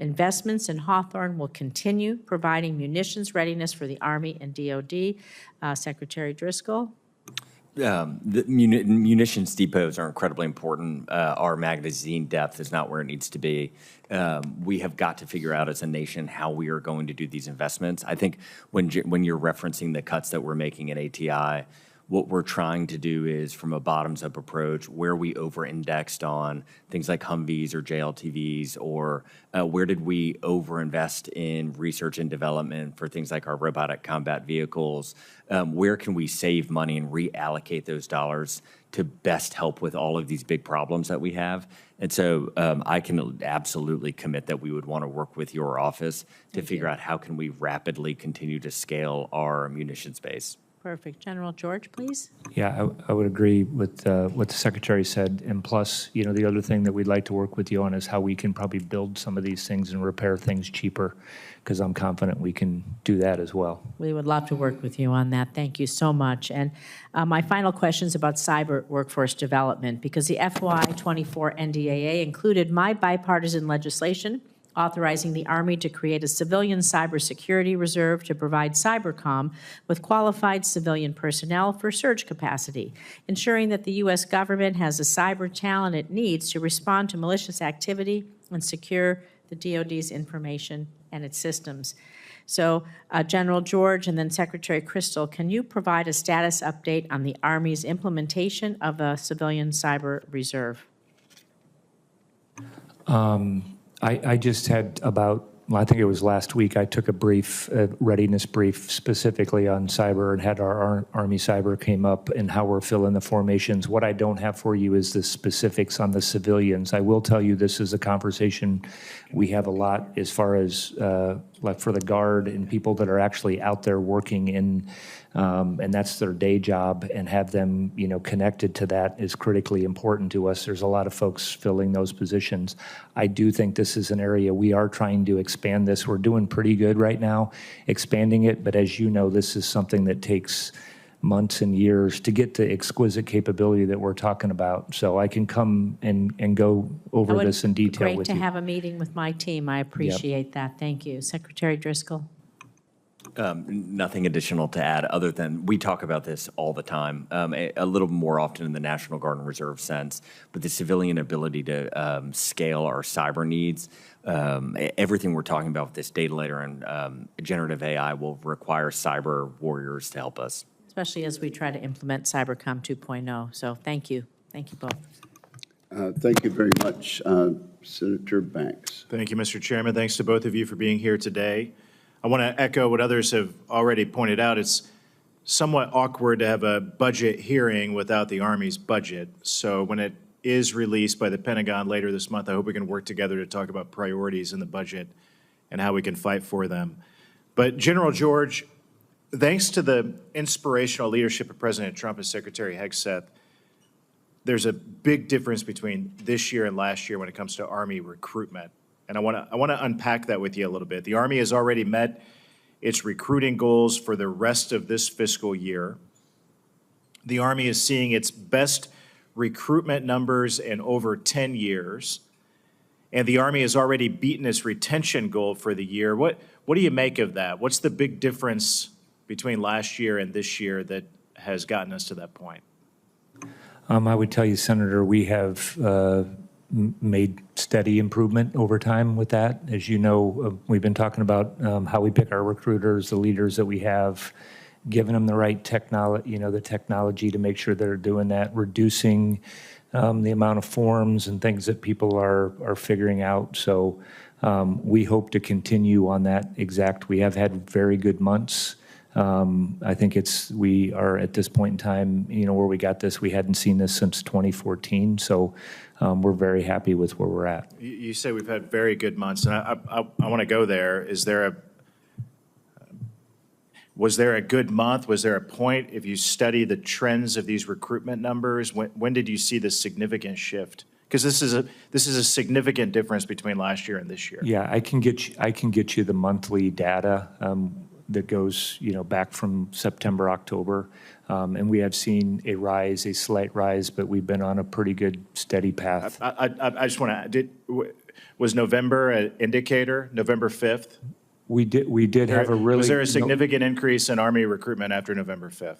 investments in Hawthorne will continue providing munitions readiness for the Army and DoD. Secretary Driscoll. The munitions depots are incredibly important. Our magazine depth is not where it needs to be. We have got to figure out as a nation how we are going to do these investments. I think when you're referencing the cuts that we're making in ATI, what we're trying to do is, from a bottoms-up approach, where we over-indexed on things like Humvees or JLTVs, or where did we over-invest in research and development for things like our robotic combat vehicles, where can we save money and reallocate those dollars to best help with all of these big problems that we have. And so I can absolutely commit that we would want to work with your office to figure out how can we rapidly continue to scale our munitions base. Perfect. General George, please. Yeah, I would agree with what the Secretary said. And plus, you know, the other thing that we'd like to work with you on is how we can probably build some of these things and repair things cheaper, because I'm confident we can do that as well. We would love to work with you on that. Thank you so much. And my final question is about cyber workforce development, because the FY24 NDAA included my bipartisan legislation authorizing the Army to create a civilian cybersecurity reserve to provide cybercom with qualified civilian personnel for surge capacity, ensuring that the U.S. government has the cyber talent it needs to respond to malicious activity and secure the DoD's information and its systems. So, General George and then Secretary Crystal, can you provide a status update on the Army's implementation of a civilian cyber reserve? I just had I think it was last week, I took a readiness brief specifically on cyber, and had our Army cyber came up and how we're filling the formations. What I don't have for you is the specifics on the civilians. I will tell you this is a conversation we have a lot as far as like for the Guard and people that are actually out there working in, and that's their day job, and have them, you know, connected to that is critically important to us. There's a lot of folks filling those positions. I do think this is an area we are trying to expand this. We're doing pretty good right now expanding it, but as you know, this is something that takes months and years to get the exquisite capability that we're talking about. So I can come and go over this in detail with you. Great to have a meeting with my team. I appreciate that. Thank you. Secretary Driscoll. Nothing additional to add other than we talk about this all the time, a little more often in the National Guard and Reserve sense, but the civilian ability to scale our cyber needs, everything we're talking about with this data layer and generative AI will require cyber warriors to help us. Especially as we try to implement Cybercom 2.0. So thank you. Thank you both. Thank you very much, Senator Banks. Thank you, Mr. Chairman. Thanks to both of you for being here today. I want to echo what others have already pointed out. It's somewhat awkward to have a budget hearing without the Army's budget. So when it is released by the Pentagon later this month, I hope we can work together to talk about priorities in the budget and how we can fight for them. But General George, thanks to the inspirational leadership of President Trump and Secretary Hegseth, there's a big difference between this year and last year when it comes to Army recruitment. And I want to unpack that with you a little bit. The Army has already met its recruiting goals for the rest of this fiscal year. The Army is seeing its best recruitment numbers in over 10 years. And the Army has already beaten its retention goal for the year. What do you make of that? What's the big difference between last year and this year that has gotten us to that point? I would tell you, Senator, we have made steady improvement over time with that. As you know, we've been talking about how we pick our recruiters, the leaders that we have, giving them the right technology, the technology to make sure they're doing that, reducing the amount of forms and things that people are figuring out. So we hope to continue on that exact. We have had very good months. I think we are at this point in time, where we got this, we hadn't seen this since 2014. So we're very happy with where we're at. You say we've had very good months, and I want to go there. Was there a good month? Was there a point, if you study the trends of these recruitment numbers, when did you see this significant shift? Because this is a significant difference between last year and this year. Yeah, I can get you the monthly data that goes, back from September, October, and we have seen a slight rise, but we've been on a pretty good, steady path. I just want to, was November an indicator, November 5th? We did have a really. Was there a significant increase in Army recruitment after November 5th?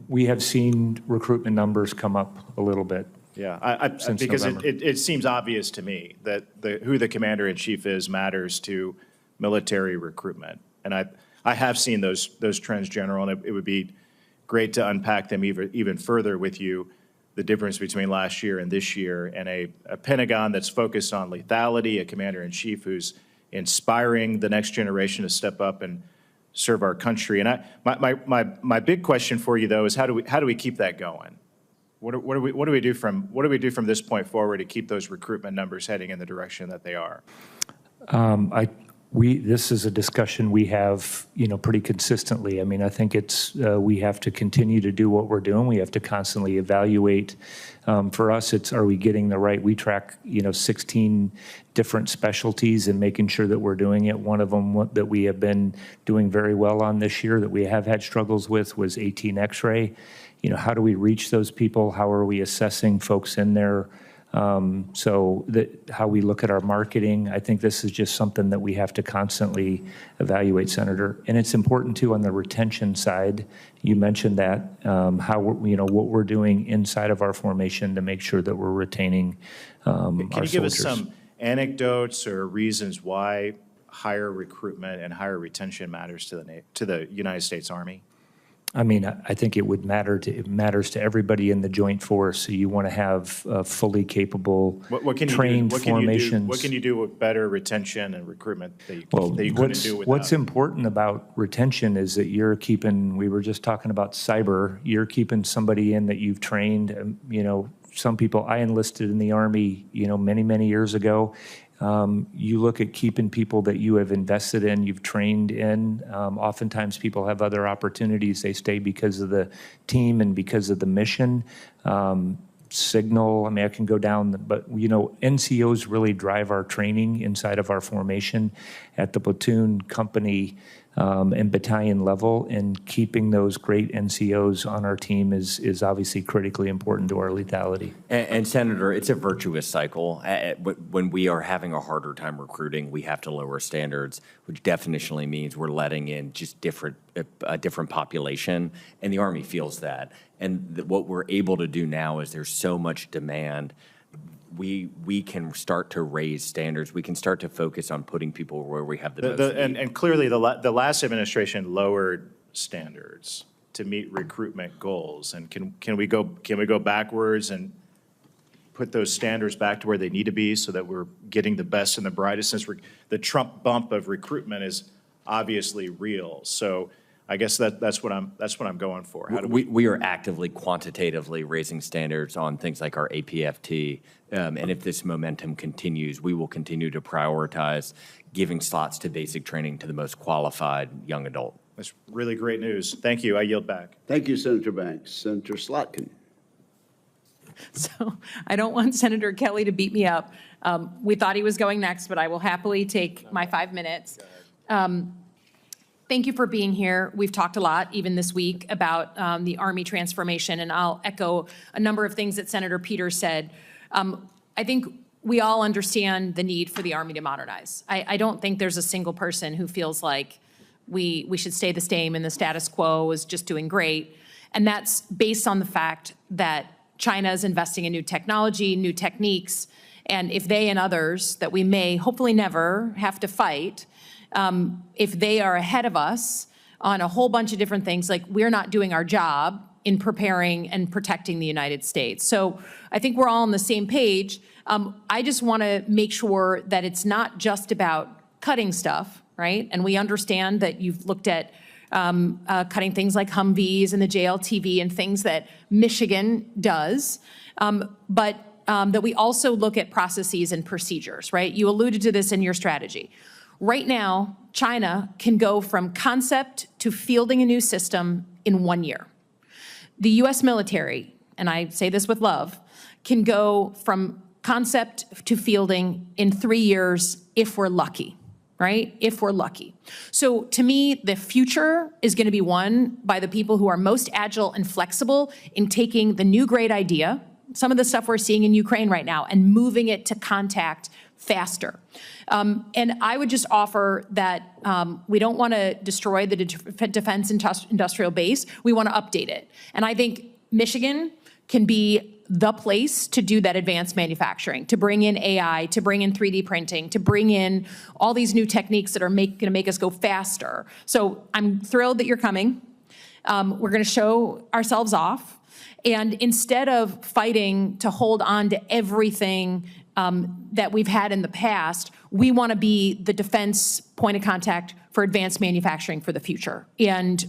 We have seen recruitment numbers come up a little bit. Yeah, because it seems obvious to me that who the commander-in-chief is matters to military recruitment. And I have seen those trends, General, and it would be great to unpack them even further with you, the difference between last year and this year, and a Pentagon that's focused on lethality, a commander-in-chief who's inspiring the next generation to step up and serve our country. And my big question for you, though, is how do we keep that going? What do we do from this point forward to keep those recruitment numbers heading in the direction that they are? This is a discussion we have, pretty consistently. I mean, I think we have to continue to do what we're doing. We have to constantly evaluate. For us, are we getting the right? We track, 16 different specialties and making sure that we're doing it. One of them that we have been doing very well on this year that we have had struggles with was 18 X-ray. How do we reach those people? How are we assessing folks in there? So how we look at our marketing, I think this is just something that we have to constantly evaluate, Senator. And it's important too on the retention side. You mentioned that what we're doing inside of our formation to make sure that we're retaining our soldiers. Can you give us some anecdotes or reasons why higher recruitment and higher retention matters to the United States Army? I mean, I think it matters to everybody in the joint force. So you want to have fully capable, trained formation. What can you do with better retention and recruitment that you couldn't do without? What's important about retention is that we were just talking about cyber, you're keeping somebody in that you've trained. Some people, I enlisted in the Army, many, many years ago. You look at keeping people that you have invested in, you've trained in. Oftentimes people have other opportunities. They stay because of the team and because of the mission. Signal, I mean, I can go down, but NCOs really drive our training inside of our formation at the platoon, company, and battalion level, and keeping those great NCOs on our team is obviously critically important to our lethality. And Senator, it's a virtuous cycle. When we are having a harder time recruiting, we have to lower standards, which definitionally means we're letting in just a different population, and the Army feels that. And what we're able to do now is there's so much demand. We can start to raise standards. We can start to focus on putting people where we have the most need. And clearly, the last administration lowered standards to meet recruitment goals. And can we go backwards and put those standards back to where they need to be so that we're getting the best and the brightest? Since the Trump bump of recruitment is obviously real. So I guess that's what I'm going for. How do we are actively quantitatively raising standards on things like our APFT, and if this momentum continues, we will continue to prioritize giving slots to basic training to the most qualified young adult. That's really great news. Thank you. I yield back. Thank you, Senator Banks. Senator Slotkin. So I don't want Senator Kelly to beat me up. We thought he was going next, but I will happily take my 5 minutes. Thank you for being here. We've talked a lot, even this week, about the Army transformation, and I'll echo a number of things that Senator Peters said. I think we all understand the need for the Army to modernize. I don't think there's a single person who feels like we should stay the same and the status quo is just doing great. And that's based on the fact that China is investing in new technology, new techniques, and if they and others that we may hopefully never have to fight, if they are ahead of us on a whole bunch of different things, like we're not doing our job in preparing and protecting the United States. So I think we're all on the same page. I just want to make sure that it's not just about cutting stuff, right? And we understand that you've looked at cutting things like Humvees and the JLTV and things that Michigan does, but that we also look at processes and procedures, right? You alluded to this in your strategy. Right now, China can go from concept to fielding a new system in 1 year. The U.S. military, and I say this with love, can go from concept to fielding in 3 years if we're lucky, right? If we're lucky. So to me, the future is going to be won by the people who are most agile and flexible in taking the new great idea, some of the stuff we're seeing in Ukraine right now, and moving it to contact faster. And I would just offer that we don't want to destroy the defense industrial base. We want to update it. And I think Michigan can be the place to do that advanced manufacturing, to bring in AI, to bring in 3D printing, to bring in all these new techniques that are going to make us go faster. So I'm thrilled that you're coming. We're going to show ourselves off. And instead of fighting to hold on to everything that we've had in the past, we want to be the defense point of contact for advanced manufacturing for the future. And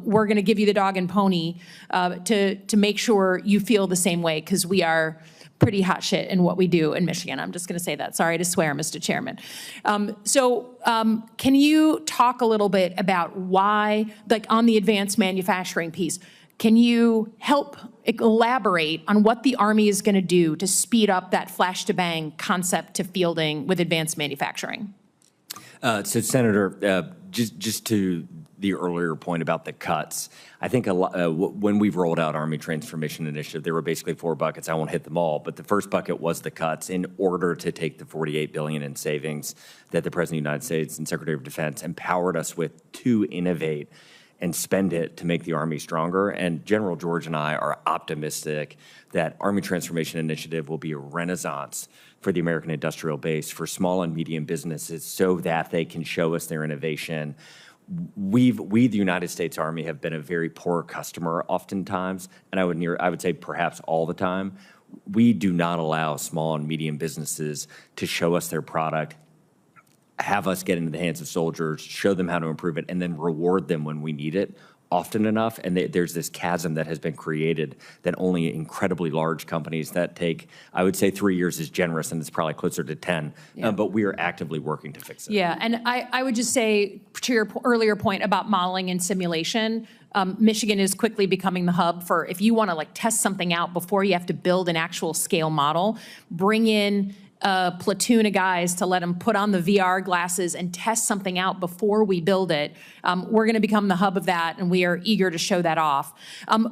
we're going to give you the dog and pony to make sure you feel the same way, because we are pretty hot shit in what we do in Michigan. I'm just going to say that. Sorry to swear, Mr. Chairman. Can you talk a little bit about why, like on the advanced manufacturing piece, can you help elaborate on what the Army is going to do to speed up that flash to bang concept to fielding with advanced manufacturing? So, Senator, just to the earlier point about the cuts, I think when we've rolled out Army Transformation Initiative, there were basically 4 buckets. I won't hit them all, but the first bucket was the cuts in order to take the $48 billion in savings that the President of the United States and Secretary of Defense empowered us with to innovate and spend it to make the Army stronger. And General George and I are optimistic that Army Transformation Initiative will be a renaissance for the American industrial base, for small and medium businesses, so that they can show us their innovation. We, the United States Army, have been a very poor customer oftentimes, and I would say perhaps all the time. We do not allow small and medium businesses to show us their product, have us get into the hands of soldiers, show them how to improve it, and then reward them when we need it often enough. And there's this chasm that has been created that only incredibly large companies that take, I would say 3 years is generous, and it's probably closer to 10. Yeah. But we are actively working to fix it. Yeah, and I would just say to your earlier point about modeling and simulation, Michigan is quickly becoming the hub for, if you want to like test something out before you have to build an actual scale model, bring in a platoon of guys to let them put on the VR glasses and test something out before we build it. We're going to become the hub of that, and we are eager to show that off.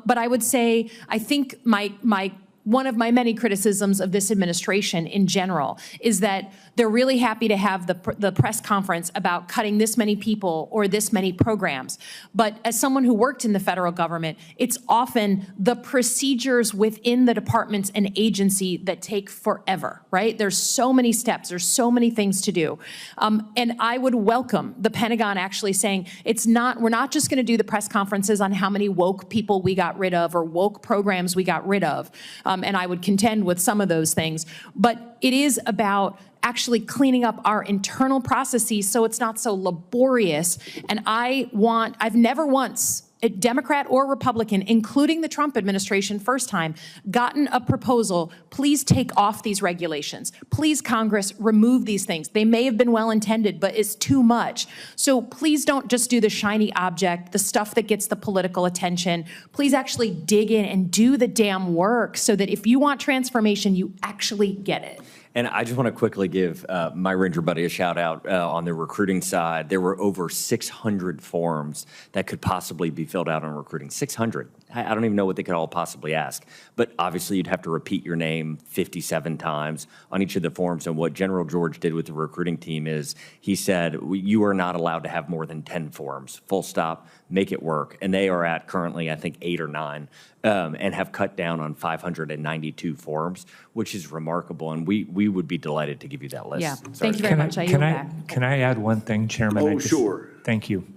But I would say, I think one of my many criticisms of this administration in general is that they're really happy to have the press conference about cutting this many people or this many programs. But as someone who worked in the federal government, it's often the procedures within the departments and agency that take forever, right? There's so many steps, there's so many things to do. And I would welcome the Pentagon actually saying, we're not just gonna do the press conferences on how many woke people we got rid of or woke programs we got rid of. And I would contend with some of those things, but it is about actually cleaning up our internal processes so it's not so laborious. And I've never once, a Democrat or Republican, including the Trump administration first time, gotten a proposal, please take off these regulations. Please, Congress, remove these things. They may have been well-intended, but it's too much. So please don't just do the shiny object, the stuff that gets the political attention. Please actually dig in and do the damn work so that if you want transformation, you actually get it. And I just want to quickly give my Ranger buddy a shout out on the recruiting side. There were over 600 forms that could possibly be filled out on recruiting. 600. I don't even know what they could all possibly ask. But obviously you'd have to repeat your name 57 times on each of the forms. And what General George did with the recruiting team is he said, you are not allowed to have more than 10 forms, full stop, make it work. And they are at currently, I think, 8 or 9. And have cut down on 592 forms, which is remarkable. And we would be delighted to give you that list. Yeah, Sorry. thank you very much. I yield back. Can I add one thing, Chairman? Oh, sure. Thank you.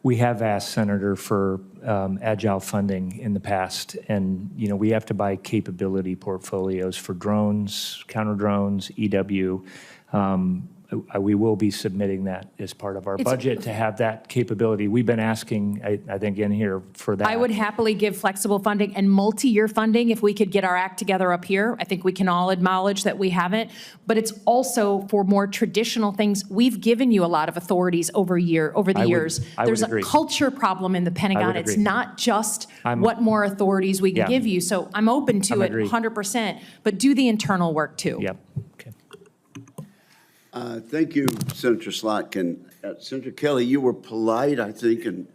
We have asked, Senator, for agile funding in the past, and we have to buy capability portfolios for drones, counter drones, EW. We will be submitting that as part of our budget to have that capability. We've been asking, I think, in here for that. I would happily give flexible funding and multi-year funding if we could get our act together up here. I think we can all acknowledge that we haven't, but it's also for more traditional things. We've given you a lot of authorities over the years. There's a culture problem in the Pentagon. It's not just what more authorities we can give you. So I'm open to it 100%, but do the internal work too. Yep. Thank you, Senator Slotkin. Senator Kelly, you were polite, I think, and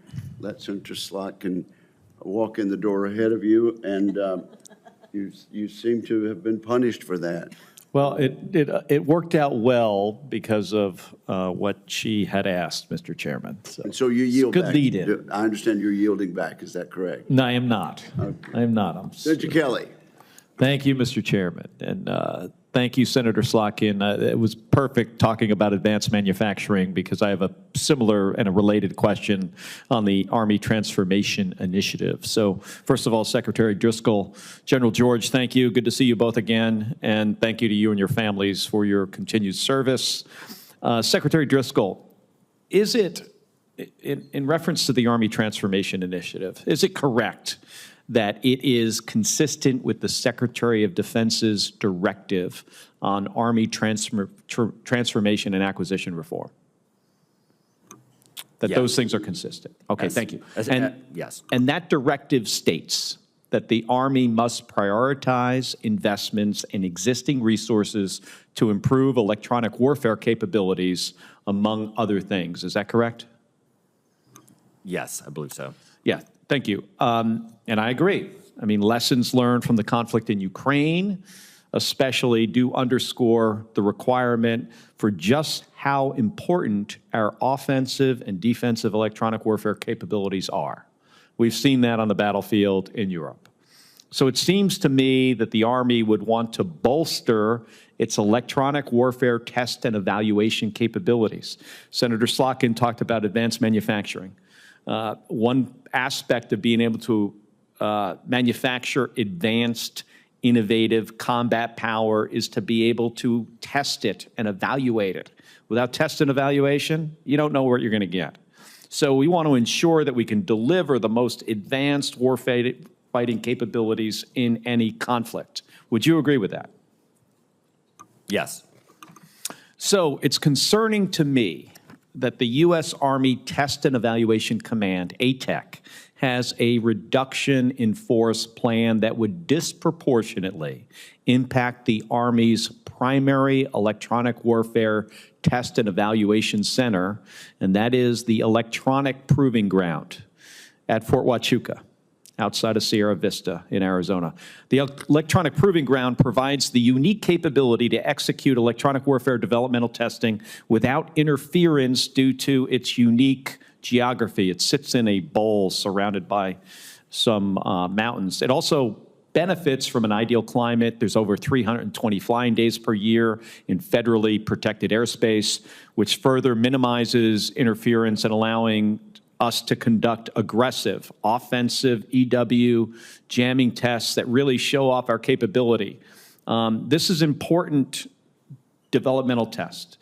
let Senator Slotkin walk in the door ahead of you, and you seem to have been punished for that. Well, it worked out well because of what she had asked, Mr. Chairman. And so you yield good back. lead-in. I understand you're yielding back. Is that correct? No, I am not. I am not. Senator Kelly. Thank you, Mr. Chairman. And thank you, Senator Slotkin. It was perfect talking about advanced manufacturing because I have a similar and a related question on the Army Transformation Initiative. So first of all, Secretary Driscoll, General George, thank you. Good to see you both again. And thank you to you and your families for your continued service. Secretary Driscoll, is it, in reference to the Army Transformation Initiative, is it correct that it is consistent with the Secretary of Defense's directive on Army transformation and acquisition reform? That Yes. those things are consistent? Okay, Yes. thank you. Yes. And that directive states that the Army must prioritize investments in existing resources to improve electronic warfare capabilities, among other things. Is that correct? Yes, I believe so. Yeah, thank you. And I agree. I mean, lessons learned from the conflict in Ukraine especially do underscore the requirement for just how important our offensive and defensive electronic warfare capabilities are. We've seen that on the battlefield in Europe. So it seems to me that the Army would want to bolster its electronic warfare test and evaluation capabilities. Senator Slotkin talked about advanced manufacturing. One aspect of being able to manufacture advanced, innovative combat power is to be able to test it and evaluate it. Without test and evaluation, you don't know what you're going to get. So we want to ensure that we can deliver the most advanced warfighting capabilities in any conflict. Would you agree with that? Yes. So it's concerning to me that the U.S. Army Test and Evaluation Command, ATEC, has a reduction in force plan that would disproportionately impact the Army's primary electronic warfare test and evaluation center, and that is the Electronic Proving Ground at Fort Huachuca, outside of Sierra Vista in Arizona. The Electronic Proving Ground provides the unique capability to execute electronic warfare developmental testing without interference due to its unique geography. It sits in a bowl surrounded by some mountains. It also benefits from an ideal climate. There's over 320 flying days per year in federally protected airspace, which further minimizes interference and allowing us to conduct aggressive, offensive EW jamming tests that really show off our capability. This is important developmental test.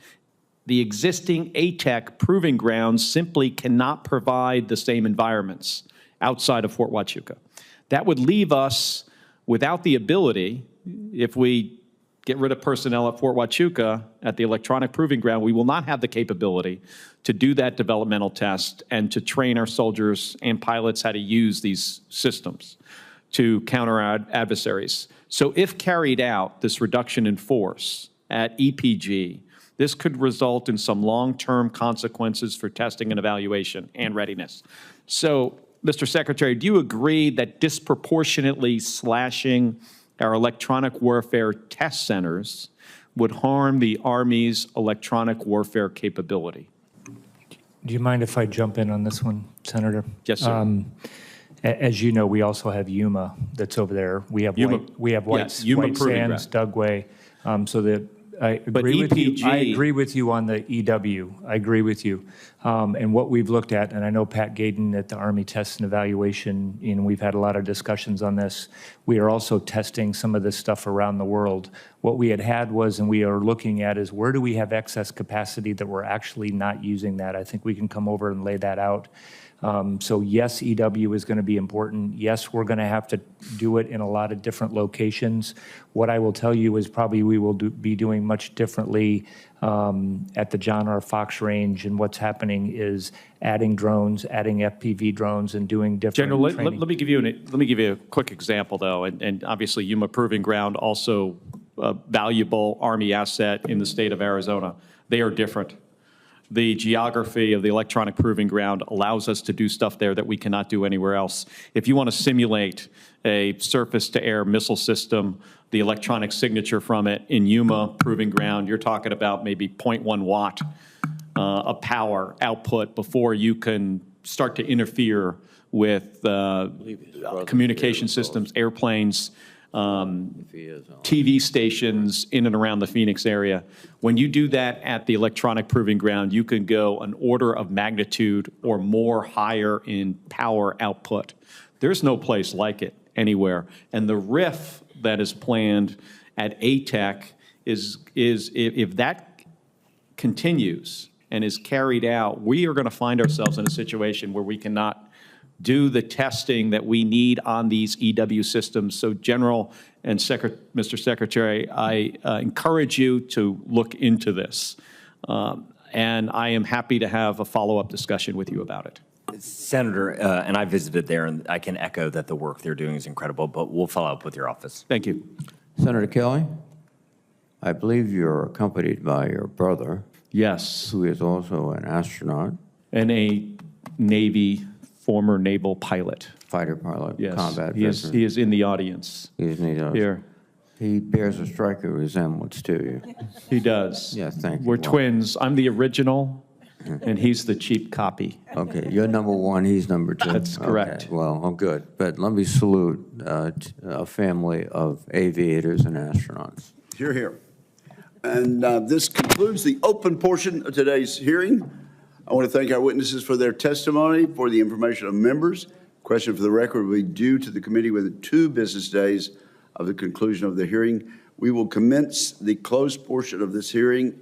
The existing ATEC proving grounds simply cannot provide the same environments outside of Fort Huachuca. That would leave us without the ability, if we get rid of personnel at Fort Huachuca at the electronic proving ground, we will not have the capability to do that developmental test and to train our soldiers and pilots how to use these systems to counter our adversaries. So if carried out, this reduction in force at EPG, this could result in some long-term consequences for testing and evaluation and readiness. So, Mr. Secretary, do you agree that disproportionately slashing our electronic warfare test centers would harm the Army's electronic warfare capability? Do you mind if I jump in on this one, Senator? Yes, sir. As you know, we also have Yuma that's over there. We have Yuma, White Yuma Sands, Proving Ground. Dugway. So that I But agree with you. EPG I agree with you on the EW. I agree with you. And what we've looked at, and I know Pat Gaydon at the Army Test and Evaluation, we've had a lot of discussions on this. We are also testing some of this stuff around the world. What we had was, and we are looking at, is where do we have excess capacity that we're actually not using that? I think we can come over and lay that out. So yes, EW is going to be important. Yes, we're going to have to do it in a lot of different locations. What I will tell you is probably we will be doing much differently at the John R. Fox range, and what's happening is adding drones, adding FPV drones, and doing different General, training. let me give you a quick example, though, and obviously Yuma Proving Ground, also a valuable Army asset in the state of Arizona. They are different. the geography of the electronic proving ground allows us to do stuff there that we cannot do anywhere else. If you want to simulate a surface-to-air missile system, the electronic signature from it in Yuma proving ground, you're talking about maybe 0.1 watt of power output before you can start to interfere with communication systems, airplanes, TV stations in and around the Phoenix area. When you do that at the electronic proving ground, you can go an order of magnitude or more higher in power output. There's no place like it anywhere. And the RIF that is planned at ATEC is if that continues and is carried out, we are going to find ourselves in a situation where we cannot do the testing that we need on these EW systems. So General and Mr. Secretary, I encourage you to look into this. And I am happy to have a follow-up discussion with you about it. Senator, and I visited there, and I can echo that the work they're doing is incredible, but we'll follow up with your office. Thank you. Senator Kelly, I believe you're accompanied by your brother. Yes. Who is also an astronaut. And a Navy, former naval pilot. Fighter pilot, Yes. combat He veteran. is in the audience. He is in the audience. Here. He bears a striking resemblance to you. He does. Yes, thank you. We're Well, twins. I'm the original, and he's the cheap copy. Okay, you're number one, he's number two. That's correct. Okay, well, I'm good. But let me salute a family of aviators and astronauts. Hear, hear. And this concludes the open portion of today's hearing. I want to thank our witnesses for their testimony, for the information of members. Question for the record will be due to the committee within 2 business days of the conclusion of the hearing. We will commence the closed portion of this hearing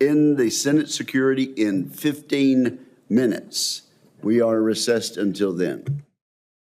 in the Senate Security in 15 minutes. We are recessed until then.